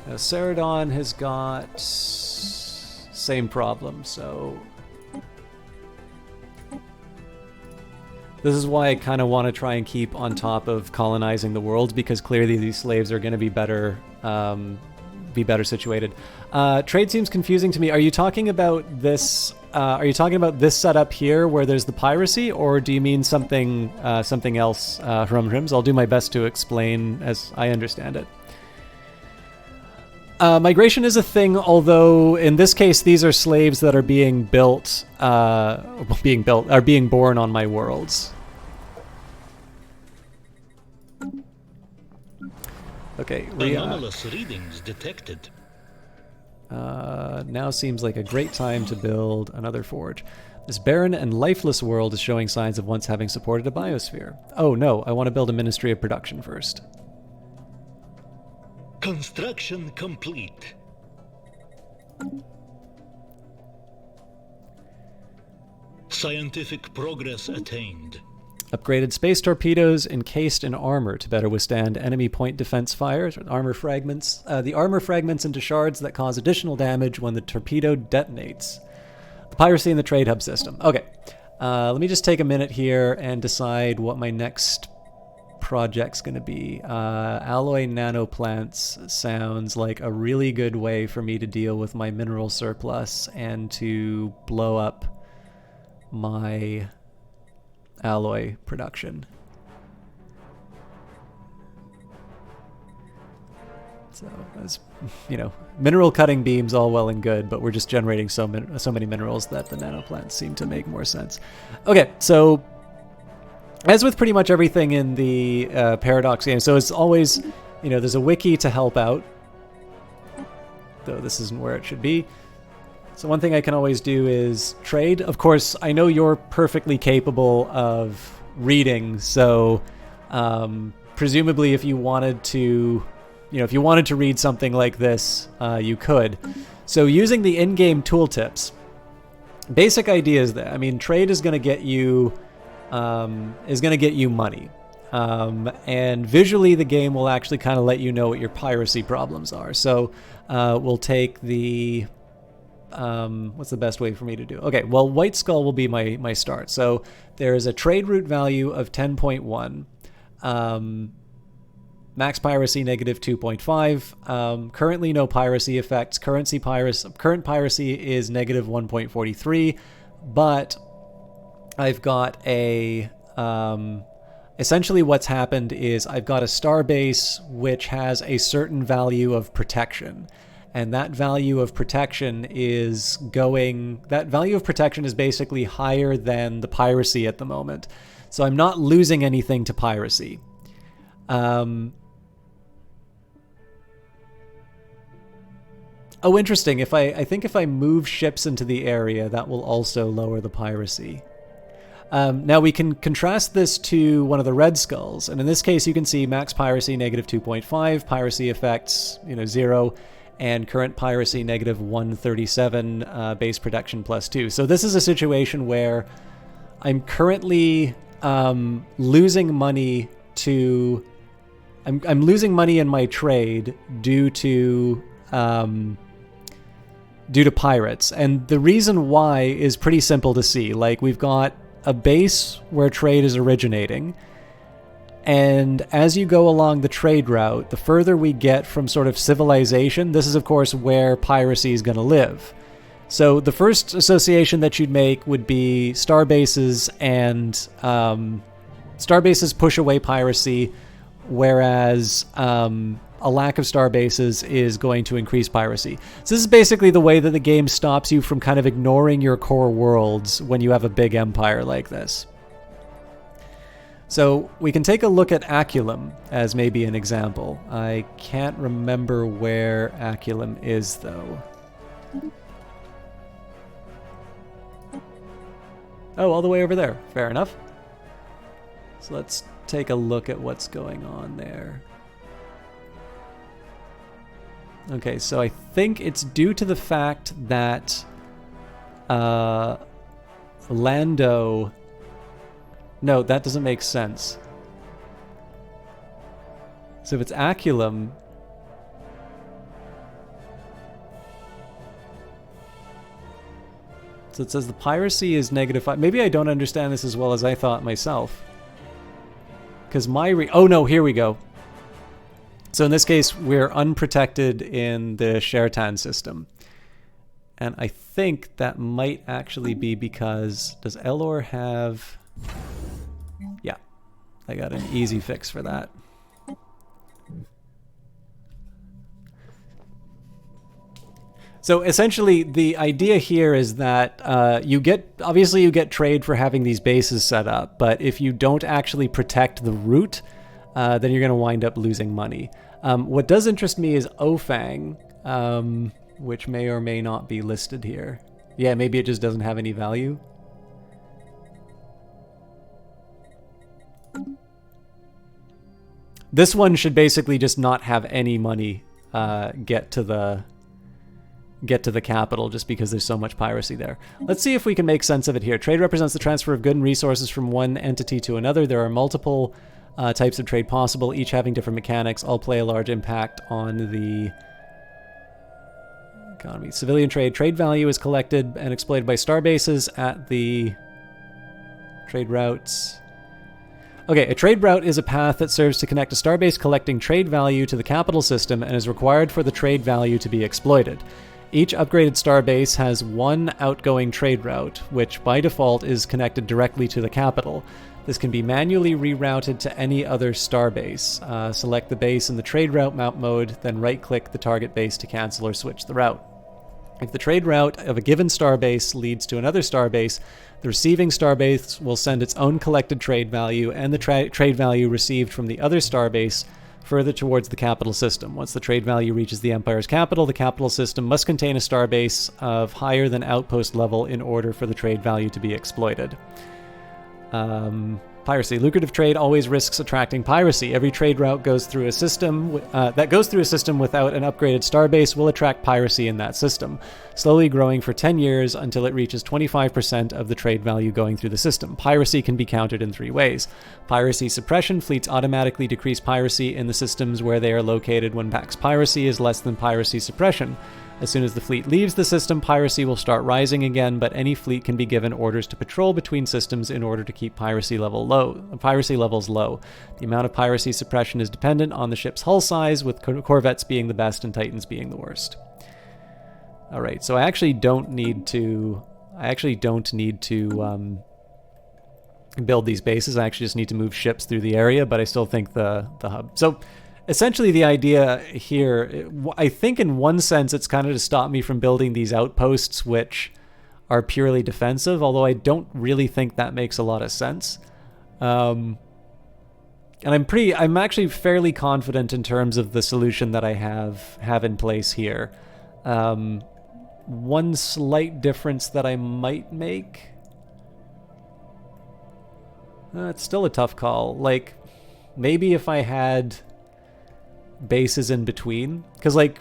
[SPEAKER 1] Now, Ceradon has got same problem, so this is why I kind of want to try and keep on top of colonizing the world, because clearly these slaves are going to be better situated. Trade seems confusing to me. Are you talking about this? Are you talking about this setup here, where there's the piracy, or do you mean something something else? Hrimrims. I'll do my best to explain as I understand it. Migration is a thing, although in this case these are slaves that are being built, are being born on my worlds. Okay,
[SPEAKER 2] anomalous readings detected.
[SPEAKER 1] Now seems like a great time to build another forge. This barren and lifeless world is showing signs of once having supported a biosphere. Oh no, I want to build a Ministry of Production first.
[SPEAKER 2] Construction complete. Scientific progress attained.
[SPEAKER 1] Upgraded space torpedoes encased in armor to better withstand enemy point defense fires. Armor fragments. The armor fragments into shards that cause additional damage when the torpedo detonates. The piracy in the trade hub system. Okay. Let me just take a minute here and decide what my next project's going to be. Alloy nanoplants sounds like a really good way for me to deal with my mineral surplus and to blow up my alloy production. So, as you know, mineral cutting beams all well and good, but we're just generating so many minerals that the nanoplants seem to make more sense. Okay, so as with pretty much everything in the Paradox game, so it's always, you know, there's a wiki to help out, though this isn't where it should be. So one thing I can always do is trade. Of course, I know you're perfectly capable of reading, so presumably if you wanted to, you know, if you wanted to read something like this, you could. So using the in-game tooltips, basic idea is that, I mean, trade is going to get you money. And visually the game will actually kind of let you know what your piracy problems are. So we'll take the, what's the best way for me to do? Okay, well, White Skull will be my start. So there is a trade route value of 10.1. Max piracy negative 2.5. Currently no piracy effects. Current piracy is negative 1.43, but I've got a essentially what's happened is I've got a starbase which has a certain value of protection, and that value of protection is basically higher than the piracy at the moment. So I'm not losing anything to piracy. Oh, interesting. I think if I move ships into the area, that will also lower the piracy. Now we can contrast this to one of the red skulls, and in this case you can see max piracy negative 2.5, piracy effects 0, and current piracy negative 137, base protection plus 2. So this is a situation where I'm currently losing money to. I'm losing money in my trade due to pirates, and the reason why is pretty simple to see. Like, we've got a base where trade is originating, and as you go along the trade route, the further we get from sort of civilization, this is of course where piracy is going to live. So the first association that you'd make would be star bases, and star bases push away piracy, whereas a lack of star bases is going to increase piracy. So this is basically the way that the game stops you from kind of ignoring your core worlds when you have a big empire like this. So we can take a look at Aculum as maybe an example. I can't remember where Aculum is, though. Oh, all the way over there. Fair enough. So let's take a look at what's going on there. Okay, so I think it's due to the fact that Lando... No, that doesn't make sense. So if it's Aculum... So it says the piracy is -5. Maybe I don't understand this as well as I thought myself. Because oh no, here we go. So in this case, we're unprotected in the Shertan system. And I think that might actually be because... Does Elor have... Yeah, I got an easy fix for that. So essentially, the idea here is that you get trade for having these bases set up, but if you don't actually protect the route, then you're going to wind up losing money. What does interest me is Ofang, which may or may not be listed here. Yeah, maybe it just doesn't have any value. This one should basically just not have any money get to the capital, just because there's so much piracy there. Let's see if we can make sense of it here. Trade represents the transfer of good and resources from one entity to another. There are multiple types of trade possible, each having different mechanics. All play a large impact on the economy. Civilian trade. Trade value is collected and exploited by star bases at the trade routes. Okay, a trade route is a path that serves to connect a starbase collecting trade value to the capital system and is required for the trade value to be exploited. Each upgraded starbase has one outgoing trade route, which by default is connected directly to the capital. This can be manually rerouted to any other starbase. Select the base in the trade route mount mode, then right-click the target base to cancel or switch the route. If the trade route of a given starbase leads to another starbase, the receiving starbase will send its own collected trade value and the trade value received from the other starbase further towards the capital system. Once the trade value reaches the Empire's capital, the capital system must contain a starbase of higher than outpost level in order for the trade value to be exploited. Piracy. Lucrative trade always risks attracting piracy. Every trade route goes through a system that goes through a system without an upgraded starbase will attract piracy in that system, slowly growing for 10 years until it reaches 25% of the trade value going through the system. Piracy can be countered in 3 ways. Piracy suppression. Fleets automatically decrease piracy in the systems where they are located when max piracy is less than piracy suppression. As soon as the fleet leaves the system, piracy will start rising again, but any fleet can be given orders to patrol between systems in order to keep piracy levels low. The amount of piracy suppression is dependent on the ship's hull size, with corvettes being the best and Titans being the worst. All right, so I actually don't need to build these bases. I actually just need to move ships through the area, but I still think the hub. So essentially, the idea here, I think in one sense, it's kind of to stop me from building these outposts, which are purely defensive, although I don't really think that makes a lot of sense. And I'm actually fairly confident in terms of the solution that I have in place here. One slight difference that I might make, it's still a tough call. Like, maybe if I had bases in between, because like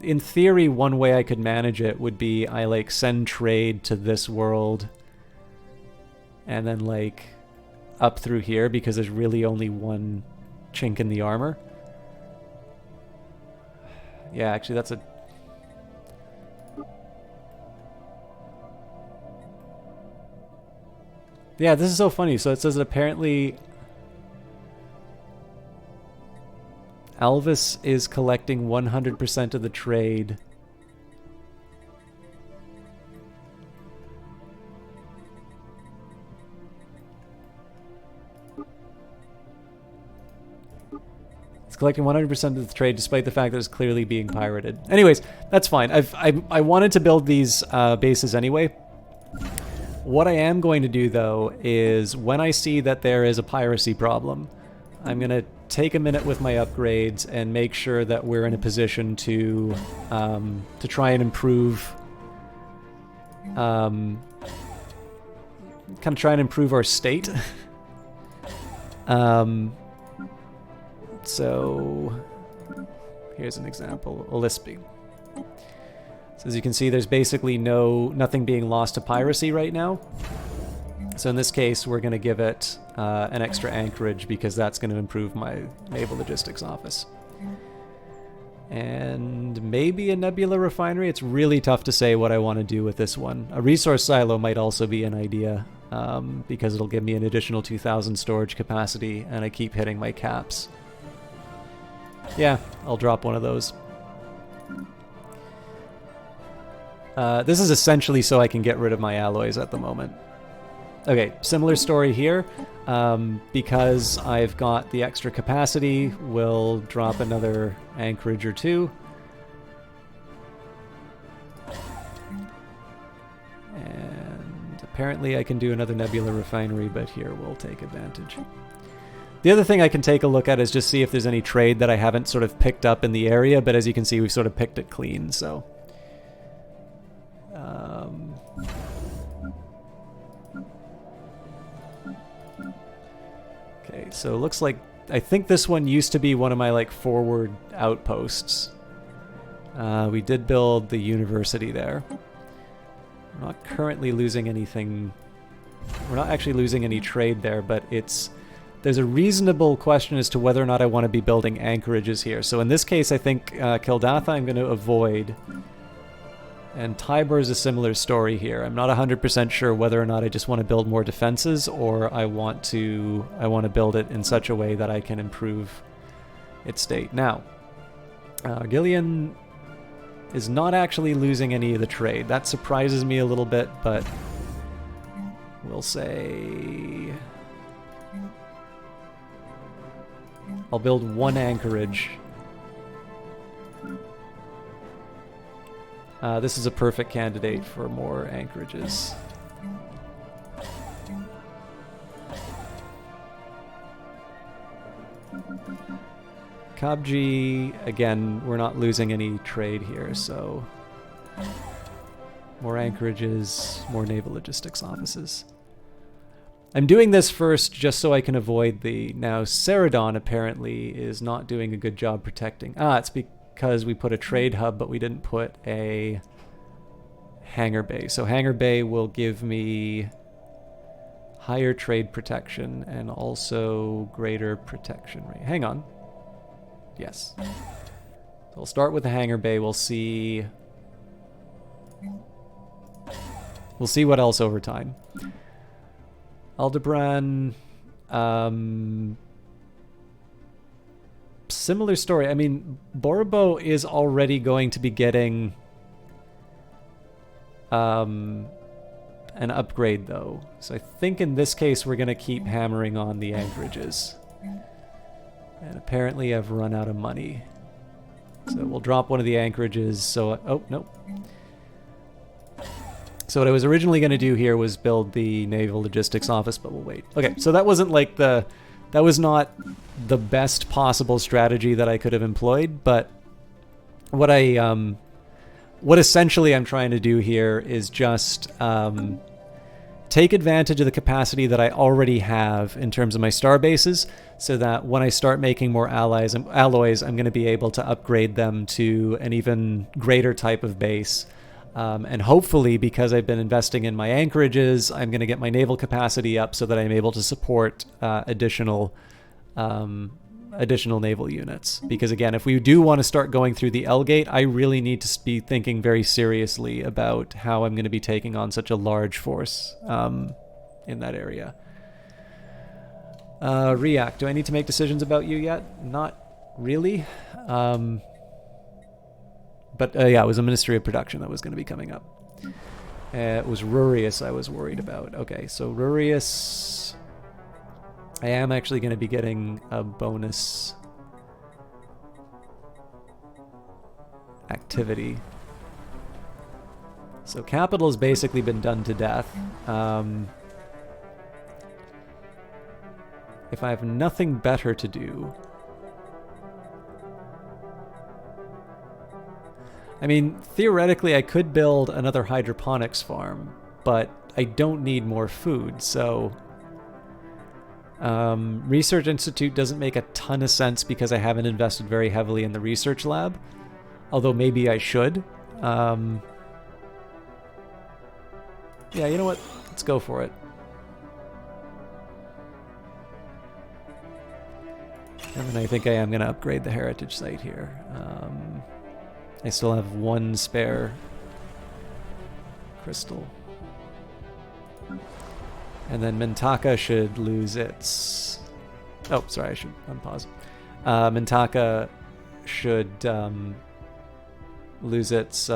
[SPEAKER 1] in theory one way I could manage it would be I like send trade to this world and then like up through here, because there's really only one chink in the armor. Yeah, actually that's a yeah, this is so funny. So it says that apparently Alvis is collecting 100% of the trade. It's collecting 100% of the trade despite the fact that it's clearly being pirated. Anyways, that's fine. I wanted to build these bases anyway. What I am going to do though is when I see that there is a piracy problem, I'm going to take a minute with my upgrades and make sure that we're in a position to try and improve, kind of try and improve our state. So here's an example, Olispi. So as you can see, there's basically nothing being lost to piracy right now. So in this case, we're going to give it an extra anchorage because that's going to improve my naval logistics office. And maybe a nebula refinery. It's really tough to say what I want to do with this one. A resource silo might also be an idea because it'll give me an additional 2,000 storage capacity and I keep hitting my caps. Yeah, I'll drop one of those. This is essentially so I can get rid of my alloys at the moment. Okay, similar story here. Because I've got the extra capacity, we'll drop another anchorage or 2. And apparently I can do another nebula refinery, but here we'll take advantage. The other thing I can take a look at is just see if there's any trade that I haven't sort of picked up in the area, but as you can see, we've sort of picked it clean, so... Okay, so it looks like... I think this one used to be one of my, like, forward outposts. We did build the university there. We're not currently losing anything... We're not actually losing any trade there, but it's... There's a reasonable question as to whether or not I want to be building anchorages here. So in this case, I think Kildatha I'm going to avoid. And Tybur is a similar story here. I'm not 100% sure whether or not I just want to build more defenses or I want to build it in such a way that I can improve its state. Now, Gillian is not actually losing any of the trade. That surprises me a little bit, but we'll say I'll build one anchorage. This is a perfect candidate for more anchorages. Kabji, again, we're not losing any trade here, so more anchorages, more naval logistics offices. I'm doing this first just so I can avoid the... Now, Ceradon apparently is not doing a good job protecting... it's because we put a trade hub, but we didn't put a hangar bay. So hangar bay will give me higher trade protection and also greater protection rate. Hang on. Yes. So we'll start with the hangar bay. We'll see what else over time. Aldebaran, similar story. I mean, Borobo is already going to be getting an upgrade, though. So I think in this case we're going to keep hammering on the anchorages. And apparently I've run out of money. So we'll drop one of the anchorages. So, oh, no. So what I was originally going to do here was build the Naval Logistics Office, but we'll wait. Okay, so that wasn't like that was not the best possible strategy that I could have employed, but what what essentially I'm trying to do here is just take advantage of the capacity that I already have in terms of my star bases, so that when I start making more alloys, I'm going to be able to upgrade them to an even greater type of base. And hopefully, because I've been investing in my anchorages, I'm going to get my naval capacity up so that I'm able to support additional naval units. Because again, if we do want to start going through the L gate, I really need to be thinking very seriously about how I'm going to be taking on such a large force in that area. React, do I need to make decisions about you yet? Not really. But yeah, it was a Ministry of Production that was going to be coming up. It was Rurius I was worried about. Okay, so Rurius... I am actually going to be getting a bonus activity. So capital has basically been done to death. If I have nothing better to do... I mean, theoretically, I could build another hydroponics farm, but I don't need more food, so... Research Institute doesn't make a ton of sense because I haven't invested very heavily in the research lab, although maybe I should. Yeah, you know what? Let's go for it. And then I think I am going to upgrade the heritage site here. I still have one spare crystal. And then Mintaka should lose its... Oh, sorry, I should unpause. Mintaka should lose its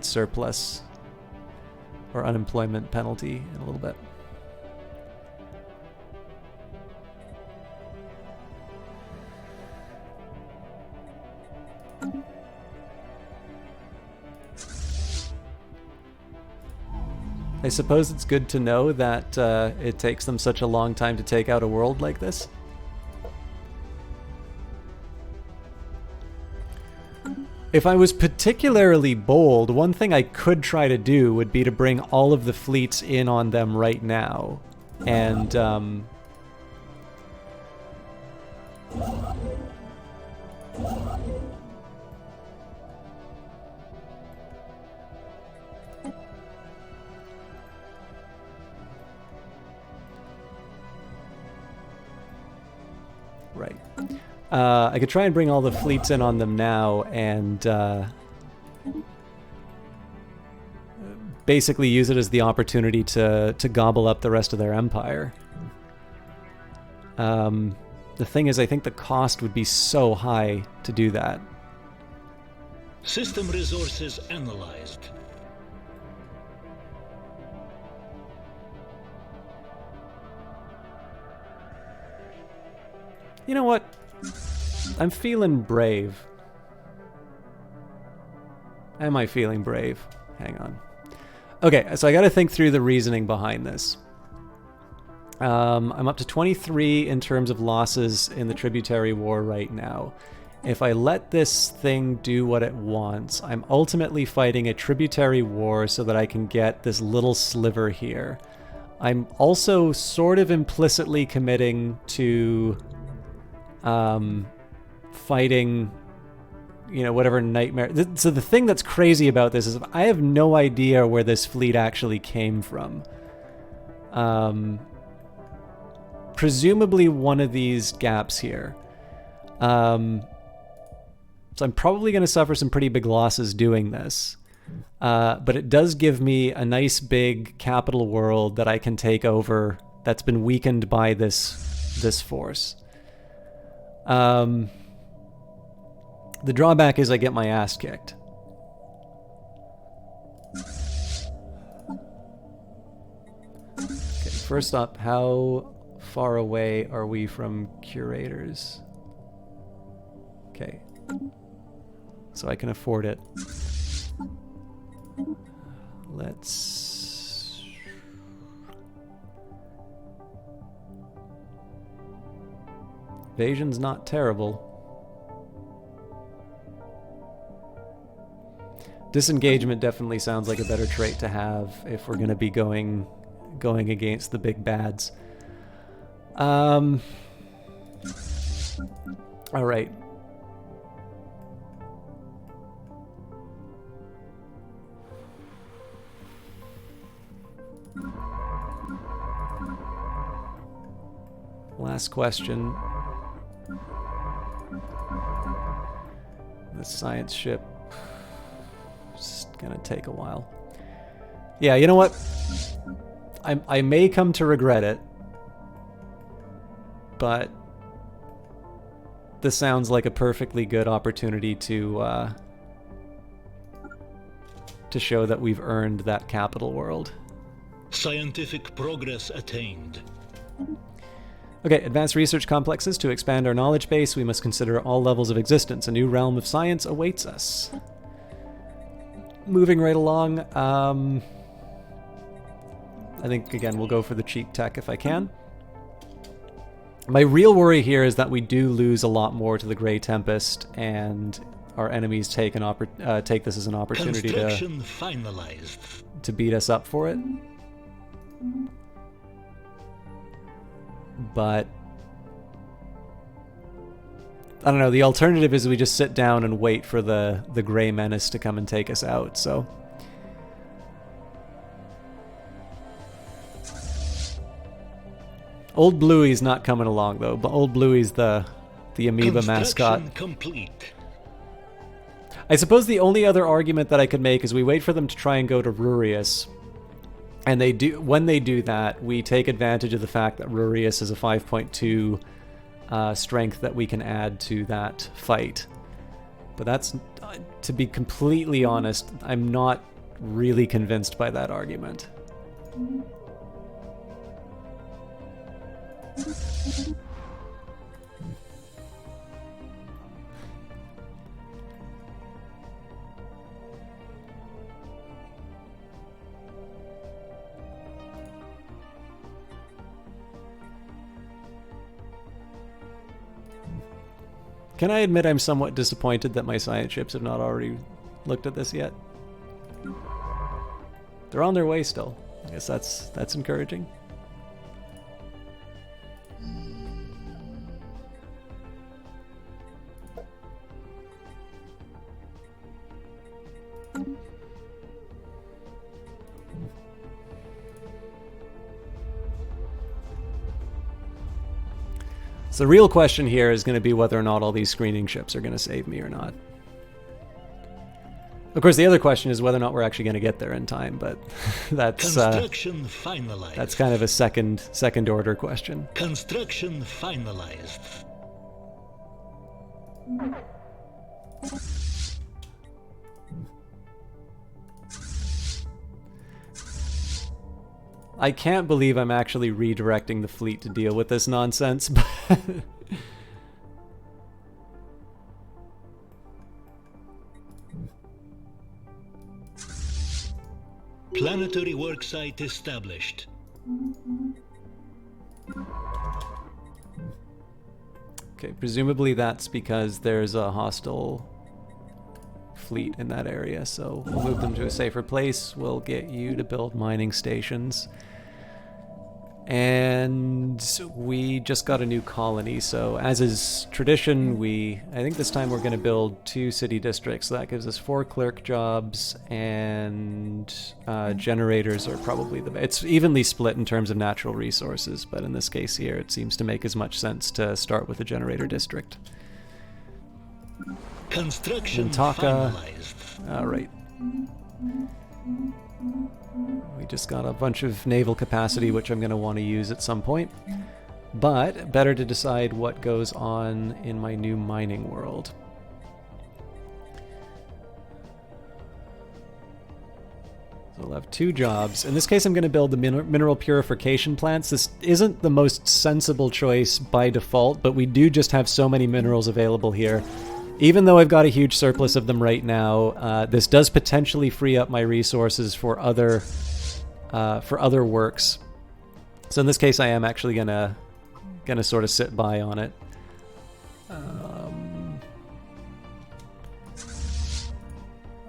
[SPEAKER 1] surplus or unemployment penalty in a little bit. I suppose it's good to know that it takes them such a long time to take out a world like this. If I was particularly bold, one thing I could try to do would be to bring all of the fleets in on them right now. And, right. I could try and bring all the fleets in on them now and basically use it as the opportunity to gobble up the rest of their empire. The thing is, I think the cost would be so high to do that.
[SPEAKER 2] System resources analyzed.
[SPEAKER 1] You know what? I'm feeling brave. Am I feeling brave? Hang on. Okay, so I got to think through the reasoning behind this. I'm up to 23 in terms of losses in the tributary war right now. If I let this thing do what it wants, I'm ultimately fighting a tributary war so that I can get this little sliver here. I'm also sort of implicitly committing to fighting, you know, whatever nightmare. So the thing that's crazy about this is I have no idea where this fleet actually came from. Presumably one of these gaps here. So I'm probably going to suffer some pretty big losses doing this. But it does give me a nice big capital world that I can take over that's been weakened by this force. The drawback is I get my ass kicked. Okay, first up, how far away are we from curators? Okay. So I can afford it. Let's... Evasion's not terrible. Disengagement definitely sounds like a better trait to have if we're going to be going against the big bads. All right. Last question. The science ship is gonna take a while. Yeah, you know what? I may come to regret it, but this sounds like a perfectly good opportunity to show that we've earned that capital world.
[SPEAKER 2] Scientific progress attained.
[SPEAKER 1] Okay, advanced research complexes. To expand our knowledge base, we must consider all levels of existence. A new realm of science awaits us. Moving right along, I think, again, we'll go for the cheap tech if I can. My real worry here is that we do lose a lot more to the Grey Tempest, and our enemies take this as an opportunity to beat us up for it. But I don't know, the alternative is we just sit down and wait for the Grey Menace to come and take us out, so... Old Bluey's not coming along, though. But Old Bluey's the amoeba mascot.
[SPEAKER 2] Complete.
[SPEAKER 1] I suppose the only other argument that I could make is we wait for them to try and go to Rurius. And they do. When they do that, we take advantage of the fact that Rurius is a 5.2 strength that we can add to that fight. But that's, to be completely honest, I'm not really convinced by that argument. Can I admit I'm somewhat disappointed that my science ships have not already looked at this yet? They're on their way still. I guess that's encouraging. So the real question here is going to be whether or not all these screening ships are going to save me or not. Of course, the other question is whether or not we're actually going to get there in time, but
[SPEAKER 2] Construction finalized.
[SPEAKER 1] that's kind of a second order question.
[SPEAKER 2] Construction finalized.
[SPEAKER 1] I can't believe I'm actually redirecting the fleet to deal with this nonsense, but
[SPEAKER 2] Planetary worksite established.
[SPEAKER 1] okay, presumably that's because there's a hostile fleet in that area, so we'll move them to a safer place. We'll get you to build mining stations. And we just got a new colony, so as is tradition, I think this time we're going to build 2 city districts. So that gives us 4 clerk jobs, and generators are probably it's evenly split in terms of natural resources, but in this case here, it seems to make as much sense to start with a generator district.
[SPEAKER 2] Construction
[SPEAKER 1] Mintaka.
[SPEAKER 2] finalized.
[SPEAKER 1] All right. We just got a bunch of naval capacity, which I'm going to want to use at some point. But better to decide what goes on in my new mining world. So we'll have 2 jobs. In this case, I'm going to build the mineral purification plants. This isn't the most sensible choice by default, but we do just have so many minerals available here. Even though I've got a huge surplus of them right now, this does potentially free up my resources for other works. So in this case, I am actually gonna sort of sit by on it.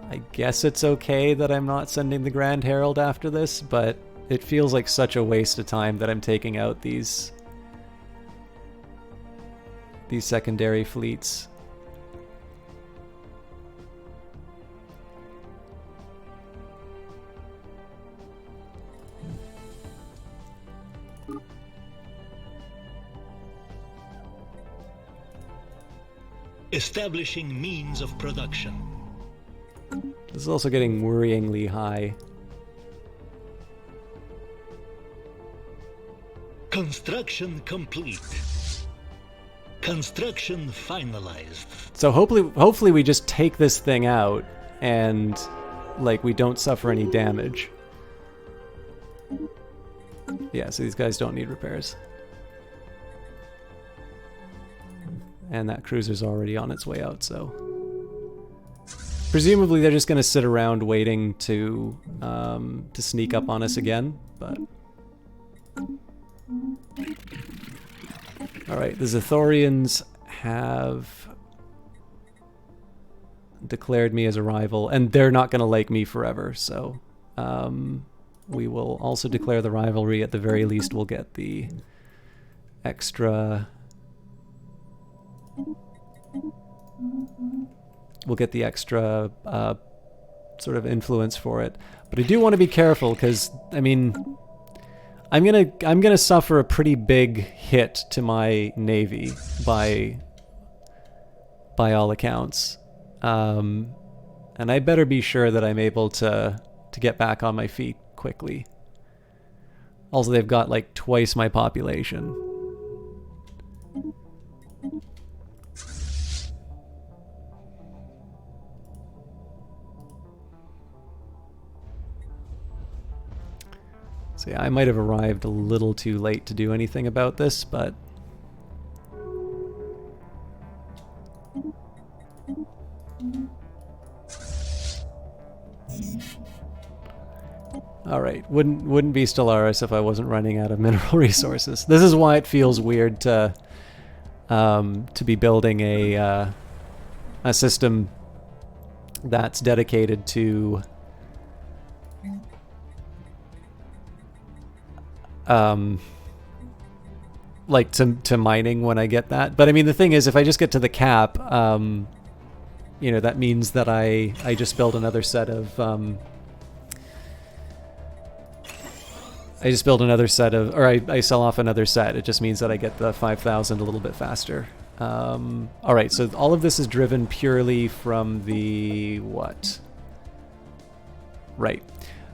[SPEAKER 1] I guess it's okay that I'm not sending the Grand Herald after this, but it feels like such a waste of time that I'm taking out these secondary fleets.
[SPEAKER 2] Establishing means of production.
[SPEAKER 1] This is also getting worryingly high.
[SPEAKER 2] Construction complete. Construction finalized.
[SPEAKER 1] So hopefully we just take this thing out and like we don't suffer any damage. Yeah, so these guys don't need repairs. And that cruiser's already on its way out, so presumably they're just going to sit around waiting to sneak up on us again. But all right, the Zathorians have declared me as a rival, and they're not going to like me forever. So we will also declare the rivalry. At the very least, we'll get the extra. Sort of influence for it, but I do want to be careful because I mean, I'm gonna suffer a pretty big hit to my navy by all accounts, and I better be sure that I'm able to get back on my feet quickly. Also, they've got like twice my population. So yeah, I might have arrived a little too late to do anything about this, but all right, wouldn't be Stellaris if I wasn't running out of mineral resources. This is why it feels weird to be building a system that's dedicated to like to mining when I get that. But I mean, the thing is, if I just get to the cap, you know, that means that I just build another set of or I sell off another set. It just means that I get the 5,000 a little bit faster. All right, so all of this is driven purely from the what? Right.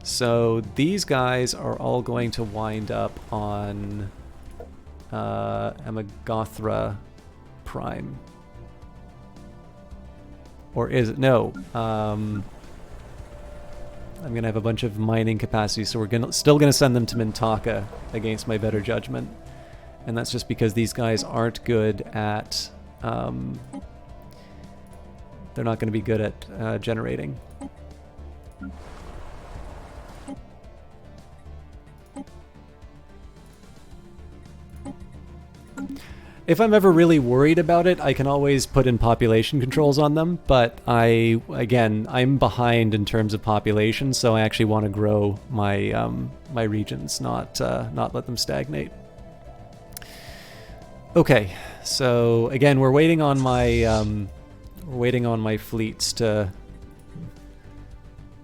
[SPEAKER 1] So these guys are all going to wind up on Amagothra Prime. Or is it? No. I'm going to have a bunch of mining capacity, so we're still going to send them to Mintaka against my better judgment. And that's just because these guys aren't good at... they're not going to be good at generating. If I'm ever really worried about it, I can always put in population controls on them, but I'm behind in terms of population, so I actually want to grow my my regions, not let them stagnate. Okay, so again, we're waiting on my fleets to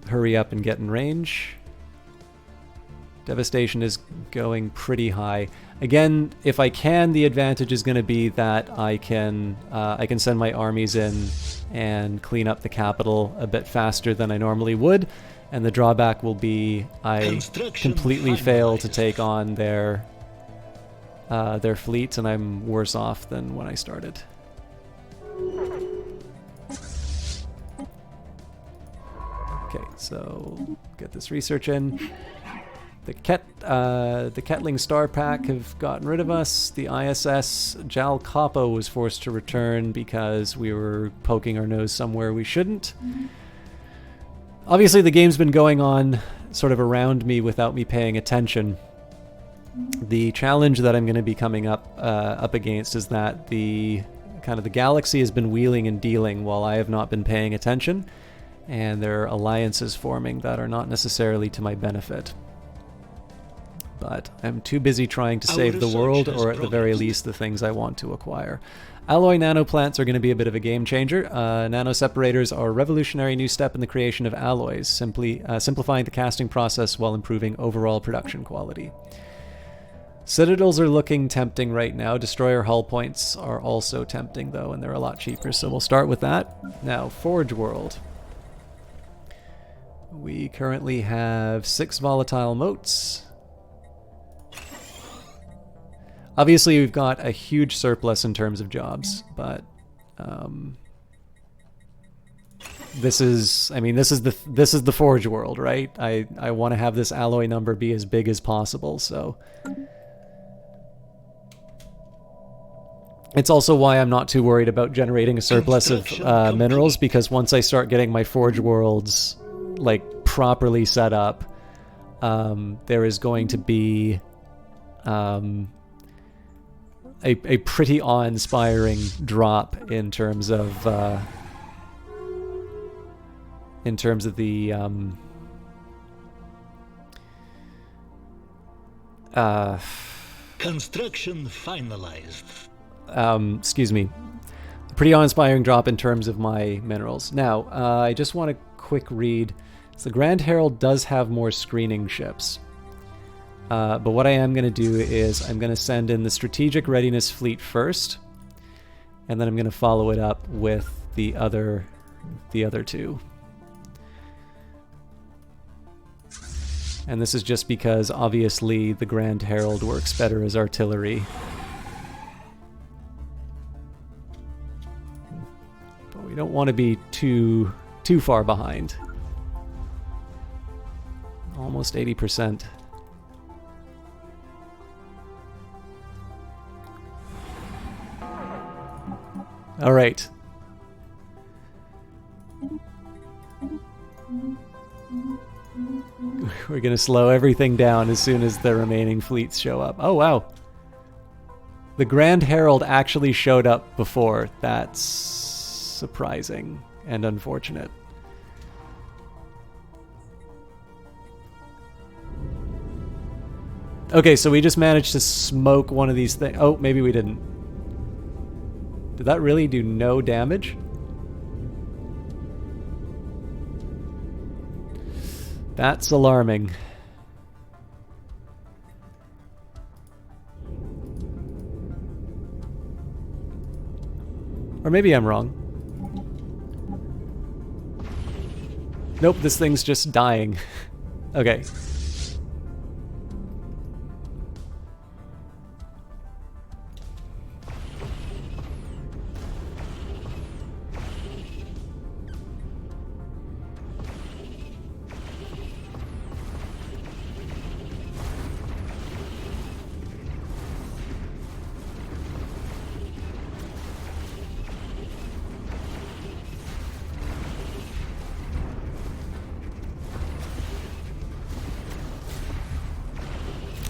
[SPEAKER 1] hurry up and get in range. Devastation is going pretty high. Again, if I can, the advantage is going to be that I can send my armies in and clean up the capital a bit faster than I normally would, and the drawback will be I completely fail to take on their fleets, and I'm worse off than when I started. Okay, so get this research in. The Ketling Star Pack have gotten rid of us. The ISS Jal Capo was forced to return because we were poking our nose somewhere we shouldn't. Obviously, the game's been going on sort of around me without me paying attention. The challenge that I'm going to be coming up against is that the galaxy has been wheeling and dealing while I have not been paying attention, and there are alliances forming that are not necessarily to my benefit. But I'm too busy trying to save the world, or at the very least the things I want to acquire. Alloy nanoplants are going to be a bit of a game changer. Nanoseparators are a revolutionary new step in the creation of alloys, simplifying the casting process while improving overall production quality. Citadels are looking tempting right now. Destroyer hull points are also tempting, though, and they're a lot cheaper, so we'll start with that. Now, Forge World. We currently have 6 volatile moats. Obviously, we've got a huge surplus in terms of jobs, but this is the Forge World, right? I want to have this alloy number be as big as possible, so it's also why I'm not too worried about generating a surplus of minerals, because once I start getting my Forge Worlds like properly set up, there is going to be a pretty awe-inspiring drop in terms of the
[SPEAKER 2] construction finalized.
[SPEAKER 1] Excuse me. A pretty awe-inspiring drop in terms of my minerals. Now, I just want a quick read. So the Grand Herald does have more screening ships. But what I am going to do is I'm going to send in the Strategic Readiness Fleet first, and then I'm going to follow it up with the other two. And this is just because, obviously, the Grand Herald works better as artillery. But we don't want to be too far behind. Almost 80%. All right. We're going to slow everything down as soon as the remaining fleets show up. Oh, wow. The Grand Herald actually showed up before. That's surprising and unfortunate. Okay, so we just managed to smoke one of these things. Oh, maybe we didn't. Did that really do no damage? That's alarming. Or maybe I'm wrong. Nope, this thing's just dying. Okay.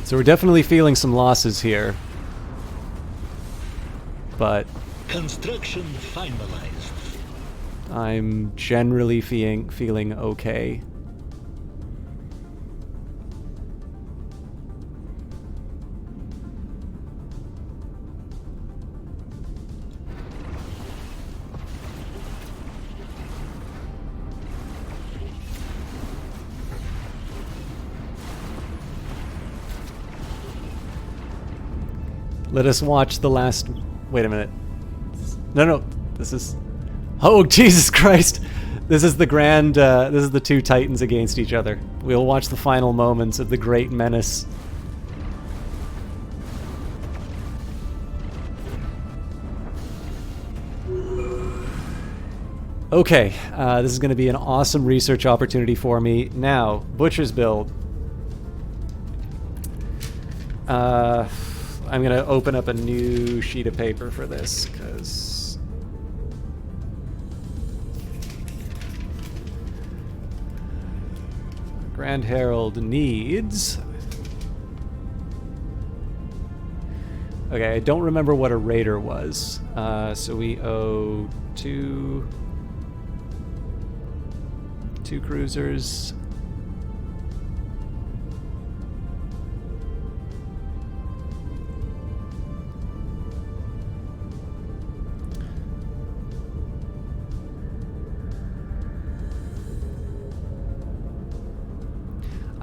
[SPEAKER 1] So we're definitely feeling some losses here. But
[SPEAKER 2] Construction finalized.
[SPEAKER 1] I'm generally feeling okay. Let us watch the last... Wait a minute. No, this is... Oh, Jesus Christ! This is the grand... this is the two titans against each other. We'll watch the final moments of the Great Menace. Okay, this is going to be an awesome research opportunity for me. Now, Butcher's build. I'm going to open up a new sheet of paper for this, because... Grand Herald needs... Okay, I don't remember what a raider was. So we owe two cruisers.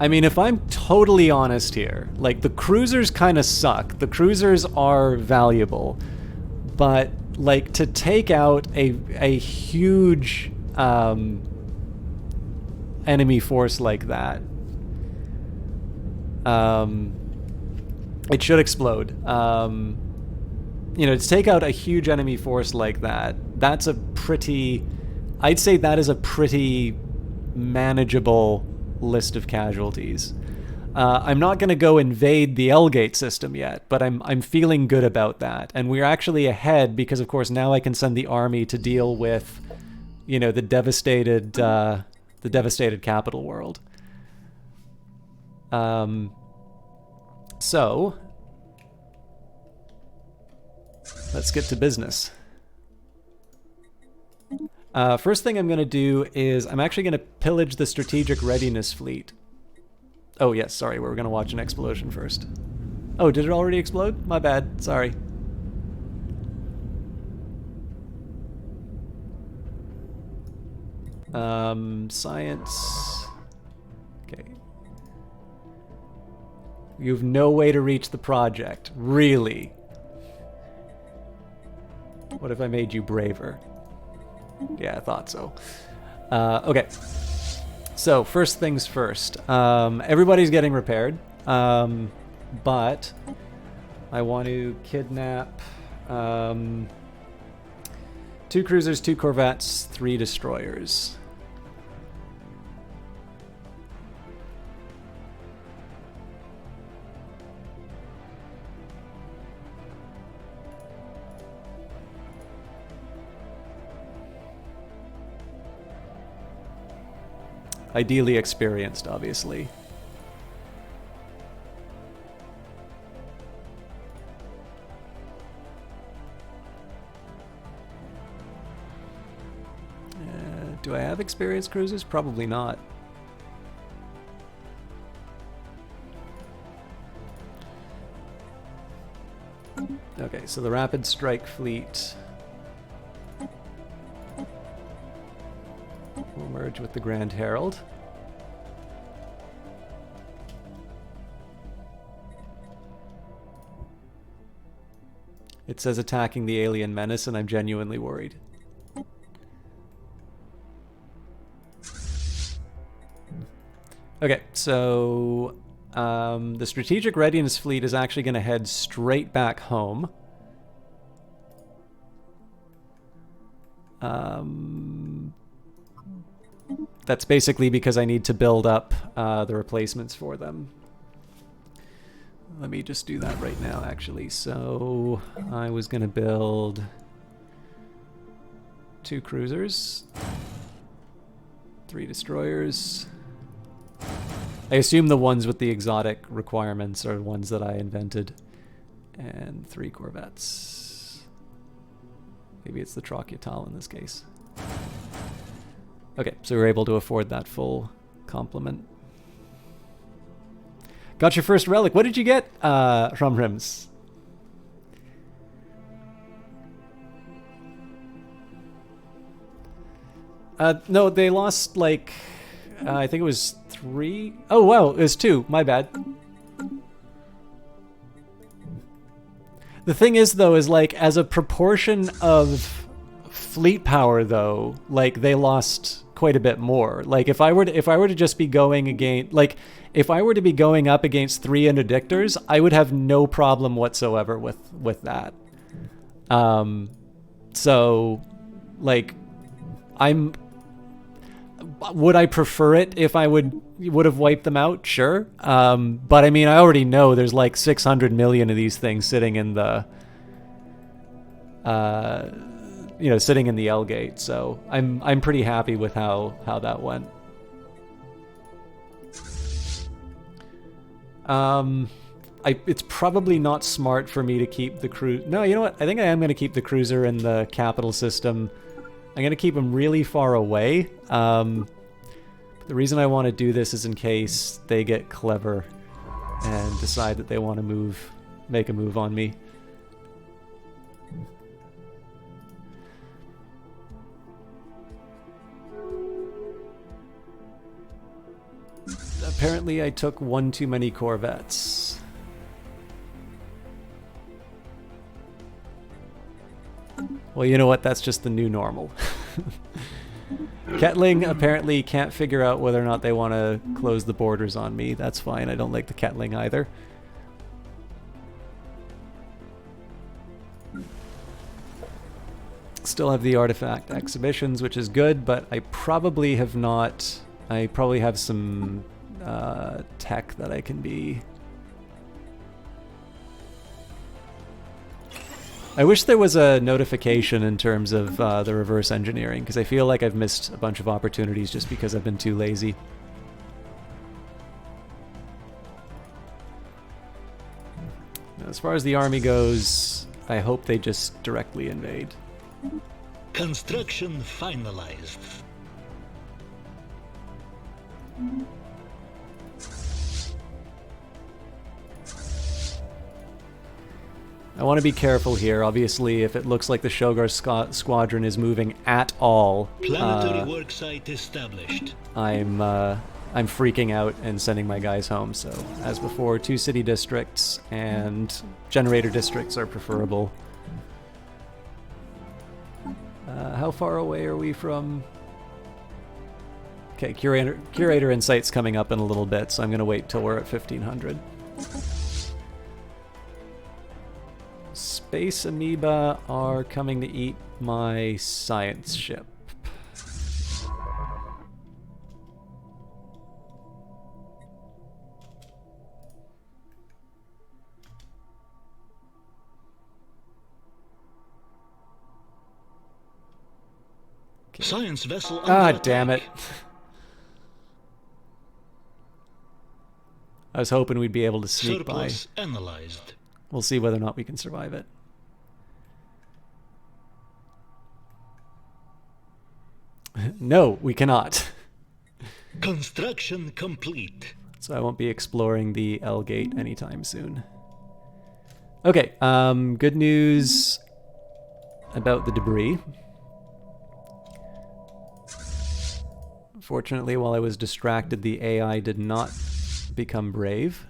[SPEAKER 1] I mean, if I'm totally honest here, like, the cruisers kind of suck. The cruisers are valuable, but, like, to take out a huge enemy force like that, it should explode. You know, to take out a huge enemy force like that, that's a pretty... I'd say that is a pretty manageable list of casualties. I'm not going to go invade the L-Gate system yet, but I'm feeling good about that. And we're actually ahead because, of course, now I can send the army to deal with, you know, the devastated capital world. So let's get to business. First thing I'm going to do is I'm actually going to pillage the strategic readiness fleet. Oh, yes, sorry, we're going to watch an explosion first. Oh, did it already explode? My bad, sorry. Science. Okay. You have no way to reach the project. Really? What if I made you braver? Yeah, I thought so. Okay. So, first things first. Everybody's getting repaired. But I want to kidnap 2 cruisers, 2 corvettes, 3 destroyers. Ideally experienced, obviously. Do I have experienced cruisers? Probably not. Okay, so the Rapid Strike Fleet will merge with the Grand Herald. It says attacking the alien menace, and I'm genuinely worried. Okay, so the strategic readiness fleet is actually going to head straight back home. That's basically because I need to build up the replacements for them. Let me just do that right now, actually. So I was going to build 2 cruisers, 3 destroyers. I assume the ones with the exotic requirements are ones that I invented. And 3 corvettes. Maybe it's the Troccutal in this case. Okay, so we were able to afford that full complement. Got your first relic. What did you get, Rumrims? No, they lost like... I think it was 3. Oh, wow, it was 2. My bad. The thing is, though, is like as a proportion of fleet power, though, like they lost quite a bit more. Like if I were to just be going against, like if I were to be going up against 3 interdictors, I would have no problem whatsoever with that. So, like, would I prefer it if I would have wiped them out? Sure. But I mean, I already know there's like 600 million of these things sitting in the, sitting in the L gate. So I'm pretty happy with how that went. It's probably not smart for me to keep the cruiser. No, you know what? I think I am going to keep the cruiser in the capital system. I'm going to keep them really far away. The reason I want to do this is in case they get clever and decide that they want to make a move on me. Apparently I took 1 too many corvettes. Well, you know what? That's just the new normal. Ketling apparently can't figure out whether or not they want to close the borders on me. That's fine. I don't like the Ketling either. Still have the artifact exhibitions, which is good, but I probably have not... I probably have some tech that I can be... I wish there was a notification in terms of the reverse engineering, because I feel like I've missed a bunch of opportunities just because I've been too lazy. As far as the army goes, I hope they just directly invade.
[SPEAKER 2] Construction finalized.
[SPEAKER 1] I want to be careful here. Obviously, if it looks like the Shogar squadron is moving at all,
[SPEAKER 2] planetary worksite established.
[SPEAKER 1] I'm freaking out and sending my guys home. So, as before, 2 city districts and generator districts are preferable. How far away are we from... Okay, Curator Insight's coming up in a little bit, so I'm going to wait till we're at 1500. Space amoeba are coming to eat my science ship. Okay.
[SPEAKER 2] Science vessel.
[SPEAKER 1] Ah, damn it. I was hoping we'd be able to sneak
[SPEAKER 2] Surplus
[SPEAKER 1] by.
[SPEAKER 2] Analyzed.
[SPEAKER 1] We'll see whether or not we can survive it. No, we cannot.
[SPEAKER 2] Construction complete.
[SPEAKER 1] So I won't be exploring the L gate anytime soon. Okay, good news about the debris. Fortunately, while I was distracted, the AI did not become brave.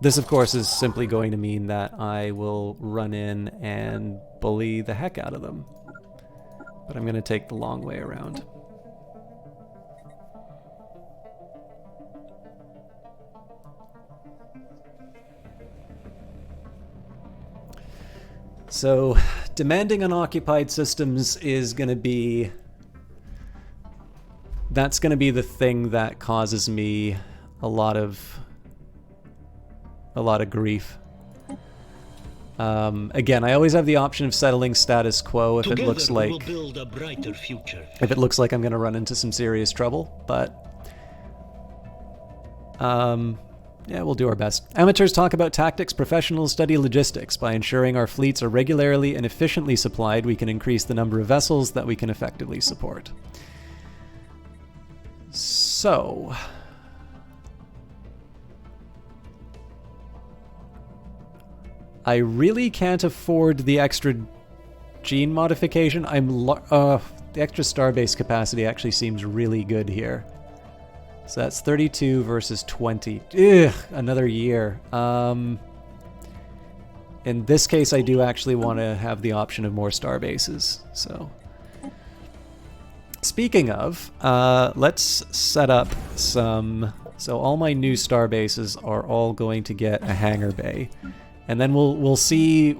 [SPEAKER 1] This, of course, is simply going to mean that I will run in and bully the heck out of them. But I'm going to take the long way around. So, demanding unoccupied systems is going to be... That's going to be the thing that causes me a lot of grief. Again, I always have the option of settling status quo if
[SPEAKER 2] Together
[SPEAKER 1] it looks like...
[SPEAKER 2] we'll build a brighter future.
[SPEAKER 1] If it looks like I'm going to run into some serious trouble, but... yeah, we'll do our best. Amateurs talk about tactics, professionals study logistics. By ensuring our fleets are regularly and efficiently supplied, we can increase the number of vessels that we can effectively support. So... I really can't afford the extra gene modification. The extra starbase capacity actually seems really good here. So that's 32 versus 20. Ugh, another year. In this case, I do actually want to have the option of more starbases. So, speaking of, let's set up some. So all my new starbases are all going to get a hangar bay, and then we'll see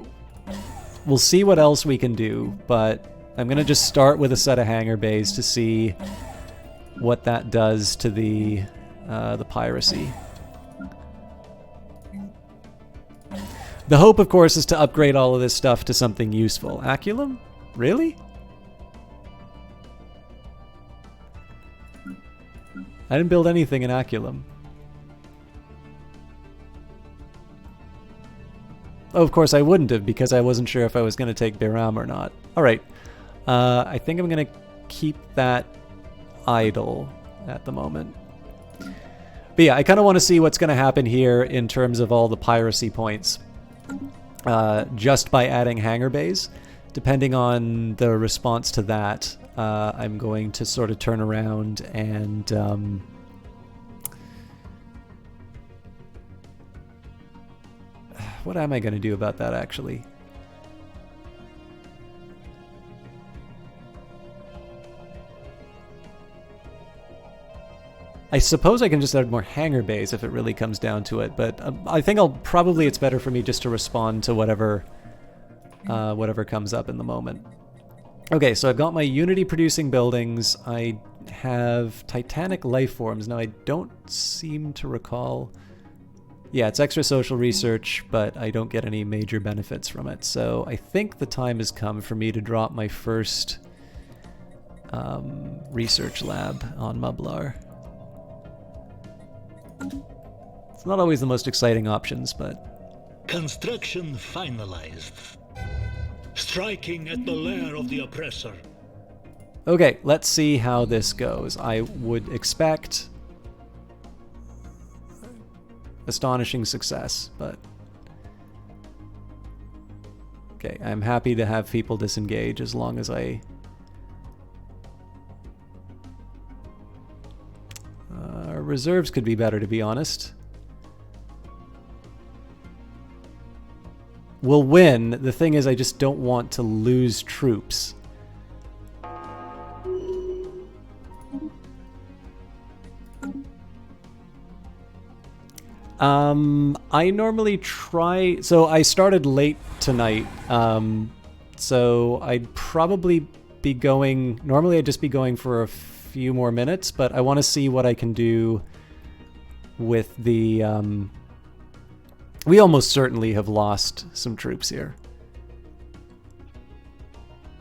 [SPEAKER 1] what else we can do. But I'm gonna just start with a set of hangar bays to see what that does to the piracy. The hope, of course, is to upgrade all of this stuff to something useful. Aculum? Really? I didn't build anything in Aculum. Oh, of course I wouldn't have, because I wasn't sure if I was going to take Biram or not. Alright. I think I'm going to keep that idle at the moment. But yeah, I kind of want to see what's going to happen here in terms of all the piracy points. Just by adding hangar bays. Depending on the response to that, I'm going to sort of turn around and... what am I going to do about that, actually? I suppose I can just add more hangar bays if it really comes down to it, but I think probably it's better for me just to respond to whatever comes up in the moment. Okay, so I've got my Unity producing buildings. I have Titanic life forms. Now I don't seem to recall... Yeah, it's extra social research, but I don't get any major benefits from it. So I think the time has come for me to drop my first research lab on Mublar. It's not always the most exciting options, but...
[SPEAKER 2] Construction finalized. Striking at the lair of the oppressor.
[SPEAKER 1] Okay, let's see how this goes. I would expect astonishing success, but... Okay, I'm happy to have people disengage as long as I... reserves could be better, to be honest. We'll win. The thing is, I just don't want to lose troops. I normally try... So I started late tonight, so I'd probably be going... Normally I'd just be going for a few more minutes, but I want to see what I can do with the... We almost certainly have lost some troops here.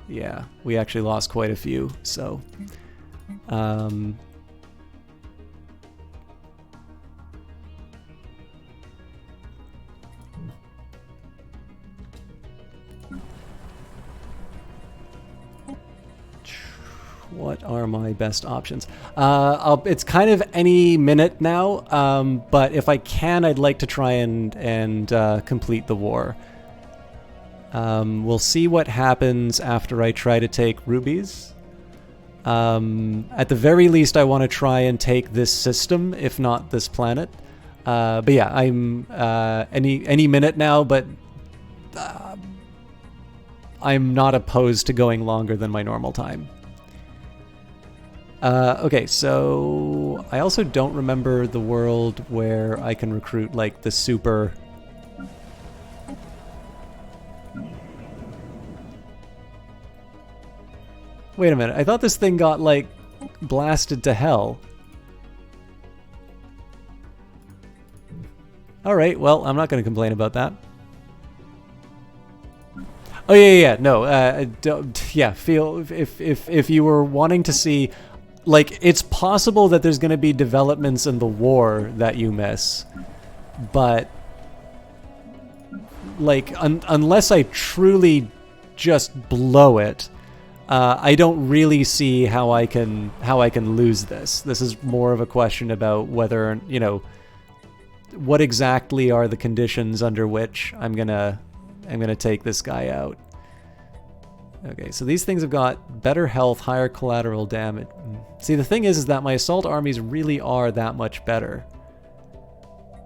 [SPEAKER 1] Yeah, we actually lost quite a few, so... What are my best options? It's kind of any minute now, but if I can, I'd like to try and complete the war. We'll see what happens after I try to take rubies. At the very least, I want to try and take this system, if not this planet. But yeah, I'm any minute now, but I'm not opposed to going longer than my normal time. Okay, so I also don't remember the world where I can recruit, like, the super... Wait a minute. I thought this thing got, like, blasted to hell. Alright, well, I'm not going to complain about that. Oh, yeah. No, feel... If you were wanting to see... Like, it's possible that there's going to be developments in the war that you miss. But... Like, unless I truly just blow it... I don't really see how I can lose this. This is more of a question about whether, you know, what exactly are the conditions under which I'm gonna take this guy out. Okay, so these things have got better health, higher collateral damage. See, the thing is that my assault armies really are that much better.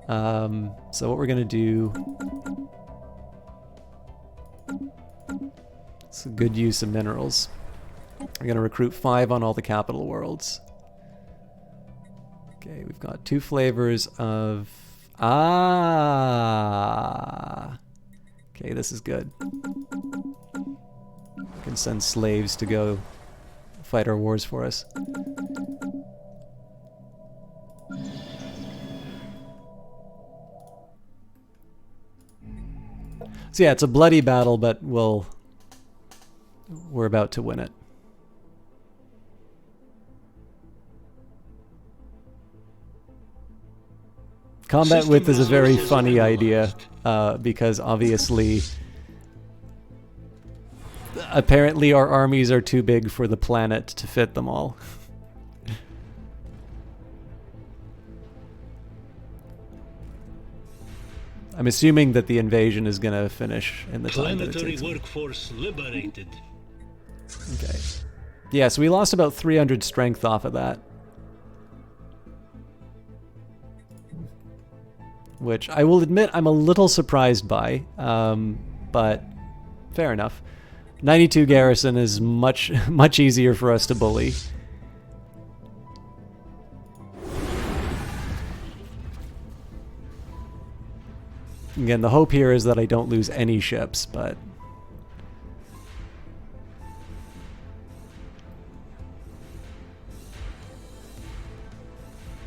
[SPEAKER 1] So what we're gonna do... It's a good use of minerals. We're going to recruit 5 on all the capital worlds. Okay, we've got 2 flavors of... Ah! Okay, this is good. We can send slaves to go fight our wars for us. So yeah, it's a bloody battle, but we're about to win it. Combat width is a very funny idea, because obviously, apparently our armies are too big for the planet to fit them all. I'm assuming that the invasion is going to finish in the time that it takes.
[SPEAKER 2] Planetary workforce liberated.
[SPEAKER 1] Okay. Yeah, so we lost about 300 strength off of that. Which I will admit I'm a little surprised by, but fair enough. 92 garrison is much easier for us to bully. Again, the hope here is that I don't lose any ships, but...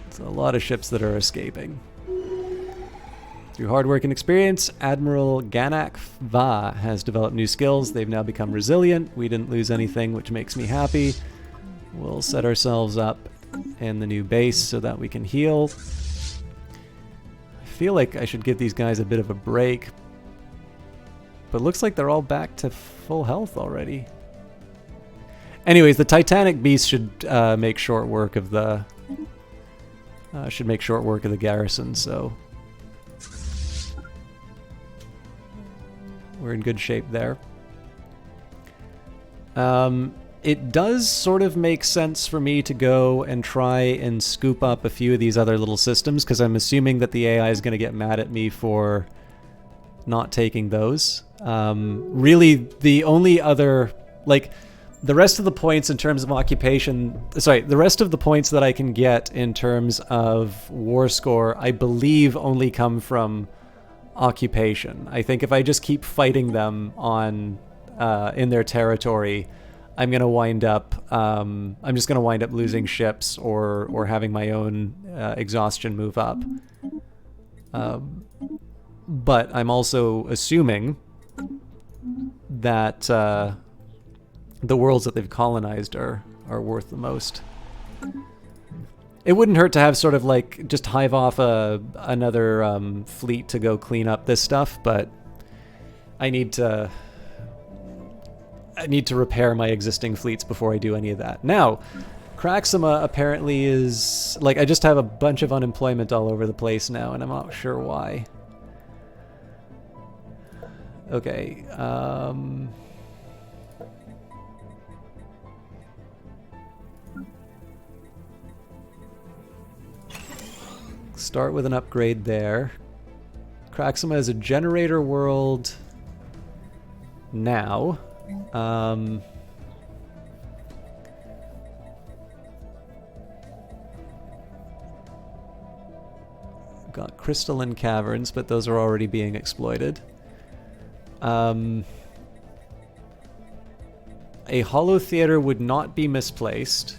[SPEAKER 1] It's a lot of ships that are escaping. Through hard work and experience, Admiral Ganak Va has developed new skills. They've now become resilient. We didn't lose anything, which makes me happy. We'll set ourselves up in the new base so that we can heal. I feel like I should give these guys a bit of a break. But it looks like they're all back to full health already. Anyways, the Titanic Beast should make short work of the... garrison, so... We're in good shape there. It does sort of make sense for me to go and try and scoop up a few of these other little systems, because I'm assuming that the AI is going to get mad at me for not taking those. Really, the only other... Like, the rest of the points in terms of occupation... Sorry, the rest of the points that I can get in terms of war score, I believe only come from... occupation. I think if I just keep fighting them on in their territory, I'm gonna wind up I'm just gonna wind up losing ships or having my own exhaustion move up. But I'm also assuming that the worlds that they've colonized are worth the most. It wouldn't hurt to have sort of like just hive off another fleet to go clean up this stuff, but I need to repair my existing fleets before I do any of that. Now, Craxima apparently is like, I just have a bunch of unemployment all over the place now, and I'm not sure why. Okay. Start with an upgrade there. Craxima is a generator world now. Got crystalline caverns, but those are already being exploited. I a Hollow Theater would not be misplaced.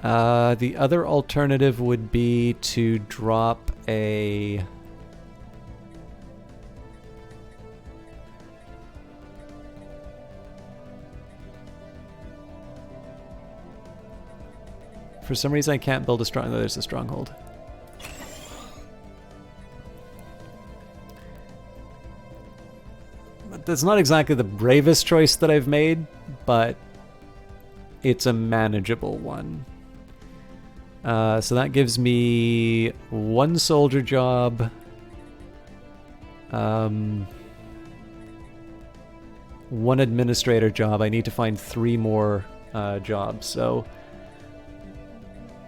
[SPEAKER 1] The other alternative would be to drop a... For some reason I can't build a strong... Oh, there's a stronghold. That's not exactly the bravest choice that I've made, but it's a manageable one. So that gives me 1 soldier job, 1 administrator job. I need to find 3 more jobs, so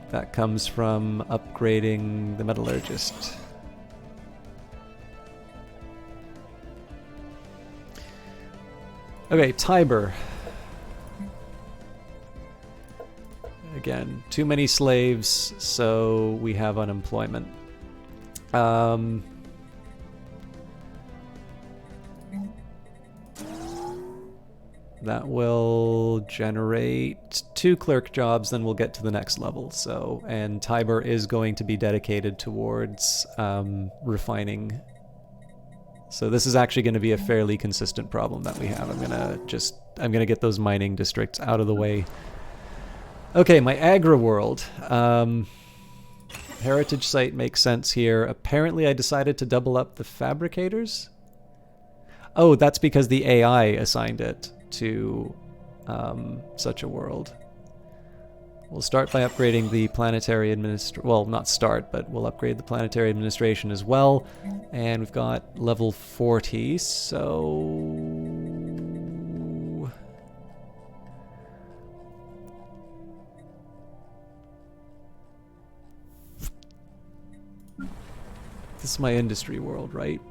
[SPEAKER 1] that comes from upgrading the metallurgist. Okay, Tiber. Again, too many slaves, so we have unemployment. That will generate 2 clerk jobs, then we'll get to the next level. So, and Tiber is going to be dedicated towards refining. So this is actually going to be a fairly consistent problem that we have. I'm gonna get those mining districts out of the way. Okay, my Agra world. Heritage site makes sense here. Apparently I decided to double up the fabricators. Oh, that's because the AI assigned it to such a world. We'll start by upgrading the planetary well, not start, but we'll upgrade the planetary administration as well. And we've got level 40, so... This is my industry world, right?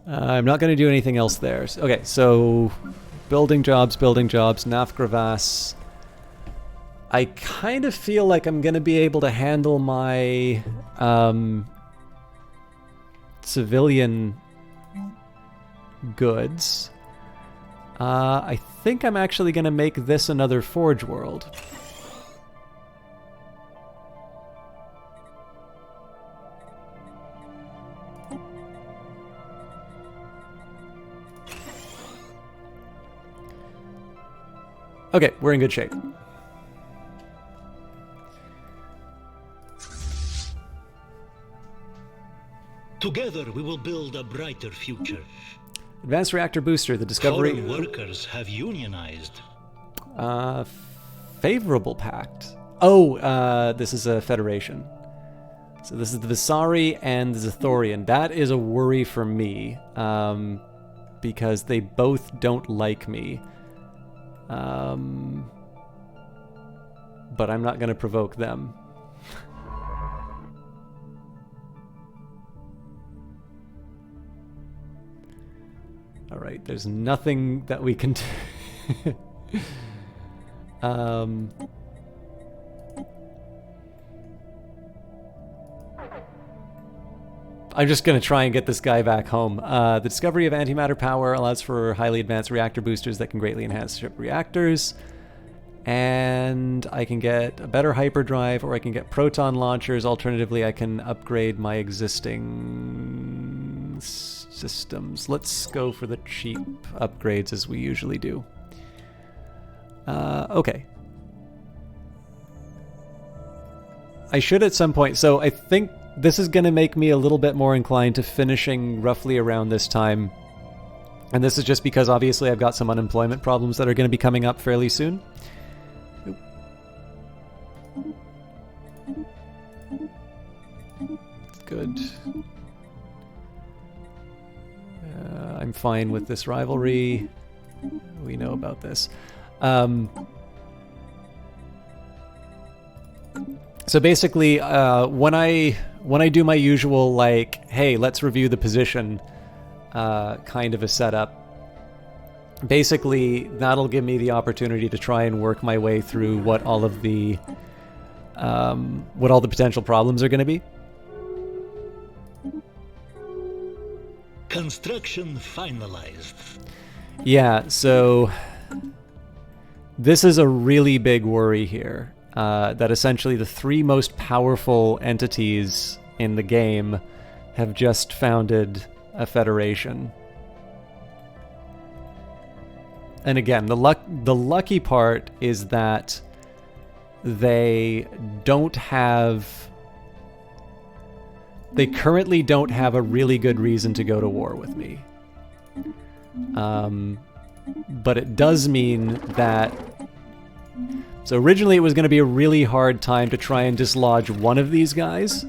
[SPEAKER 1] I'm not going to do anything else there. Okay, so building jobs, Nafgravas. I kind of feel like I'm going to be able to handle my civilian goods. I think I'm actually going to make this another forge world. Okay, we're in good shape.
[SPEAKER 2] Together we will build a brighter future.
[SPEAKER 1] Advanced reactor booster, the discovery...
[SPEAKER 2] Foreign workers have unionized.
[SPEAKER 1] Favorable pact. Oh, this is a federation. So this is the Visari and the Zathorian. That is a worry for me, because they both don't like me. But I'm not going to provoke them. All right, there's nothing that we can do. I'm just going to try and get this guy back home. The discovery of antimatter power allows for highly advanced reactor boosters that can greatly enhance ship reactors. And I can get a better hyperdrive, or I can get proton launchers. Alternatively, I can upgrade my existing systems. Let's go for the cheap upgrades as we usually do. Okay. I should at some point... So I think this is going to make me a little bit more inclined to finishing roughly around this time. And this is just because obviously I've got some unemployment problems that are going to be coming up fairly soon. Good. I'm fine with this rivalry. We know about this. So basically, when I do my usual, like, hey, let's review the position kind of a setup, basically, that'll give me the opportunity to try and work my way through what all of the what all the potential problems are going to be.
[SPEAKER 2] Construction finalized.
[SPEAKER 1] Yeah, so this is a really big worry here. That essentially the three most powerful entities in the game have just founded a federation. And again, the lucky part is that they currently don't have a really good reason to go to war with me. But it does mean that... So originally it was going to be a really hard time to try and dislodge one of these guys.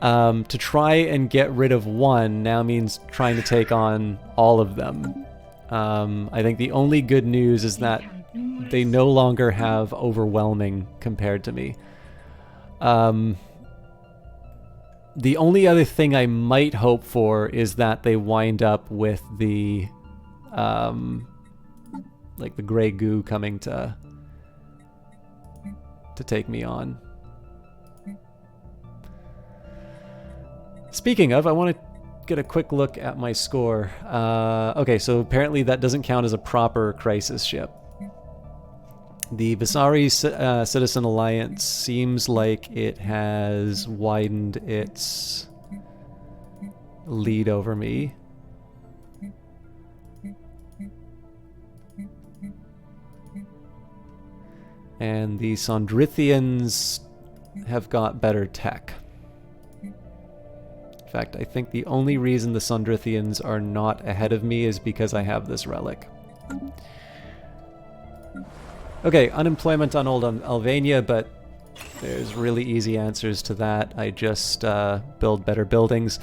[SPEAKER 1] To try and get rid of one now means trying to take on all of them. I think the only good news is that they no longer have overwhelming compared to me. The only other thing I might hope for is that they wind up with the like the gray goo coming to take me on. Speaking of, I want to get a quick look at my score. Okay, so apparently that doesn't count as a proper crisis ship. The Visari Citizen Alliance seems like it has widened its lead over me. And the Sondrithians have got better tech. In fact, I think the only reason the Sondrithians are not ahead of me is because I have this relic. Okay, unemployment on old Albania, but there's really easy answers to that. I just build better buildings.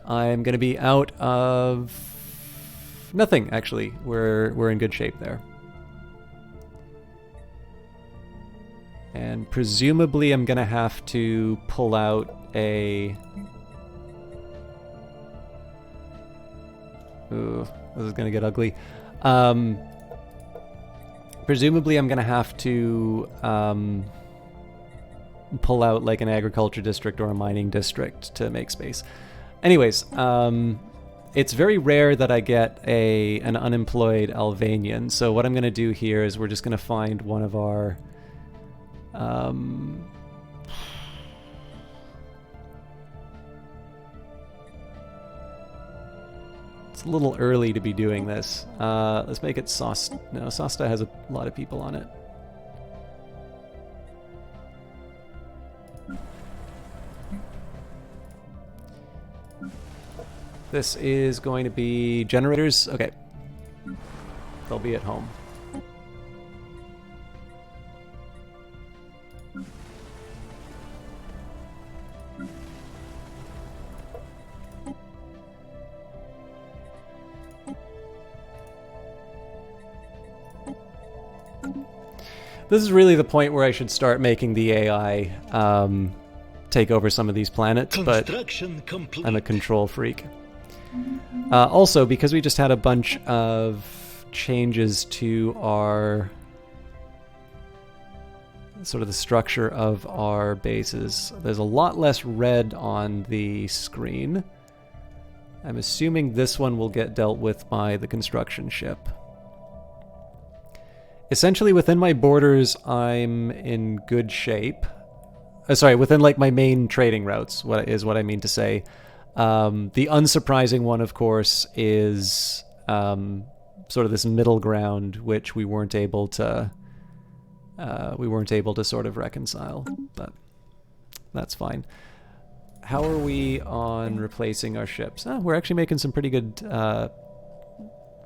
[SPEAKER 1] I'm going to be out of nothing, actually. We're in good shape there. And presumably I'm going to have to pull out a... Ooh, this is going to get ugly. Presumably I'm going to have to pull out like an agriculture district or a mining district to make space. Anyways, it's very rare that I get an unemployed Albanian, so what I'm going to do here is we're just going to find one of our... It's a little early to be doing this. Let's make it Sosta. No, Sosta has a lot of people on it. This is going to be generators. Okay. They'll be at home. This is really the point where I should start making the AI take over some of these planets, but I'm a control freak. Also, because we just had a bunch of changes to our... sort of the structure of our bases, there's a lot less red on the screen. I'm assuming this one will get dealt with by the construction ship. Essentially, within my borders, I'm in good shape. Sorry, within like my main trading routes, what I mean to say. The unsurprising one, of course, is sort of this middle ground, which we weren't able to sort of reconcile, but that's fine. How are we on replacing our ships? We're actually making some pretty good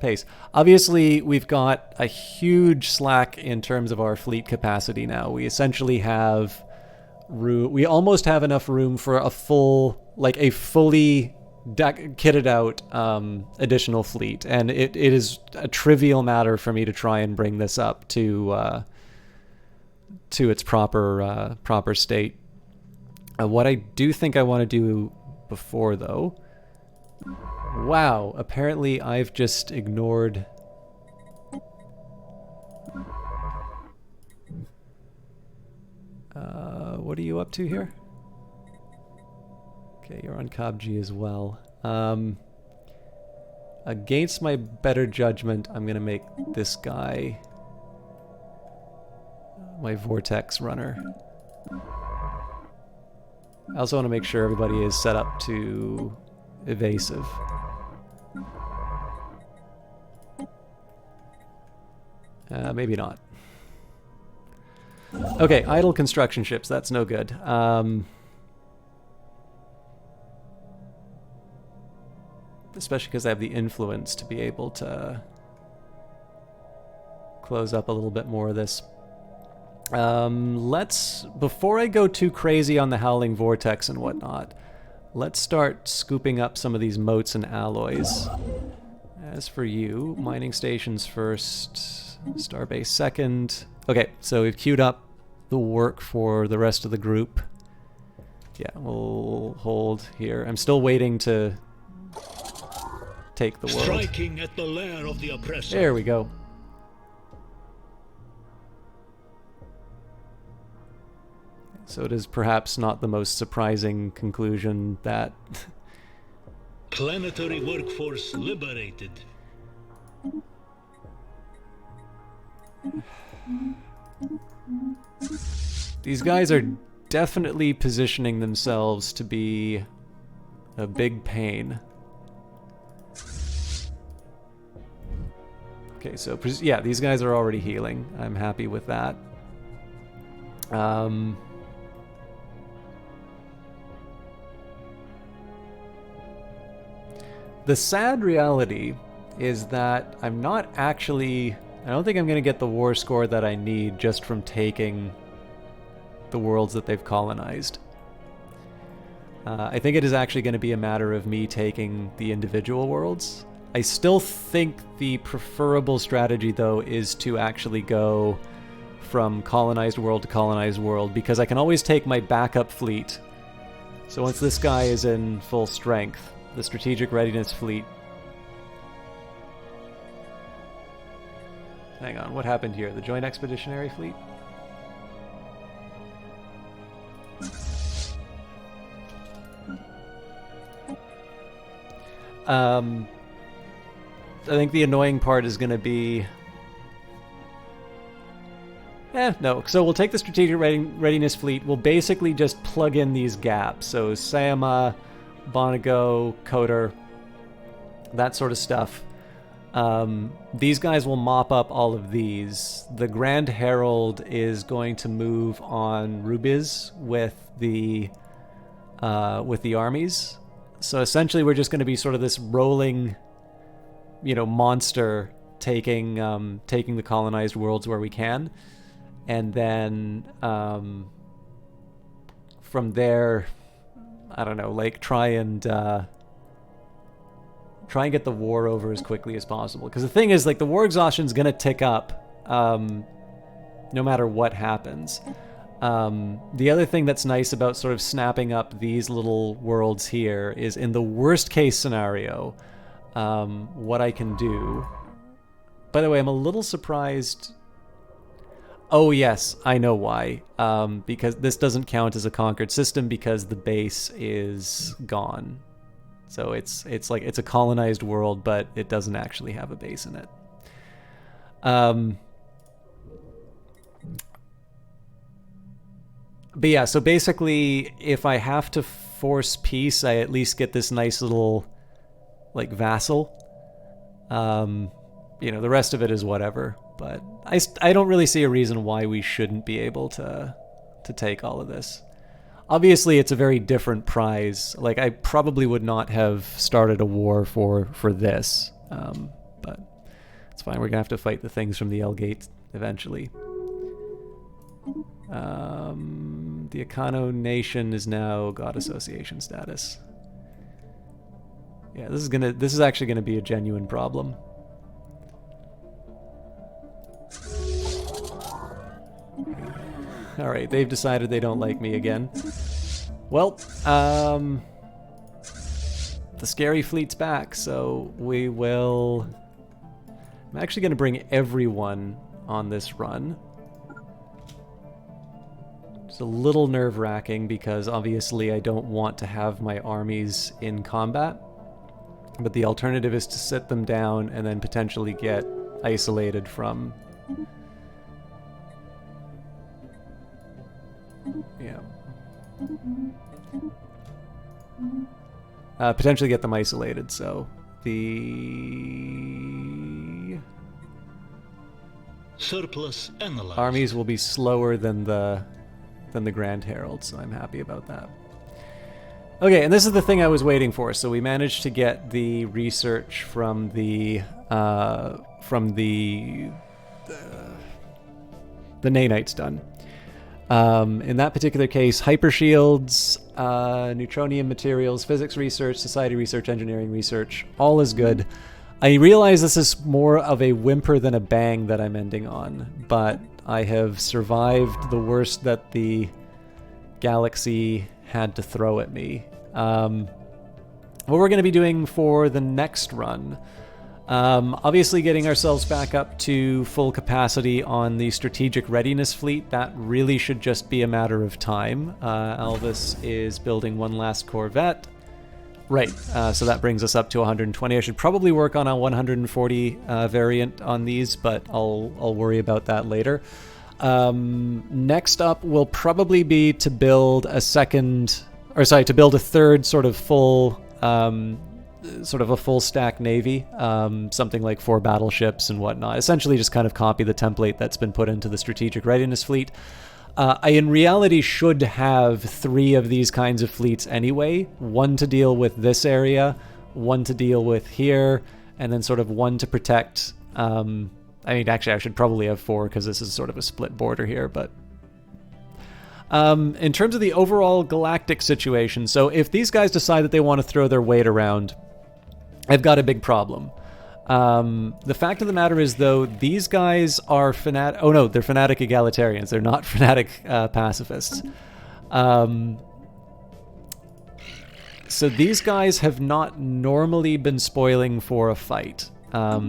[SPEAKER 1] pace. Obviously, we've got a huge slack in terms of our fleet capacity now. We essentially have room. We almost have enough room for a fully kitted out additional fleet, and it is a trivial matter for me to try and bring this up to its proper state. What I do think I want to do before, though... Wow, apparently I've just ignored what are you up to here? Okay, you're on Kabji as well. Against my better judgment, I'm gonna make this guy my vortex runner. I also want to make sure everybody is set up to evasive. Maybe not. Okay, idle construction ships. That's no good. Especially because I have the influence to be able to close up a little bit more of this. Before I go too crazy on the Howling Vortex and whatnot, let's start scooping up some of these motes and alloys. As for you, mining stations first, starbase second. Okay, so we've queued up the work for the rest of the group. Yeah, we'll hold here. I'm still waiting to take the world.
[SPEAKER 2] Striking at the lair of the oppressor.
[SPEAKER 1] There we go. So it is perhaps not the most surprising conclusion that
[SPEAKER 2] planetary workforce liberated.
[SPEAKER 1] These guys are definitely positioning themselves to be a big pain. Okay, so yeah, these guys are already healing. I'm happy with that. The sad reality is that I don't think I'm going to get the war score that I need just from taking the worlds that they've colonized. I think it is actually going to be a matter of me taking the individual worlds. I still think the preferable strategy, though, is to actually go from colonized world to colonized world, because I can always take my backup fleet. So once this guy is in full strength, the strategic readiness fleet. Hang on, what happened here? The Joint Expeditionary Fleet? I think the annoying part is going to be... no. So we'll take the Strategic Readiness Fleet. We'll basically just plug in these gaps. So Sayama, Bonago, Coder, that sort of stuff. These guys will mop up all of these. The Grand Herald is going to move on Rubiz with the armies. So essentially we're just going to be sort of this rolling, monster taking the colonized worlds where we can. And then from there, I don't know, like try and get the war over as quickly as possible. Because the thing is, like, the war exhaustion is going to tick up no matter what happens. The other thing that's nice about sort of snapping up these little worlds here is, in the worst case scenario, what I can do... By the way, I'm a little surprised... Oh yes, I know why. Because this doesn't count as a conquered system because the base is gone. So it's like it's a colonized world, but it doesn't actually have a base in it. But yeah, so basically, if I have to force peace, I at least get this nice little, like, vassal. The rest of it is whatever. But I don't really see a reason why we shouldn't be able to take all of this. Obviously, it's a very different prize. Like, I probably would not have started a war for this. But it's fine. We're going to have to fight the things from the L-Gate eventually. The Akano Nation is now God Association status. Yeah, this is actually gonna be a genuine problem. Alright, they've decided they don't like me again. Well, the scary fleet's back, so we will... I'm actually gonna bring everyone on this run. It's a little nerve-wracking because obviously I don't want to have my armies in combat, but the alternative is to sit them down and then potentially get isolated from... Yeah. Potentially get them isolated, so the
[SPEAKER 2] Surplus analyzed.
[SPEAKER 1] armies will be slower than the Grand Herald, so I'm happy about that. Okay, and this is the thing I was waiting for. So we managed to get the research from the Nanites done. In that particular case, hypershields, neutronium materials, physics research, society research, engineering research, all is good. I realize this is more of a whimper than a bang that I'm ending on, but I have survived the worst that the galaxy had to throw at me. What we're going to be doing for the next run, obviously getting ourselves back up to full capacity on the strategic readiness fleet, that really should just be a matter of time. Elvis is building one last corvette. Right, so that brings us up to 120. I should probably work on a 140 variant on these, but I'll worry about that later. Next up will probably be to build a third sort of full, sort of a full stack navy, something like 4 battleships and whatnot. Essentially just kind of copy the template that's been put into the strategic readiness fleet. I in reality should have 3 of these kinds of fleets anyway. 1 to deal with this area, 1 to deal with here, and then sort of 1 to protect... I mean, actually, I should probably have 4 because this is sort of a split border here, but... in terms of the overall galactic situation, so if these guys decide that they want to throw their weight around, I've got a big problem. The fact of the matter is, though, these guys are fanatic... Oh, no, they're fanatic egalitarians. They're not fanatic pacifists. So these guys have not normally been spoiling for a fight.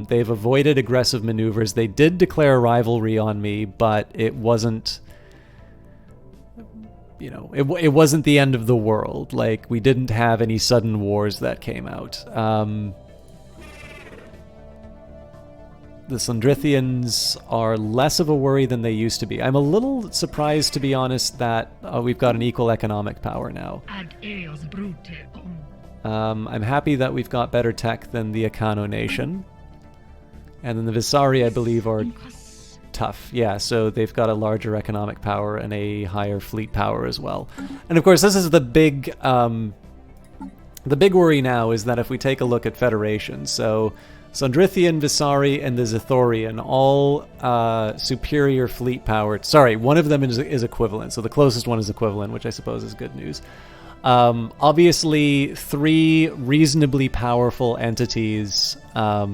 [SPEAKER 1] They've avoided aggressive maneuvers. They did declare rivalry on me, but it wasn't... You know, it wasn't the end of the world. Like, we didn't have any sudden wars that came out. The Sundrithians are less of a worry than they used to be. I'm a little surprised, to be honest, that we've got an equal economic power now. I'm happy that we've got better tech than the Akano Nation. And then the Visari, I believe, are tough. Yeah, so they've got a larger economic power and a higher fleet power as well. And of course, this is the big worry now is that if we take a look at Federation, so Sundrithian, Visari, and the Zithorian, all superior fleet power. Sorry, one of them is equivalent, so the closest one is equivalent, which I suppose is good news. Obviously, 3 reasonably powerful entities are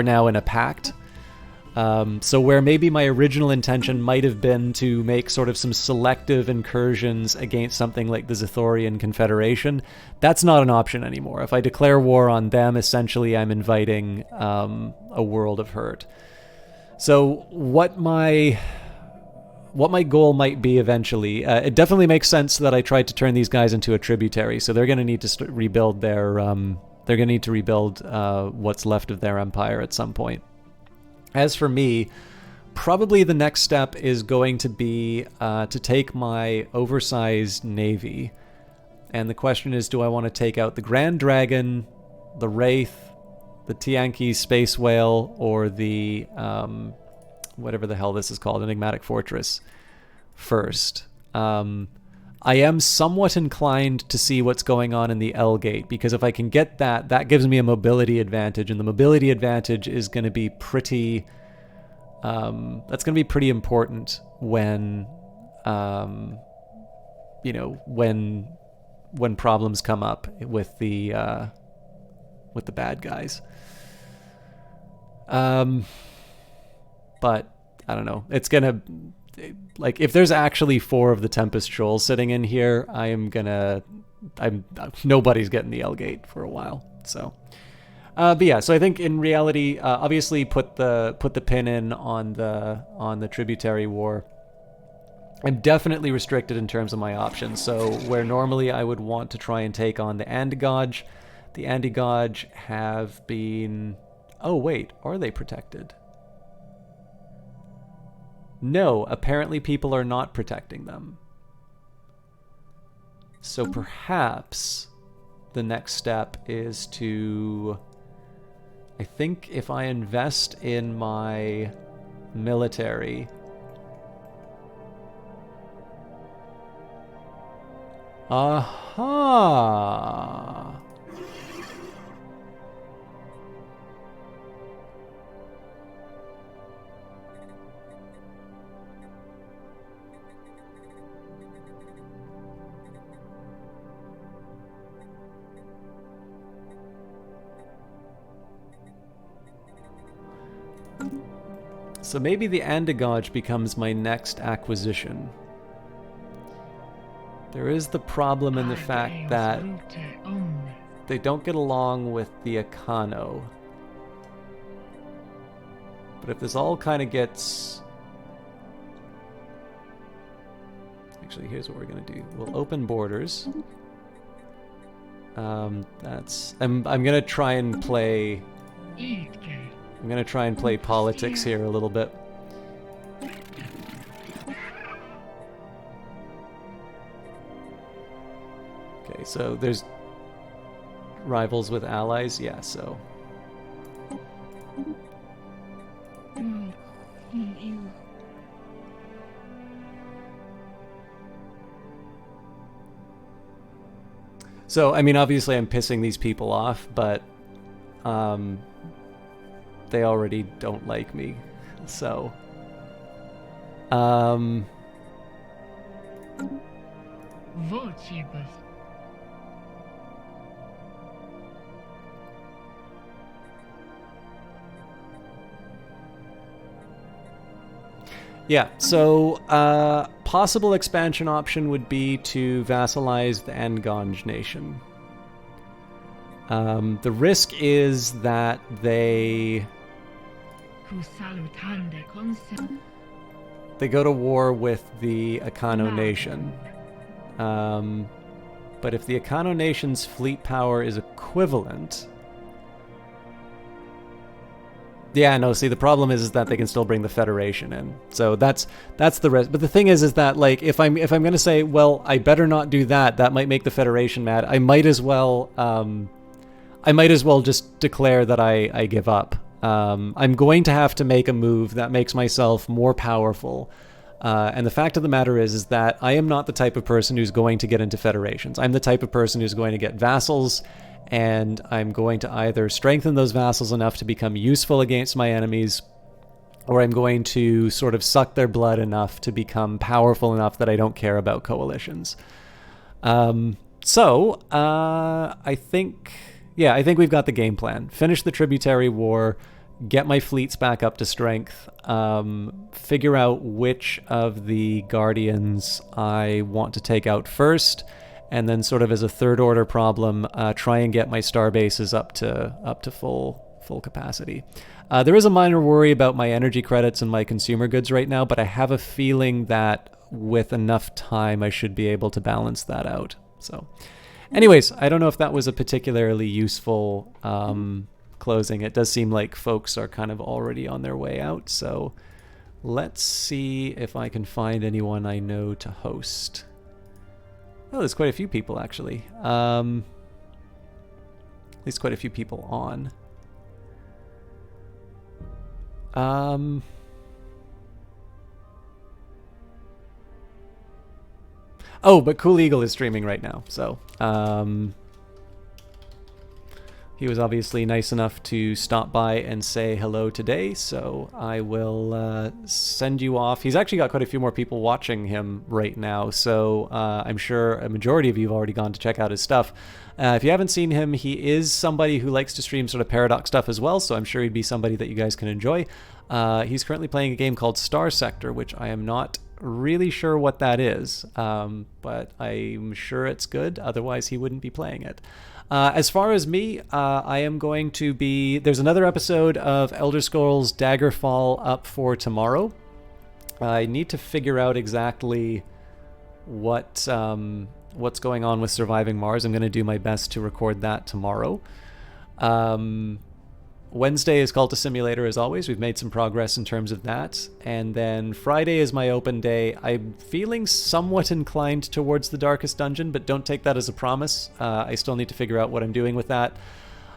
[SPEAKER 1] now in a pact. So where maybe my original intention might have been to make sort of some selective incursions against something like the Zithorian Confederation, that's not an option anymore. If I declare war on them, essentially I'm inviting a world of hurt. So what my goal might be eventually, it definitely makes sense that I tried to turn these guys into a tributary, so they're going to need to rebuild their... they're going to need to rebuild what's left of their empire at some point. As for me, probably the next step is going to be to take my oversized navy. And the question is, do I want to take out the Grand Dragon, the Wraith, the Tianqi Space Whale, or the, whatever the hell this is called, Enigmatic Fortress first? I am somewhat inclined to see what's going on in the L Gate, because if I can get that, that gives me a mobility advantage, and the mobility advantage is going to be pretty... that's going to be pretty important when, you know, when problems come up with the bad guys. But I don't know. It's gonna... Like, if there's actually 4 of the Tempest Trolls sitting in here, nobody's getting the L Gate for a while. So, but yeah. So I think in reality, obviously put the pin in on the tributary war. I'm definitely restricted in terms of my options. So where normally I would want to try and take on the Andigoj, the Andigoj have been... Oh, wait, are they protected? No, apparently people are not protecting them. So perhaps the next step is to... I think if I invest in my military... Aha! So maybe the Andigoj becomes my next acquisition. There is the problem in the fact that they don't get along with the Akano. But if this all kind of gets... Actually, here's what we're going to do. We'll open borders. I'm going to try and play... I'm going to try and play politics here a little bit. Okay, so there's rivals with allies, yeah, so... So, I mean, obviously I'm pissing these people off, but they already don't like me, so... Yeah, so possible expansion option would be to vassalize the Angonj nation. The risk is that they go to war with the Akano nation. But if the Akano nation's fleet power is equivalent... Yeah, no, see, the problem is that they can still bring the Federation in. So that's the risk. But the thing is that, like, if I'm going to say, well, I better not do that, that might make the Federation mad, I might as well just declare that I give up. I'm going to have to make a move that makes myself more powerful. And the fact of the matter is that I am not the type of person who's going to get into federations. I'm the type of person who's going to get vassals, and I'm going to either strengthen those vassals enough to become useful against my enemies, or I'm going to sort of suck their blood enough to become powerful enough that I don't care about coalitions. I think we've got the game plan. Finish the tributary war, get my fleets back up to strength, figure out which of the guardians I want to take out first, and then sort of as a third order problem, try and get my star bases up to full capacity. There is a minor worry about my energy credits and my consumer goods right now, but I have a feeling that with enough time I should be able to balance that out. So anyways, I don't know if that was a particularly useful closing. It does seem like folks are kind of already on their way out, so let's see if I can find anyone I know to host. Oh, there's quite a few people, actually. At least quite a few people on. Oh, but Cool Eagle is streaming right now, so... he was obviously nice enough to stop by and say hello today, so I will send you off. He's actually got quite a few more people watching him right now, so I'm sure a majority of you have already gone to check out his stuff. If you haven't seen him, he is somebody who likes to stream sort of Paradox stuff as well, so I'm sure he'd be somebody that you guys can enjoy. He's currently playing a game called Star Sector, which I am not really sure what that is, but I'm sure it's good, otherwise he wouldn't be playing it. As far as me, I am going to be... There's another episode of Elder Scrolls Daggerfall up for tomorrow. I need to figure out exactly what's going on with Surviving Mars. I'm going to do my best to record that tomorrow. Wednesday is Cultist Simulator as always. We've made some progress in terms of that. And then Friday is my open day. I'm feeling somewhat inclined towards the Darkest Dungeon, but don't take that as a promise. I still need to figure out what I'm doing with that.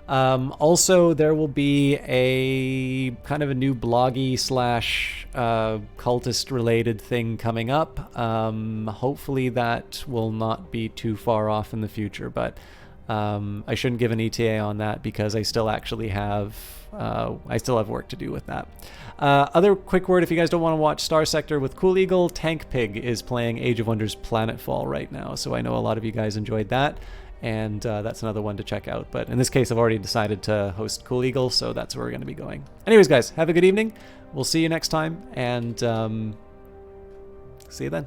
[SPEAKER 1] Also, there will be a kind of a new bloggy slash cultist related thing coming up. Hopefully that will not be too far off in the future, but I shouldn't give an ETA on that because I still actually have work to do with that. Other quick word, if you guys don't want to watch Star Sector with Cool Eagle, Tank Pig is playing Age of Wonders Planetfall right now, so I know a lot of you guys enjoyed that. And that's another one to check out. But in this case, I've already decided to host Cool Eagle, so that's where we're going to be going. Anyways, guys, have a good evening. We'll see you next time, and see you then.